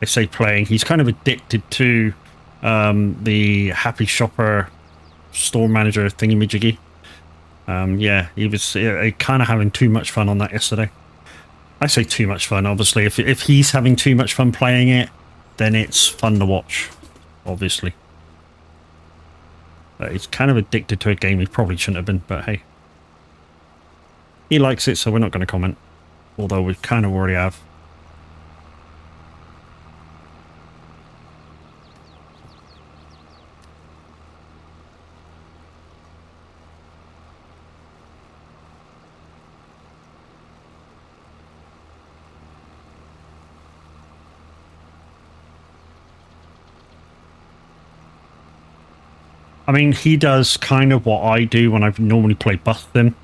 I say playing, he's kind of addicted to the Happy Shopper store manager thingy-majiggy. Yeah, he was kind of having too much fun on that yesterday. I say too much fun, obviously. If he's having too much fun playing it, then it's fun to watch, obviously. But he's kind of addicted to a game he probably shouldn't have been, but hey. He likes it, so we're not going to comment. Although we kind of already have. I mean, he does kind of what I do when I normally play Bust Them.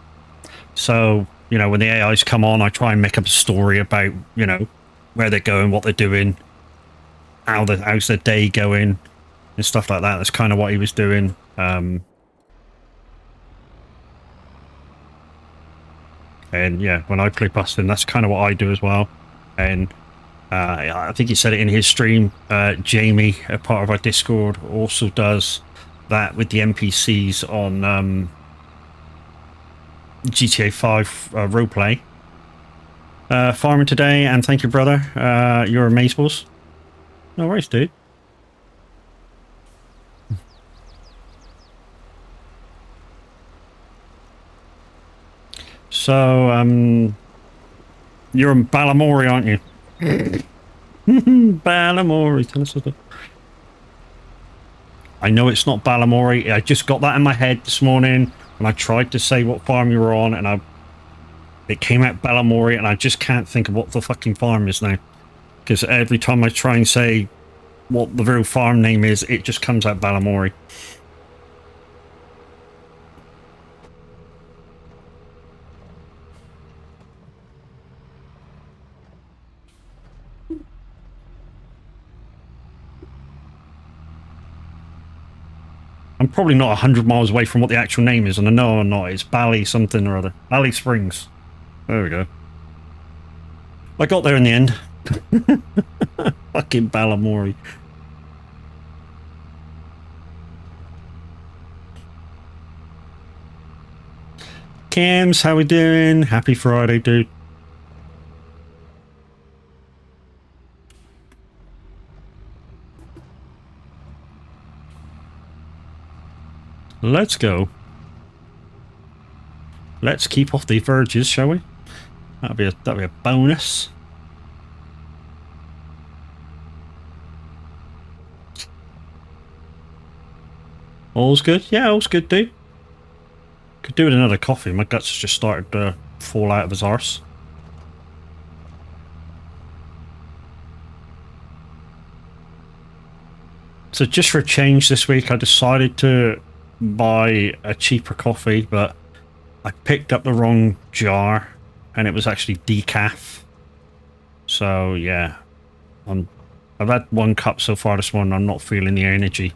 So, you know, when the AIs come on, I try and make up a story about, you know, where they're going, what they're doing, how's their day going, and stuff like that. That's kind of what he was doing. And yeah, when I play Bust Them, that's kind of what I do as well. And I think he said it in his stream. Jamie, a part of our Discord, also does that with the NPCs on GTA 5 roleplay. Farming today, and thank you, brother. You're amazeballs. No worries, dude. So, you're in Balamori, aren't you? Balamori, tell us something. I know it's not Balamori. I just got that in my head this morning, and I tried to say what farm you were on, and it came out Balamori, and I just can't think of what the fucking farm is now. Because every time I try and say what the real farm name is, it just comes out Balamori. I'm probably not 100 miles away from what the actual name is, and I know I'm not. It's Bally something or other. Bally Springs. There we go. I got there in the end. Fucking Balamori. Cams, how we doing? Happy Friday, dude. Let's go. Let's keep off the verges, shall we? That'll be a bonus. All's good? Yeah, all's good, dude. Could do with another coffee. My guts just started to fall out of his arse. So just for a change this week, I decided to buy a cheaper coffee, but I picked up the wrong jar, and it was actually decaf. So yeah, I've had one cup so far this morning. I'm not feeling the energy.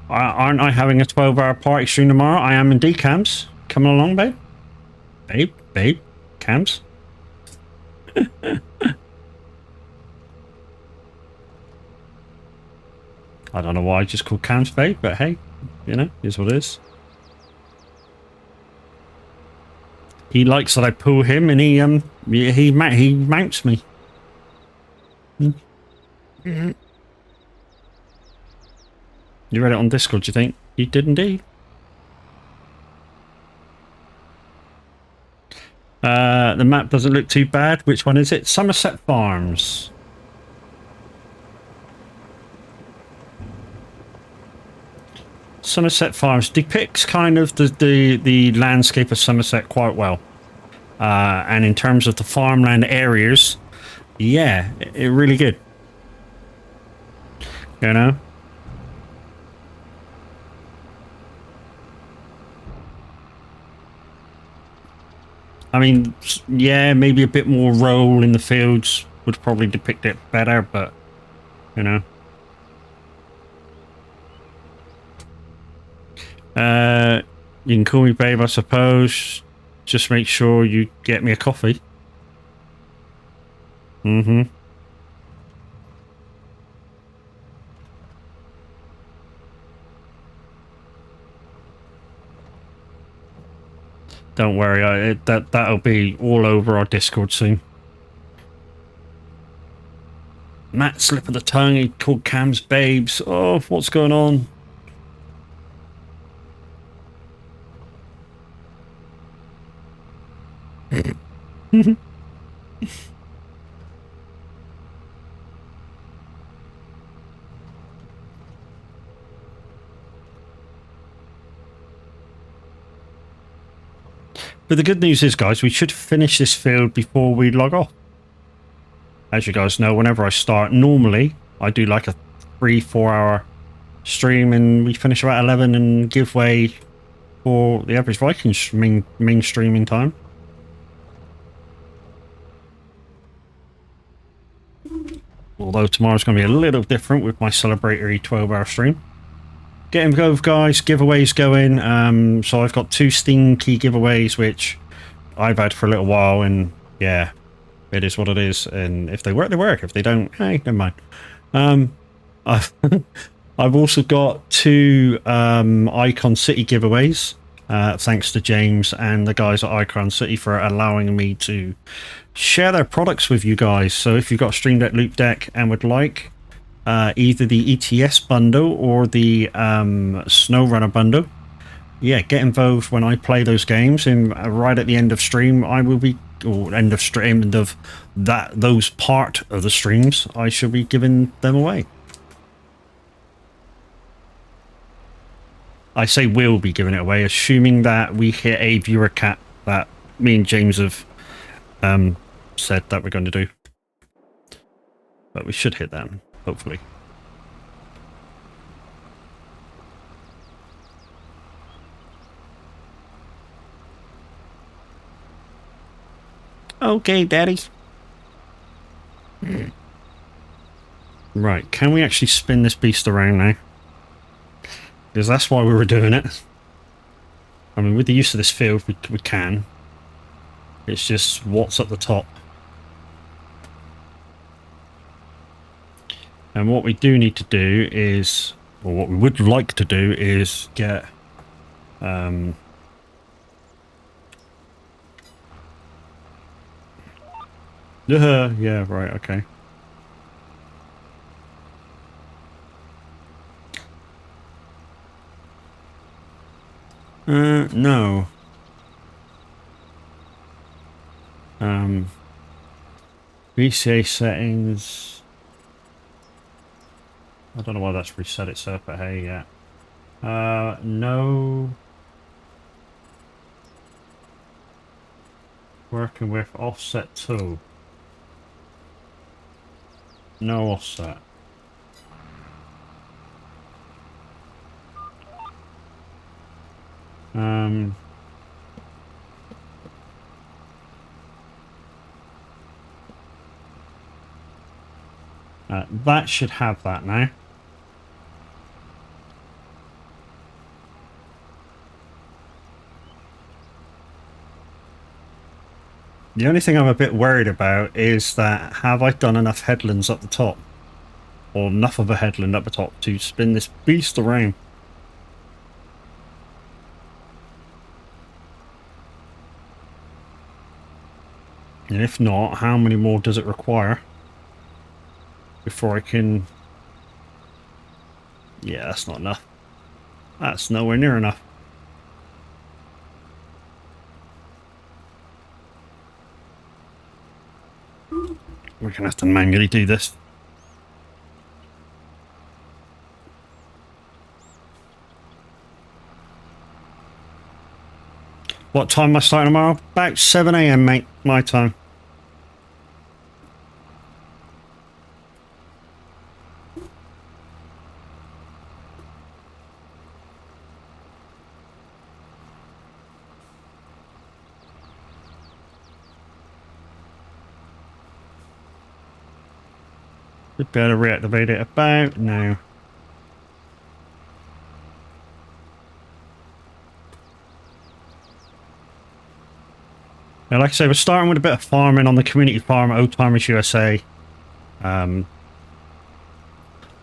Aren't I having a 12-hour party stream tomorrow? I am indeed, Cams. Coming along, babe? Babe? Cams? I don't know why I just called Cams babe, but hey, you know, is what it is. He likes that I pull him, and he mounts me. Mm-hmm. You read it on Discord, do you think? You did indeed. The map doesn't look too bad. Which one is it? Somerset Farms. Somerset Farms depicts kind of the landscape of Somerset quite well. And in terms of the farmland areas, yeah, it really good. You know? I mean, yeah, maybe a bit more roll in the fields would probably depict it better, but, you know. You can call me babe, I suppose. Just make sure you get me a coffee. Mm-hmm. Don't worry, that'll be all over our Discord soon. Matt slip of the tongue, he called Cam's babes. Oh, what's going on? But the good news is, guys, we should finish this field before we log off. As you guys know, whenever I start, normally I do like a 3-4 hour stream, and we finish about 11 and give way for the average Vikings main streaming time. Although tomorrow's going to be a little different with my celebratory 12-hour stream. Get involved, guys. Giveaways going. So I've got 2 Steam key giveaways, which I've had for a little while, and yeah, it is what it is. And if they work, they work. If they don't, hey, never mind. I've, I've also got 2 Icon City giveaways. Thanks to James and the guys at Icon City for allowing me to share their products with you guys. So if you've got a Stream Deck Loop Deck and would like either the ETS bundle or the SnowRunner bundle, yeah, get involved when I play those games. And right at the end of stream, I will be, or end of stream, end of those part of the streams, I shall be giving them away. I say we'll be giving it away, assuming that we hit a viewer cap that me and James have said that we're going to do. But we should hit that, hopefully. Okay, daddies. Right, can we actually spin this beast around now? Because that's why we were doing it. I mean, with the use of this field, we can. It's just what's at the top. And what we do need to do is, or what we would like to do is get... yeah, right, okay. No. VCA settings. I don't know why that's reset itself, but hey, yeah. No. Working with offset tool. No offset. That should have that now. The only thing I'm a bit worried about is that have I done enough headlands up the top? Or enough of a headland up the top to spin this beast around? And if not, how many more does it require before I can... Yeah, that's not enough. That's nowhere near enough. We're gonna have to manually do this. What time am I starting tomorrow? About 7 AM, mate, my time. We'd be able to reactivate it about now. Now, like I say, we're starting with a bit of farming on the community farm at Old Timers USA. Then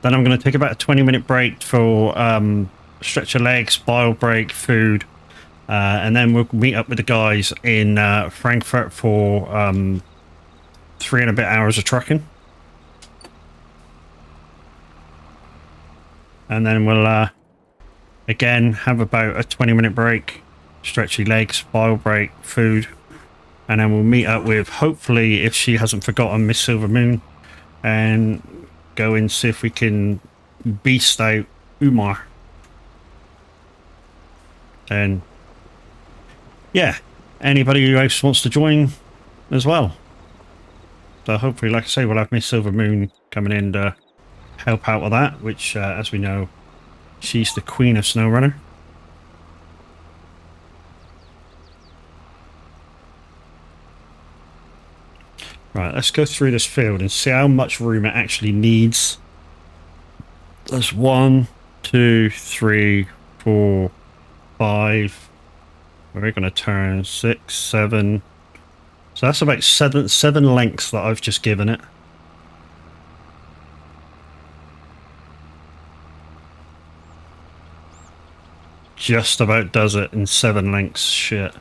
I'm going to take about a 20-minute break for stretch your legs, bile break, food. And then we'll meet up with the guys in Frankfurt for 3 and a bit hours of trucking. And then we'll again have about a 20-minute break, stretch your legs, bile break, food. And then we'll meet up with, hopefully, if she hasn't forgotten, Miss Silver Moon, and go and see if we can beast out Umar. And yeah, anybody who else wants to join as well. So hopefully, like I say, we'll have Miss Silver Moon coming in to help out with that, which, as we know, she's the queen of SnowRunner. Right, let's go through this field and see how much room it actually needs. There's 1, 2, 3, 4, 5, We're going to turn 6, 7. So that's about seven lengths that I've just given it. Just about does it in 7 lengths. Shit.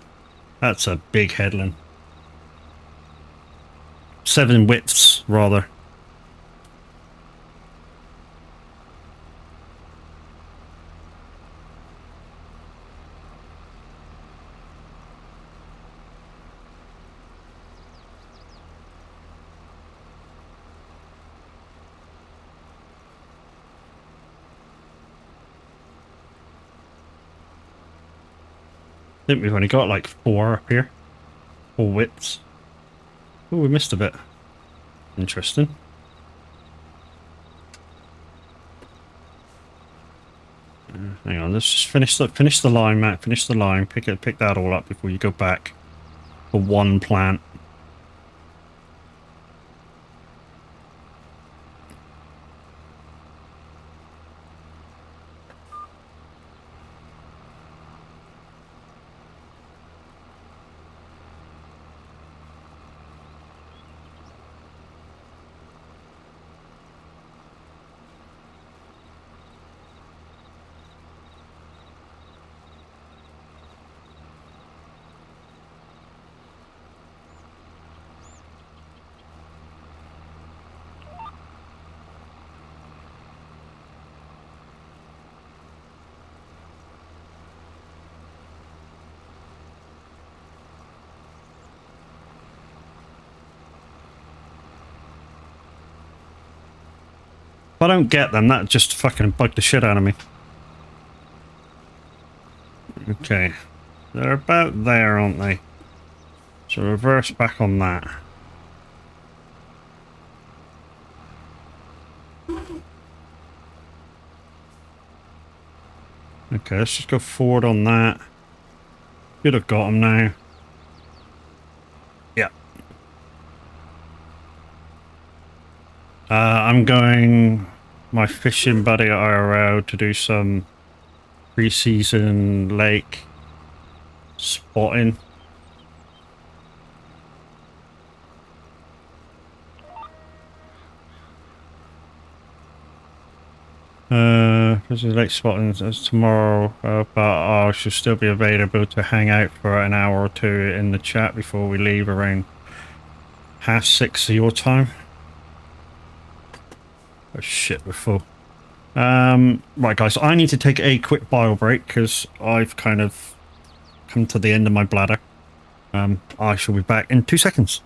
That's a big headland. 7 widths, rather. I think we've only got like 4 up here. 4 widths. Oh, we missed a bit. Interesting. Hang on, let's just finish the line, Matt. Finish the line. Pick that all up before you go back for one plant. If I don't get them, that just fucking bugged the shit out of me. Okay. They're about there, aren't they? So reverse back on that. Okay, let's just go forward on that. Should have got them now. Yeah. I'm going my fishing buddy at IRL to do some pre-season lake spotting. This is lake spotting tomorrow, but I should still be available to hang out for an hour or two in the chat before we leave around 6:30 of your time. Oh shit, we're full. Right guys, I need to take a quick bile break because I've kind of come to the end of my bladder. I shall be back in 2 seconds.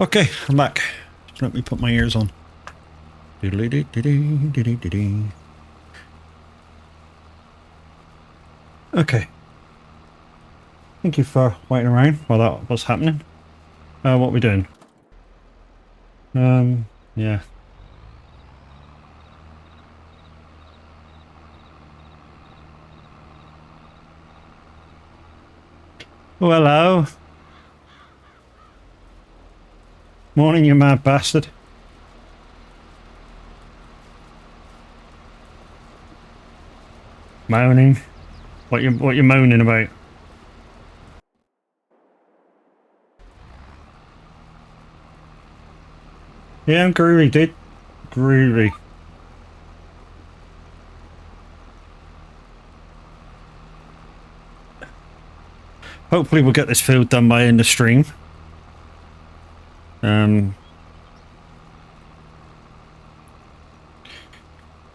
Okay, I'm back. Let me put my ears on. Okay. Thank you for waiting around while that was happening. What are we doing? Yeah. Oh, hello. Morning, you mad bastard. Moaning. What you moaning about? Yeah, I'm groovy, dude. Groovy. Hopefully we'll get this field done by end of stream.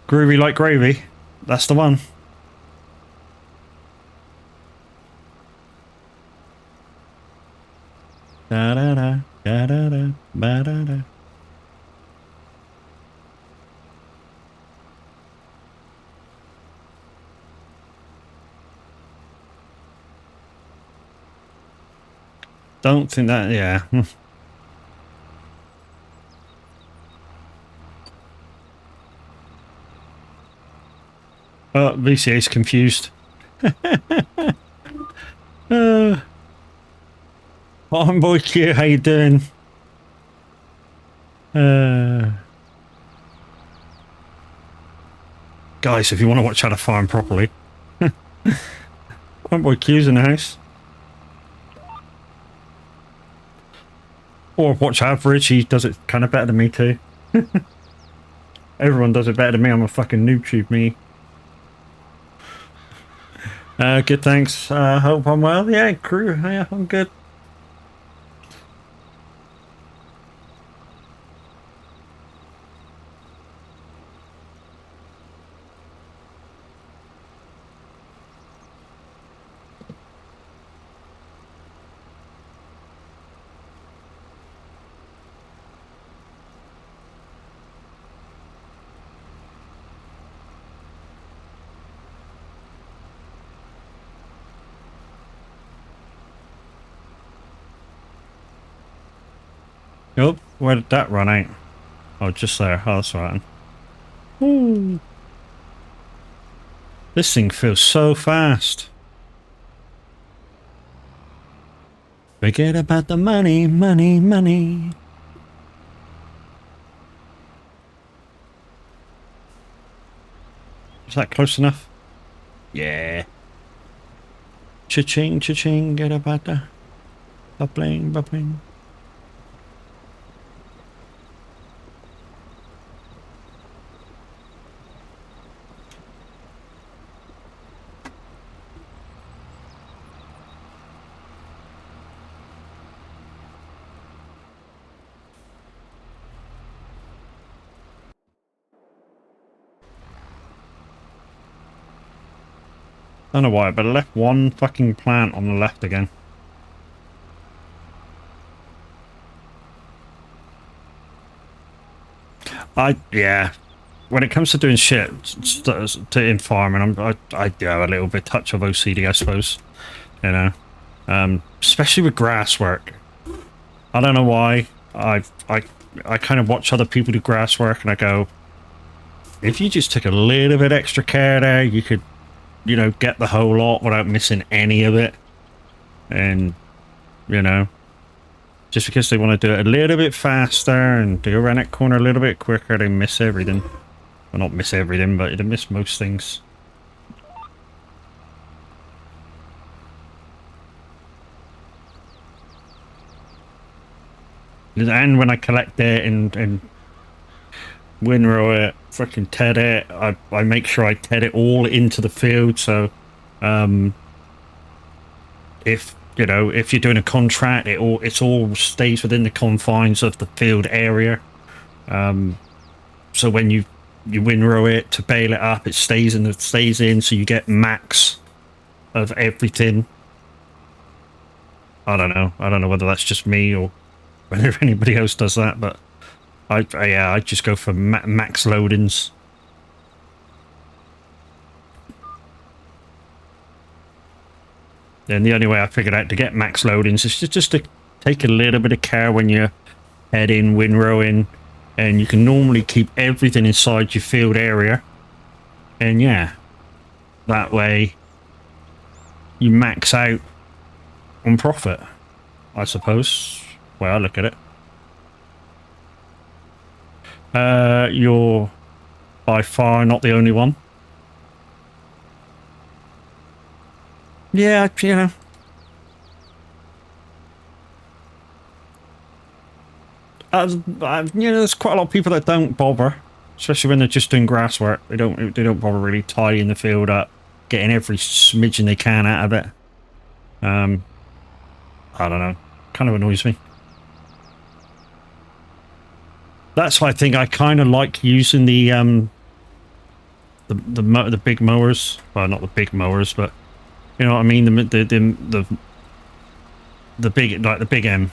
Groovy like gravy. That's the one. Da da da da da da ba da da. Don't think that. Yeah. Oh, VCA's confused. Boy Q, how you doing? Guys, if you want to watch how to farm properly, Boy Q's in the house. Or watch Average, he does it kind of better than me too. Everyone does it better than me, I'm a fucking noob me. Good, thanks. Hope I'm well. Yeah, crew, yeah, I'm good. Oh, where did that run out? Oh, just there. Oh, that's right. Ooh. This thing feels so fast. Forget about the money, money, money. Is that close enough? Yeah. Cha-ching, cha-ching, get about the bubbling, bubbling. I don't know why, but I left one fucking plant on the left again. Yeah. When it comes to doing shit in farming, I do have a little bit touch of OCD, I suppose. You know, especially with grass work. I don't know why. I kind of watch other people do grass work, and I go, if you just took a little bit extra care there, you could, you know, get the whole lot without missing any of it. And, you know, just because they want to do it a little bit faster and do around that corner a little bit quicker, they miss everything. Well, not miss everything, but they miss most things. And when I collect it and windrow it, freaking ted it, I make sure I ted it all into the field, so if you know, if you're doing a contract, it all stays within the confines of the field area. So when you windrow it to bale it up, it stays in, so you get max of everything. I don't know whether that's just me or whether anybody else does that, but I just go for max loadings. And the only way I figured out to get max loadings is just to take a little bit of care when you're heading, windrowing, and you can normally keep everything inside your field area. And yeah, that way you max out on profit, I suppose. Well, I look at it. You're by far not the only one. Yeah, you know. There's quite a lot of people that don't bother, especially when they're just doing grass work. They don't bother really tidying the field up, getting every smidgen they can out of it. I don't know. Kind of annoys me. That's why I think I kind of like using the big mowers. Well, not the big mowers, but you know what I mean. The big, like the big M,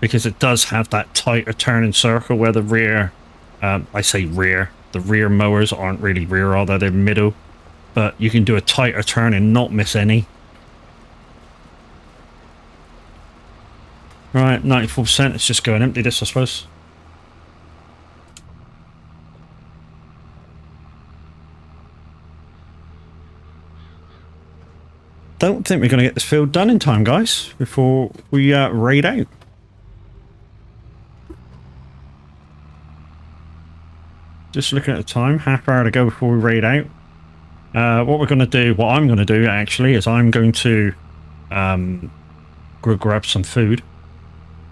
because it does have that tighter turning circle where the rear, I say rear, the rear mowers aren't really rear, although they're middle, but you can do a tighter turn and not miss any. Right, 94%. Let's just go and empty this, I suppose. Don't think we're going to get this field done in time, guys, before we raid out. Just looking at the time, half hour to go before we raid out. What I'm going to do actually, is I'm going to go grab some food.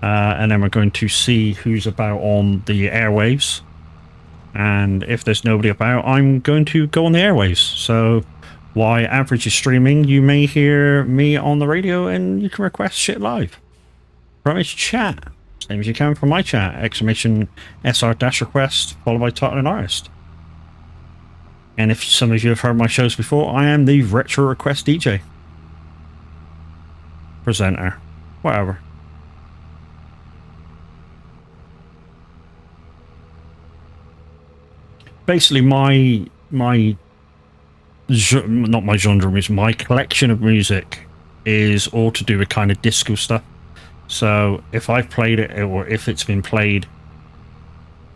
And then we're going to see who's about on the airwaves. And if there's nobody about, I'm going to go on the airwaves. So while Average is streaming, you may hear me on the radio and you can request shit live from his chat. Same as you can from my chat. Exclamation SR-request followed by title and artist. And if some of you have heard my shows before, I am the Retro Request DJ. Presenter. Whatever. Basically, not my genre music, my collection of music is all to do with kind of disco stuff. So if I've played it, or if it's been played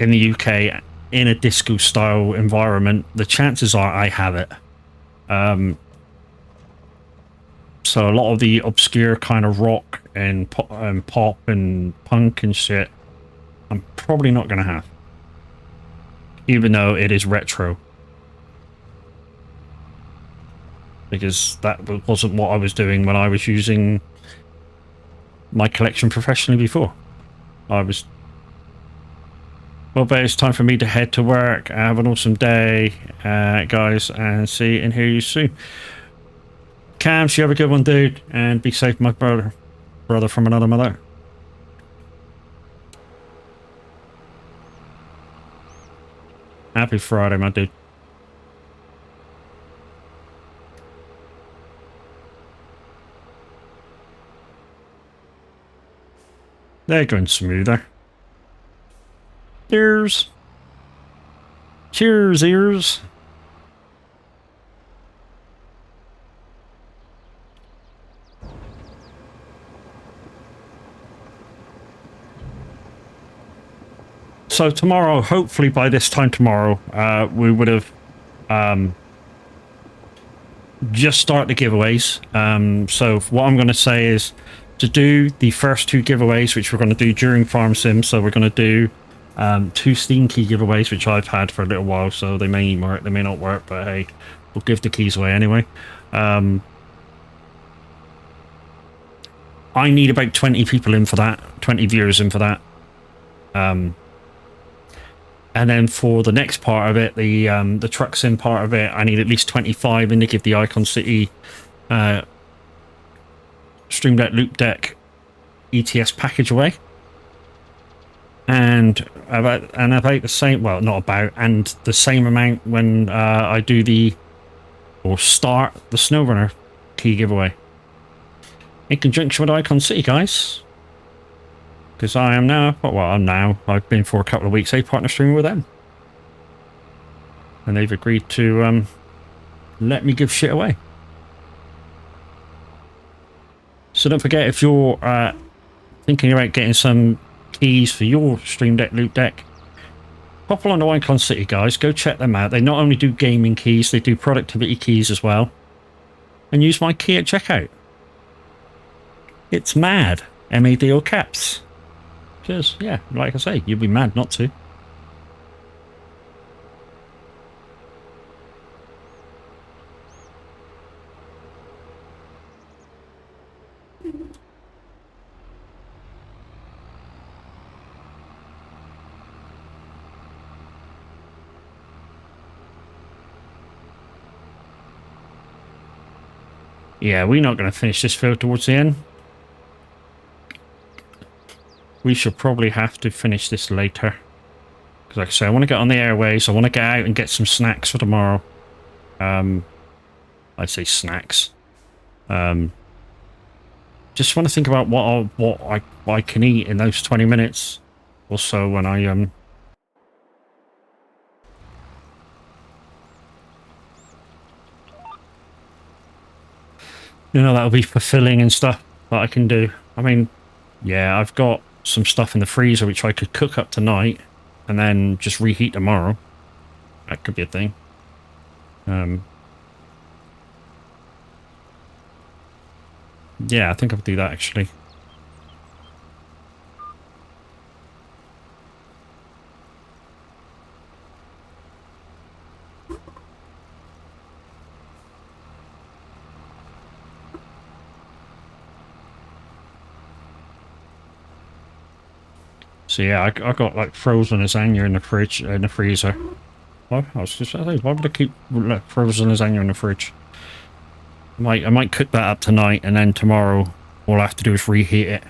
in the UK in a disco style environment, the chances are I have it. So a lot of the obscure kind of rock and pop and punk and shit, I'm probably not going to have. Even though it is retro. Because that wasn't what I was doing when I was using my collection professionally before. Well, but it's time for me to head to work. Have an awesome day, guys, and see and hear you soon. Cams, you have a good one, dude, and be safe, my brother from another mother. Happy Friday, my dude. They're going smoother. Cheers. Cheers, ears. So tomorrow, hopefully by this time tomorrow, we would have just started the giveaways. So what I'm going to say is to do the first two giveaways, which we're going to do during Farm Sim. So we're going to do 2 Steam key giveaways, which I've had for a little while, so they may work, they may not work, but hey, we'll give the keys away anyway. I need about 20 people in for that, 20 viewers in for that. And then for the next part of it, the truck sim part of it, I need at least 25 in to give the Icon City Stream Deck Loop Deck ETS package away. And about the same, well, not about, and the same amount when I do start the SnowRunner key giveaway. In conjunction with Icon City, guys. Because I am now, I've been for a couple of weeks a partner streaming with them. And they've agreed to let me give shit away. So don't forget, if you're thinking about getting some keys for your Stream Deck loot deck, pop along to Icon City, guys. Go check them out. They not only do gaming keys, they do productivity keys as well. And use my key at checkout. It's MAD. M-A-D or caps. Because, yeah, like I say, you'd be mad not to. Yeah, we're not going to finish this field towards the end. We should probably have to finish this later. Because like I say, I want to get on the airways. I want to get out and get some snacks for tomorrow. I'd say snacks. Just want to think about what I can eat in those 20 minutes. Also, when I you know, that'll be fulfilling and stuff that I can do. I mean, yeah, I've got some stuff in the freezer which I could cook up tonight and then just reheat tomorrow. That could be a thing. Yeah, I think I'll do that actually. So yeah, I got like frozen lasagna in the fridge, in the freezer. Well, I was just saying, why would I keep frozen lasagna in the fridge? I might cook that up tonight, and then tomorrow all I have to do is reheat it.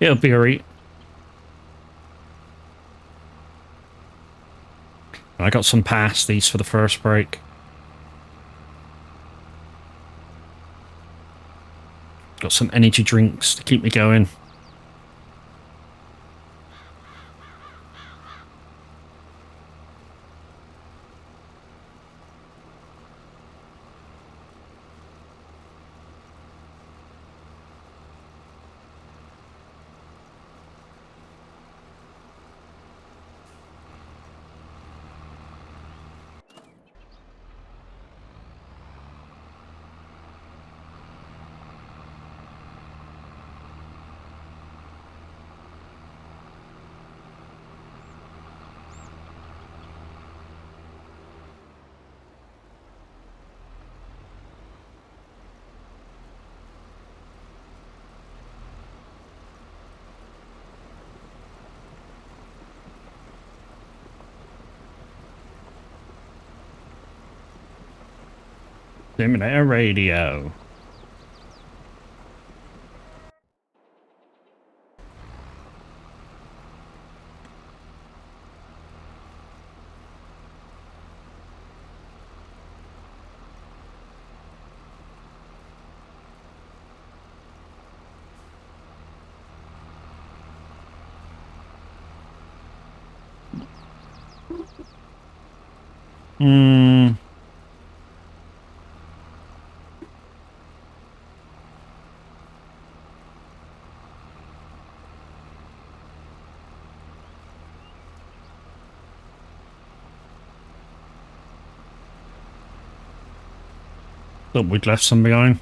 It'll be alright. I got some pasties for the first break. Got some energy drinks to keep me going. Simulator radio. Thought we'd left some behind.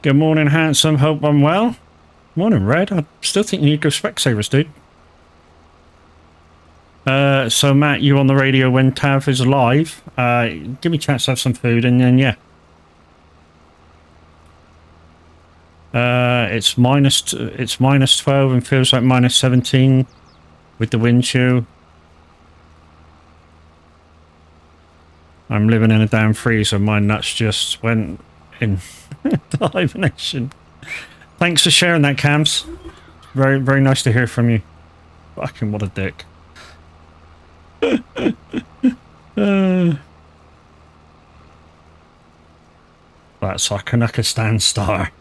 Good morning, handsome. Hope I'm well. Morning, Red. I still think you need to go Specsavers, dude. So Matt, you on the radio when Tav is live. Give me a chance to have some food, and then yeah. It's minus 12 and feels like minus 17 with the wind chill. I'm living in a damn freezer. My nuts just went in hibernation. Thanks for sharing that, Cams. Very, very nice to hear from you. Fucking what a dick. That's our Kanakistan star.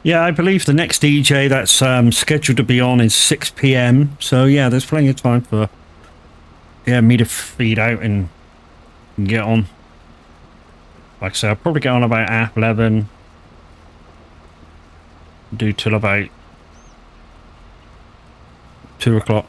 Yeah, I believe the next DJ that's scheduled to be on is 6 p.m. So yeah, there's plenty of time for me to feed out and get on. Like I say, I'll probably get on about 11. Do till about 2 o'clock.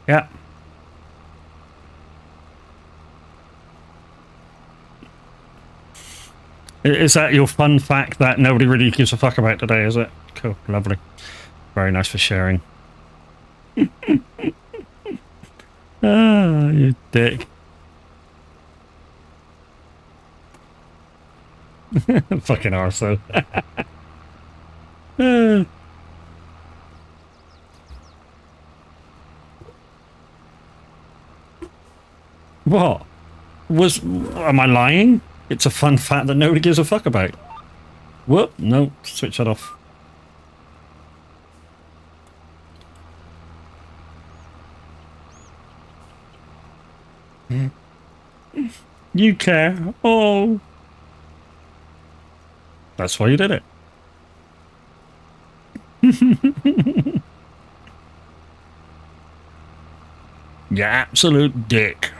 Yeah. Is that your fun fact that nobody really gives a fuck about today, is it? Cool, lovely. Very nice for sharing. Ah, you dick. Fucking arsehole. What? Am I lying? It's a fun fact that nobody gives a fuck about. Whoop, no, switch that off. You care? Oh. That's why you did it. You absolute dick.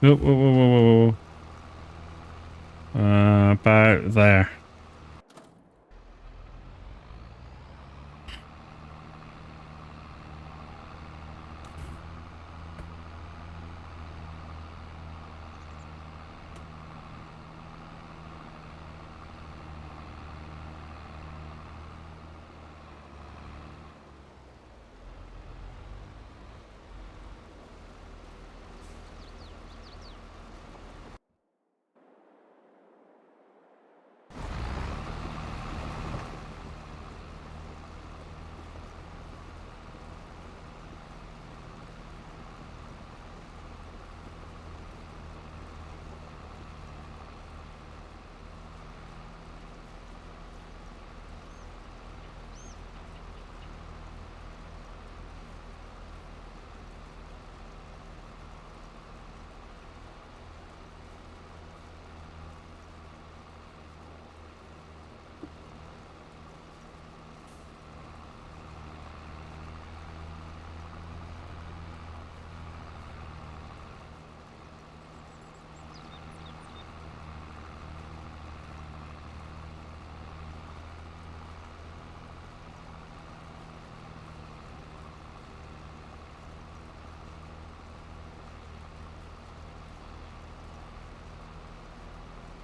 Whoa, whoa, whoa, whoa, whoa. About there.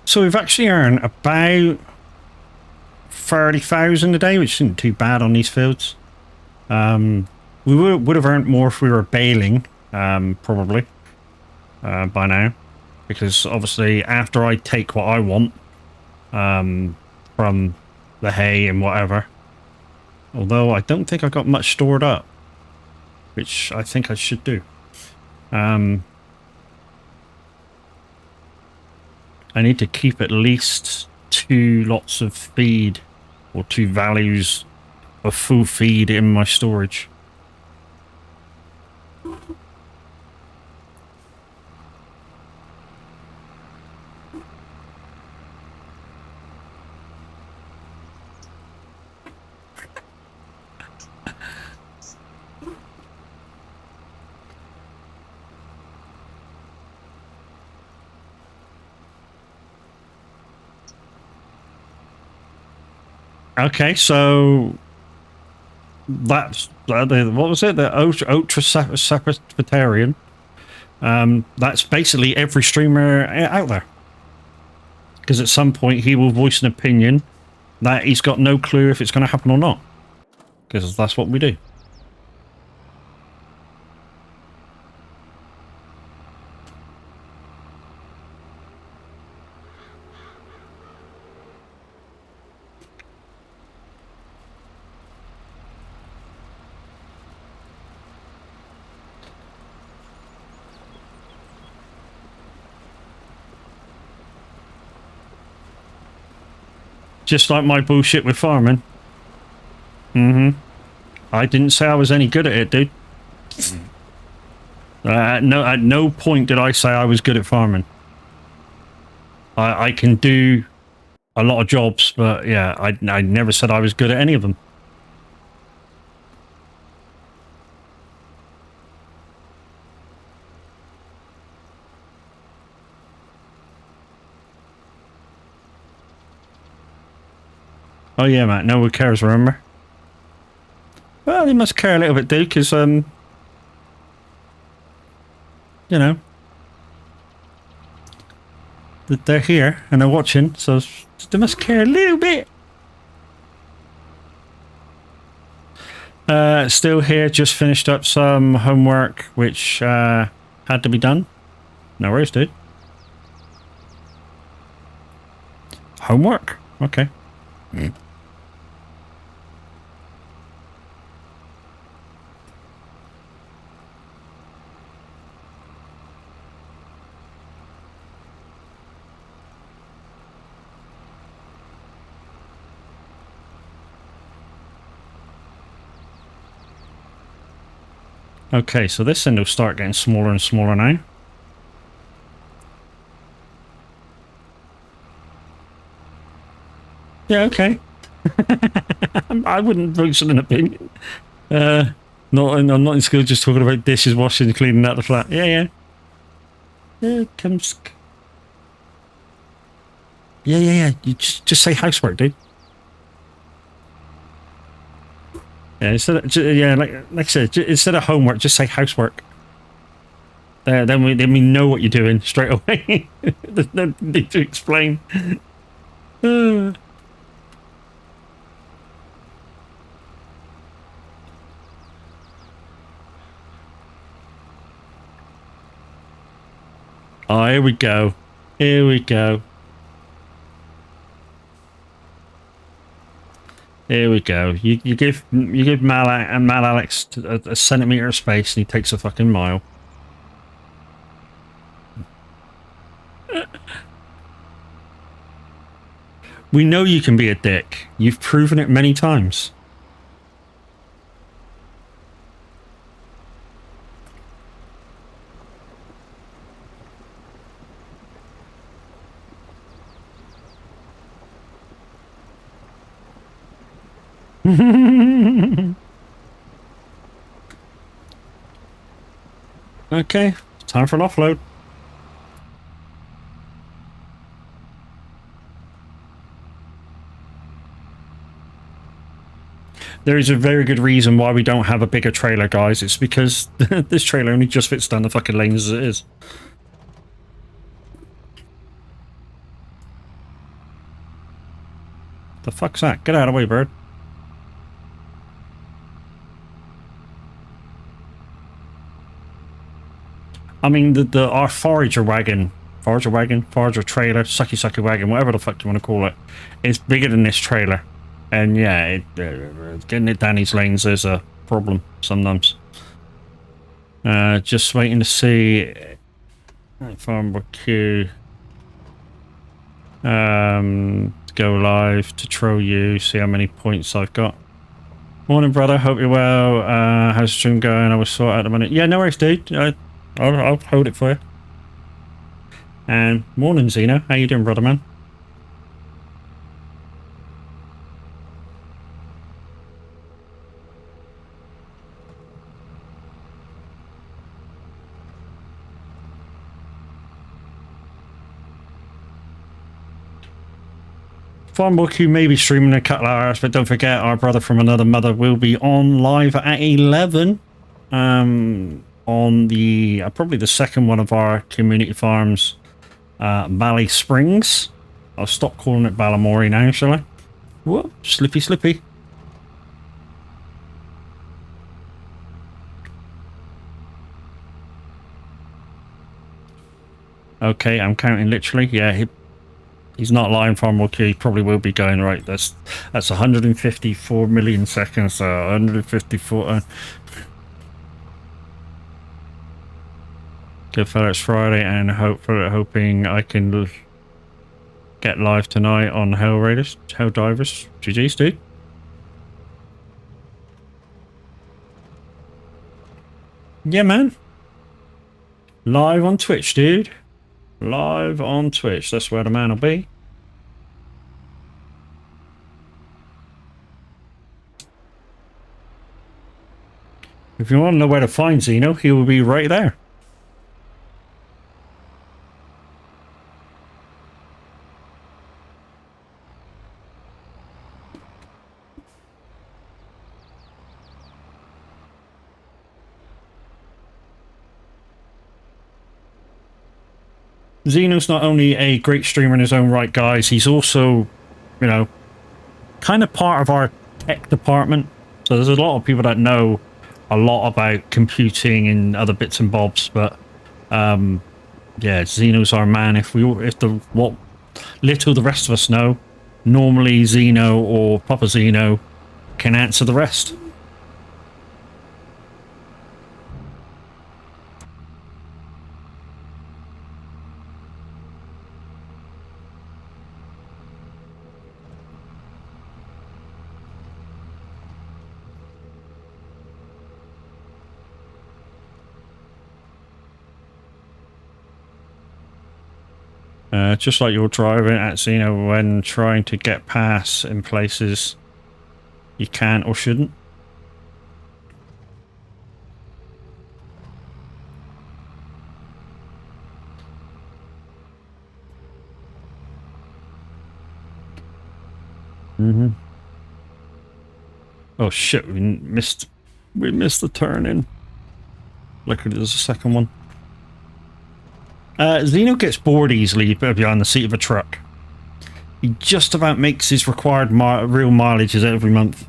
So we've actually earned about 30,000 a day, which isn't too bad on these fields. We would have earned more if we were baling, probably, by now. Because obviously after I take what I want, from the hay and whatever, although I don't think I got much stored up, which I think I should do. I need to keep at least 2 lots of feed, or 2 values of full feed in my storage. Okay, so that's what was it? The ultra separatarian. That's basically every streamer out there. Because at some point he will voice an opinion that he's got no clue if it's going to happen or not. Because that's what we do. Just like my bullshit with farming. I didn't say I was any good at it, dude. At no point did I say I was good at farming. I can do a lot of jobs, but yeah, I never said I was good at any of them. Oh yeah, Matt, no one cares, remember? Well, they must care a little bit, dude, because, you know, they're here and they're watching, so they must care a little bit. Still here, just finished up some homework, which, had to be done. No worries, dude. Homework? Okay. Okay, so this end will start getting smaller and smaller now. Yeah, okay. I wouldn't voice an opinion. I'm not in school just talking about dishes, washing, and cleaning out the flat. Yeah. Yeah, comes. Yeah. You just say housework, dude. Yeah, like I said, instead of homework, just say housework. Then we know what you're doing straight away. There's no need to explain. Oh, here we go. Here we go. Here we go. You give Mal Alex a centimeter of space, and he takes a fucking mile. We know you can be a dick. You've proven it many times. Okay, time for an offload. There is a very good reason why we don't have a bigger trailer, guys. It's because this trailer only just fits down the fucking lanes as it is. The fuck's that? Get out of the way, bird. I mean, our forager wagon, forager trailer, sucky wagon, whatever the fuck you want to call it, is bigger than this trailer. And yeah, getting it down these lanes is a problem sometimes. Just waiting to see Farm Q. Go live to troll you, see how many points I've got. Morning, brother. Hope you're well. How's the stream going? I was sort out the minute. Yeah, no worries, dude. I'll hold it for you. And morning, Zeno. How you doing, brother, man? Farmbook, who may be streaming in a couple of hours, but don't forget, our brother from another mother will be on live at 11 on the probably the second one of our community farms, Valley Springs. I'll stop calling it Balamori now, shall I? Whoop, slippy. Okay, I'm counting literally. Yeah, he's not lying, Farmbook. He probably will be going right. That's 154 million seconds. 154. Good fella, it's Friday, and hoping I can get live tonight on Helldivers. GG's, dude. Yeah, man. Live on Twitch, dude. Live on Twitch. That's where the man will be. If you want to know where to find Zeno, he will be right there. Zeno's not only a great streamer in his own right, guys, he's also, you know, kind of part of our tech department. So there's a lot of people that know a lot about computing and other bits and bobs, but yeah, Zeno's our man. If what little the rest of us know, normally Zeno or Papa Zeno can answer the rest. Just like you're driving at Zeno when trying to get past in places you can or shouldn't. Oh shit, we missed the turn in. Look, there's a second one. Zeno gets bored easily behind the seat of a truck. He just about makes his required real mileages every month.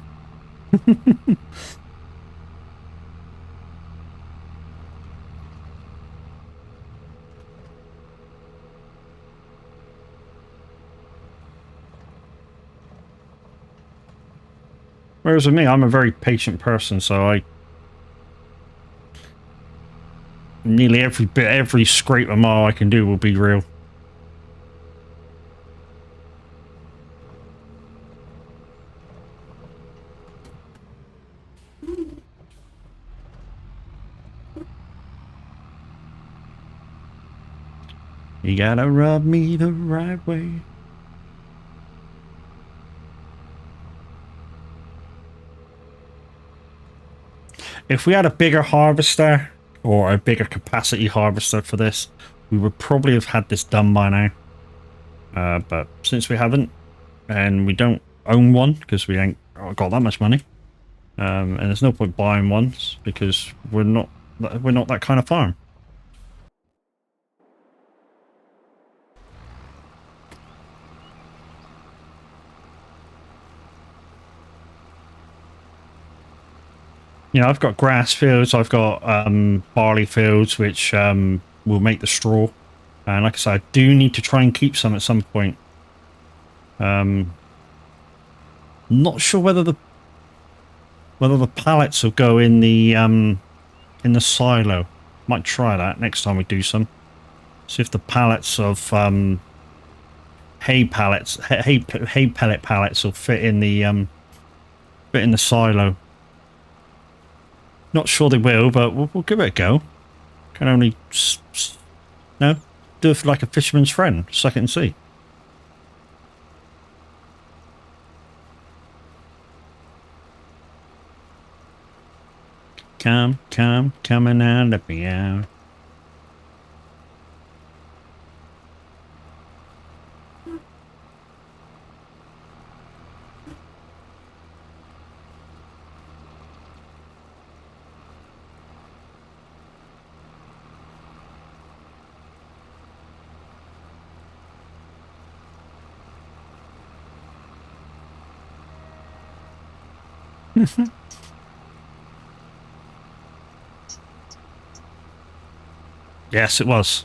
Whereas with me, I'm a very patient person, so nearly every scrape a mile I can do will be real. You gotta rub me the right way. If we had a bigger harvester or a bigger capacity harvester for this, we would probably have had this done by now. But since we haven't, and we don't own one because we ain't got that much money, and there's no point buying ones because we're not that kind of farm. You know, I've got grass fields, I've got barley fields, which will make the straw. And like I said, I do need to try and keep some at some point. Not sure whether the pallets will go in the silo. Might try that next time we do some. See if the pallets of hay pellet pallets will fit in the silo. Not sure they will, but we'll give it a go. Can only no do it for like a fisherman's friend. Suck it and see. Come and out, let me out. Yes, it was.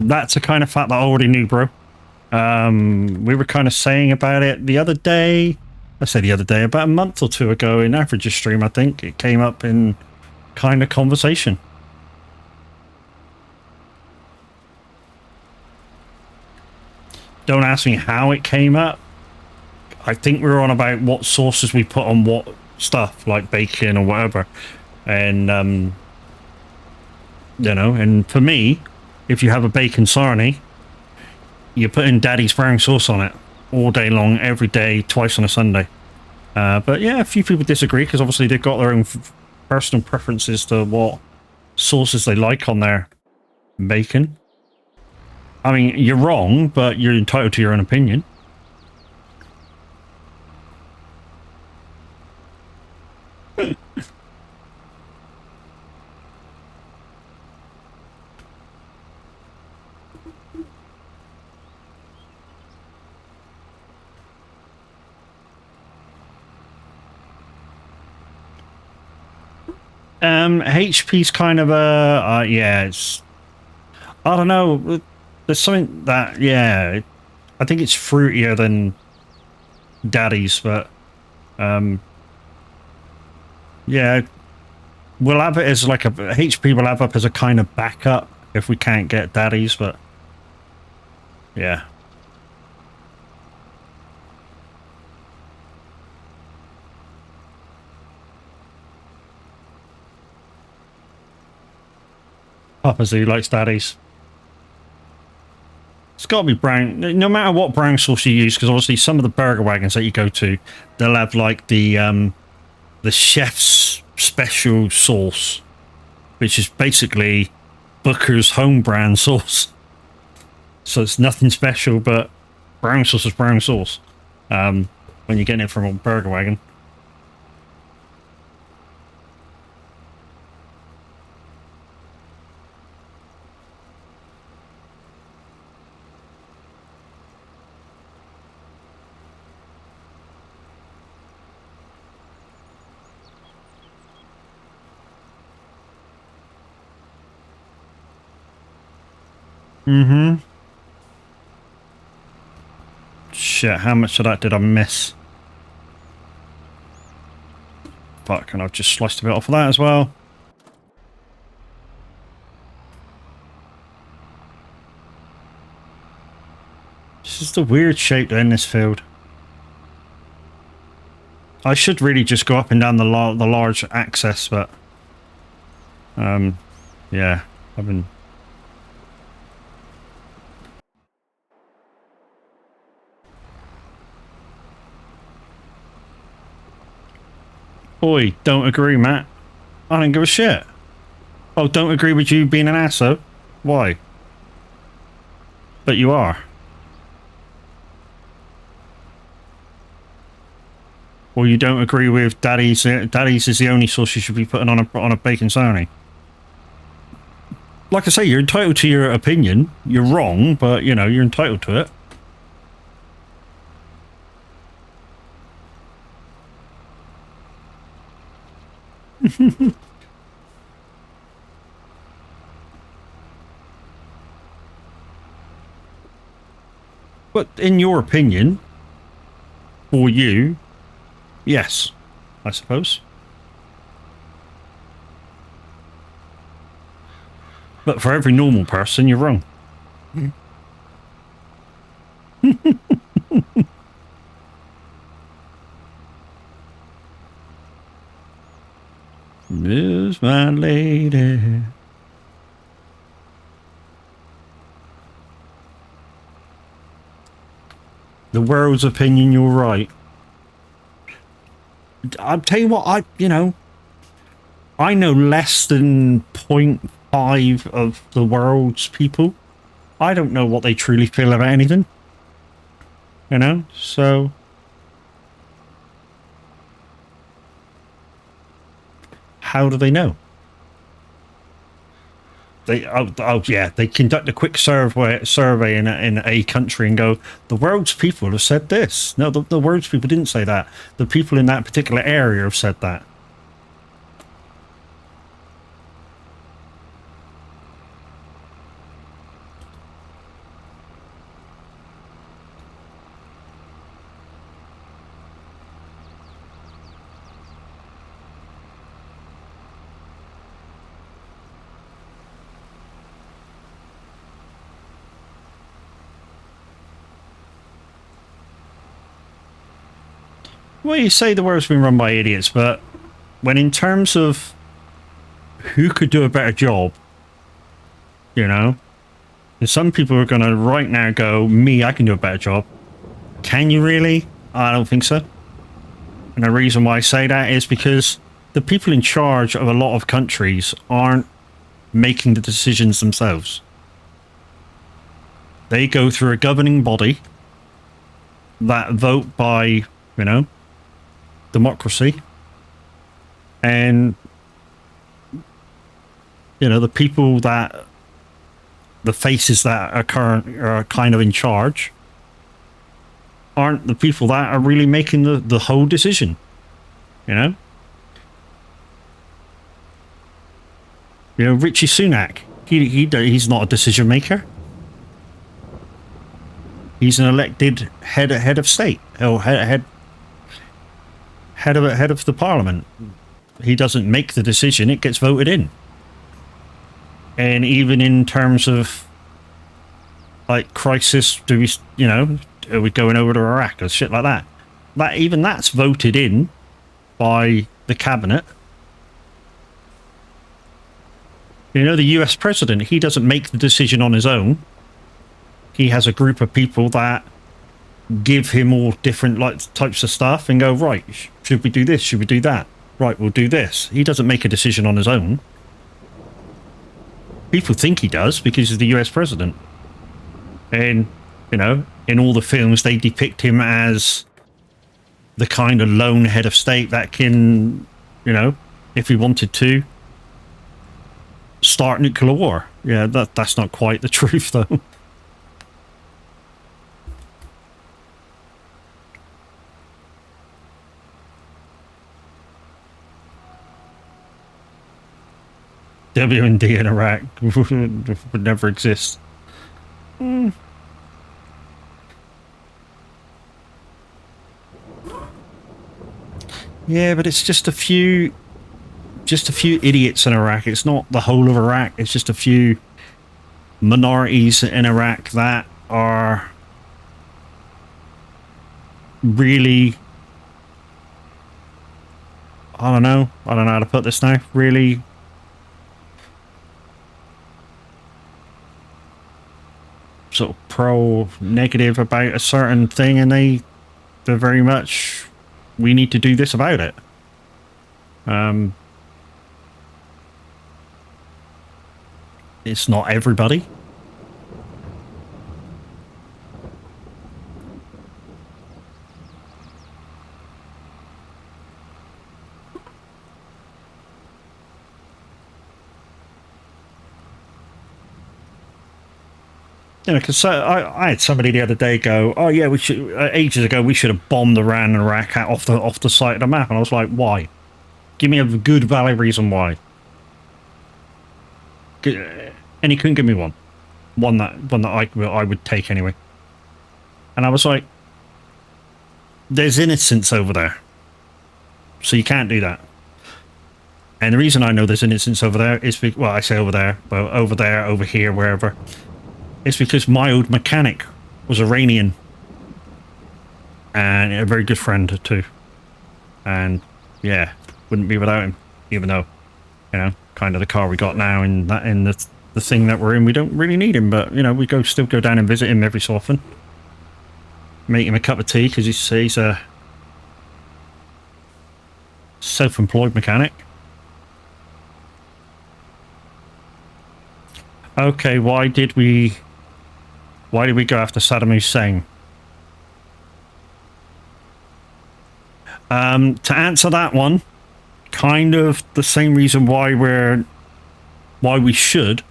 That's a kind of fact that I already knew, bro. We were kind of saying about it the other day. I say the other day, about a month or two ago in Average's stream, I think. It came up in kind of conversation. Don't ask me how it came up. I think we were on about what sauces we put on what stuff, like bacon or whatever. And, you know, and for me, if you have a bacon sarnie, you put in Daddy's brown sauce on it all day long, every day, twice on a Sunday. But yeah, a few people disagree because obviously they've got their own personal preferences to what sauces they like on their bacon. I mean, you're wrong, but you're entitled to your own opinion. HP's kind of a yeah, it's, I don't know, there's something that, yeah, I think it's fruitier than Daddy's, but yeah, we'll have it as like a HP will have up as a kind of backup if we can't get Daddy's, but yeah. Papa Zoo likes Daddy's. It's got to be brown, no matter what brown sauce you use, because obviously some of the burger wagons that you go to, they'll have like the chef's special sauce, which is basically Booker's home brand sauce. So it's nothing special, but brown sauce is brown sauce. When you're getting it from a burger wagon. Mm-hmm. Shit, how much of that did I miss? Fuck, and I've just sliced a bit off of that as well. This is the weird shape in this field. I should really just go up and down the large axis, but yeah, I've been. Oi, don't agree, Matt. I don't give a shit. Oh, don't agree with you being an asso? Why? But you are. Or you don't agree with Daddy's? Daddy's is the only sauce you should be putting on a bacon sarnie. Like I say, you're entitled to your opinion. You're wrong, but you know you're entitled to it. But in your opinion, for you, yes, I suppose. But for every normal person, you're wrong. Miss my lady. The world's opinion, you're right. I'll tell you what, I know less than 0.5 of the world's people. I don't know what they truly feel about anything. You know, so how do they know? They conduct a quick survey in a country and go, the world's people have said this. No, the world's people didn't say that. The people in that particular area have said that. Well, you say the world's been run by idiots, but when in terms of who could do a better job, you know, some people are going to right now go, me, I can do a better job. Can you really? I don't think so. And the reason why I say that is because the people in charge of a lot of countries aren't making the decisions themselves. They go through a governing body that vote by, you know, democracy, and you know, the people that the faces that are kind of in charge aren't the people that are really making the whole decision, you know. Richie Sunak, he's not a decision maker. He's an elected head of state, or head of the parliament. He doesn't make the decision, it gets voted in. And even in terms of like crisis, are we going over to Iraq or shit like that, that's voted in by the cabinet. The US president, he doesn't make the decision on his own. He has a group of people that give him all different types of stuff and go, right, should we do this? Should we do that? Right, we'll do this. He doesn't make a decision on his own. People think he does because he's the US president. And, in all the films, they depict him as the kind of lone head of state that can, if he wanted to, start nuclear war. Yeah, that's not quite the truth, though. WMD in Iraq would never exist. Yeah, but it's just a few idiots in Iraq. It's not the whole of Iraq. It's just a few minorities in Iraq that are really, I don't know how to put this now, really sort of pro-negative about a certain thing, and they're very much, we need to do this about it. It's not everybody. Because I had somebody the other day go, "Oh yeah, we should." Ages ago, we should have bombed Iran and Iraq off the side of the map, and I was like, "Why? Give me a good, valid reason why. And he couldn't give me one. One that I would take anyway. And I was like, there's innocence over there. So you can't do that. And the reason I know there's innocence over there is, well, I say over there, but over there, over here, wherever. It's because my old mechanic was Iranian. And a very good friend too. And yeah, wouldn't be without him. Even though, you know, kind of the car we got now and that in the thing that we're in, we don't really need him. But, you know, we still go down and visit him every so often. Make him a cup of tea because he's a self-employed mechanic. Okay, why did we go after Saddam Hussein? To answer that one, kind of the same reason why we should,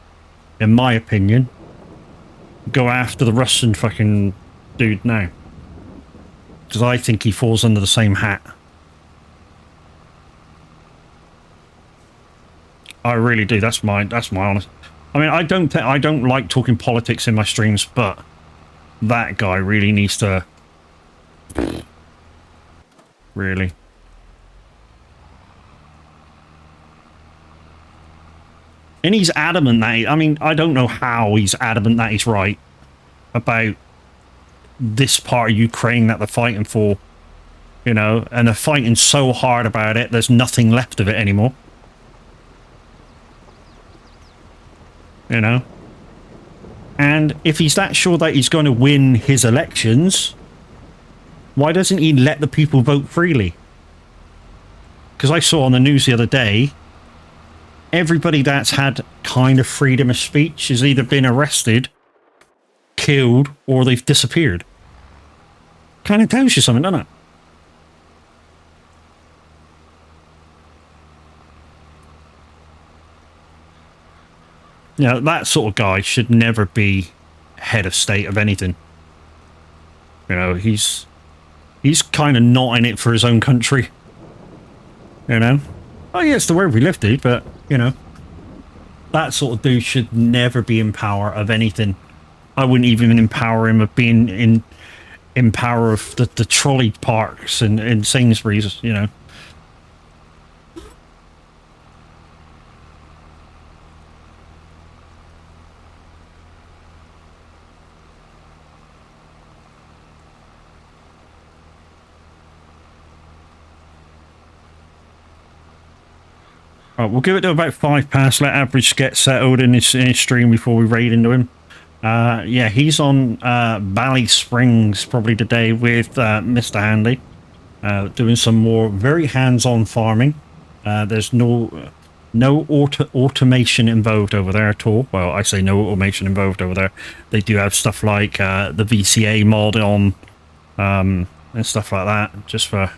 in my opinion, go after the Russian fucking dude now. Because I think he falls under the same hat. I really do. That's my honest. I mean, I don't like talking politics in my streams, but that guy really needs to. Really. And he's adamant that I mean, I don't know how he's adamant that he's right about this part of Ukraine that they're fighting for, you know, and they're fighting so hard about it, there's nothing left of it anymore. You know? And if he's that sure that he's going to win his elections, why doesn't he let the people vote freely? Because I saw on the news the other day, everybody that's had kind of freedom of speech has either been arrested, killed, or they've disappeared. Kind of tells you something, doesn't it? You know, that sort of guy should never be head of state of anything. You know, he's kind of not in it for his own country. You know? Oh yeah, it's the world we live, dude, but, you know, that sort of dude should never be in power of anything. I wouldn't even empower him of being in power of the trolley parks and Sainsbury's, you know. Right, we'll give it to about 5 past, let Average get settled in his stream before we raid into him. Yeah, he's on Valley Springs probably today with Mr. Handy, doing some more very hands-on farming. There's no automation involved over there at all. Well, I say no automation involved over there. They do have stuff like the VCA mod on and stuff like that, just for...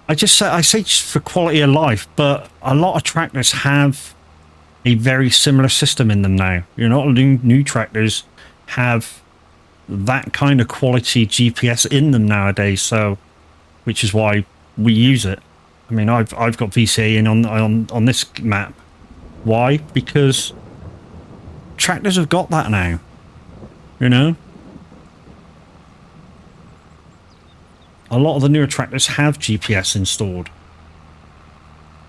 I say just for quality of life, but a lot of tractors have a very similar system in them now. You know, new tractors have that kind of quality GPS in them nowadays, so which is why we use it. I mean, I've got VCA in on this map. Why? Because tractors have got that now. You know? A lot of the newer tractors have GPS installed.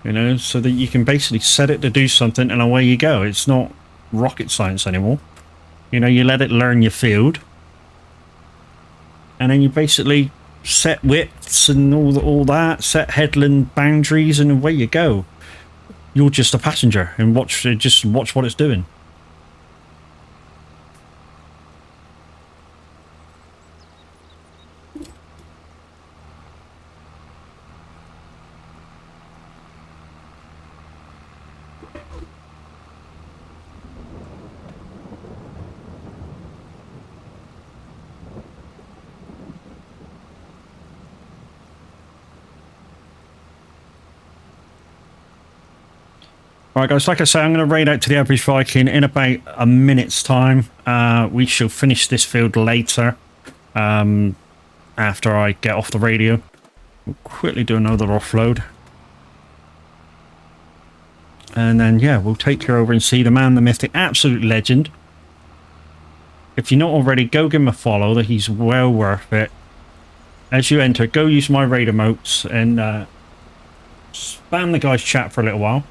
You know, so that you can basically set it to do something and away you go. It's not rocket science anymore. You know, you let it learn your field. And then you basically set widths and all that, set headland boundaries, and away you go. You're just a passenger and just watch what it's doing. Alright guys, like I say, I'm going to raid out to the Average Viking in about a minute's time. We shall finish this field later, after I get off the radio. We'll quickly do another offload. And then, yeah, we'll take you over and see the man, the myth, the absolute legend. If you're not already, go give him a follow. That he's well worth it. As you enter, go use my raid emotes and spam the guy's chat for a little while.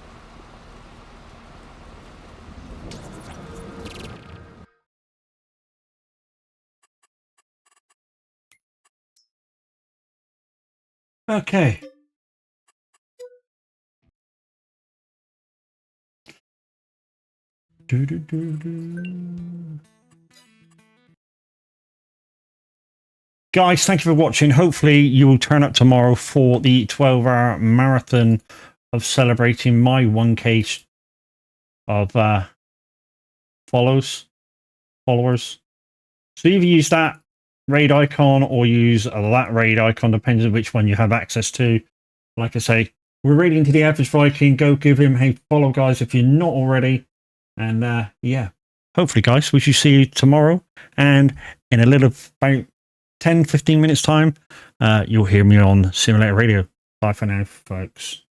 Okay. Guys, thank you for watching. Hopefully you will turn up tomorrow for the 12-hour marathon of celebrating my 1K of followers. So either use that raid icon or use that raid icon, depending on which one you have access to. Like I say, we're raiding to the average Viking. Go give him a follow, guys, if you're not already. And yeah, hopefully, guys, we should see you tomorrow. And in a little about 10-15 minutes time, you'll hear me on Simulator Radio. Bye for now, folks.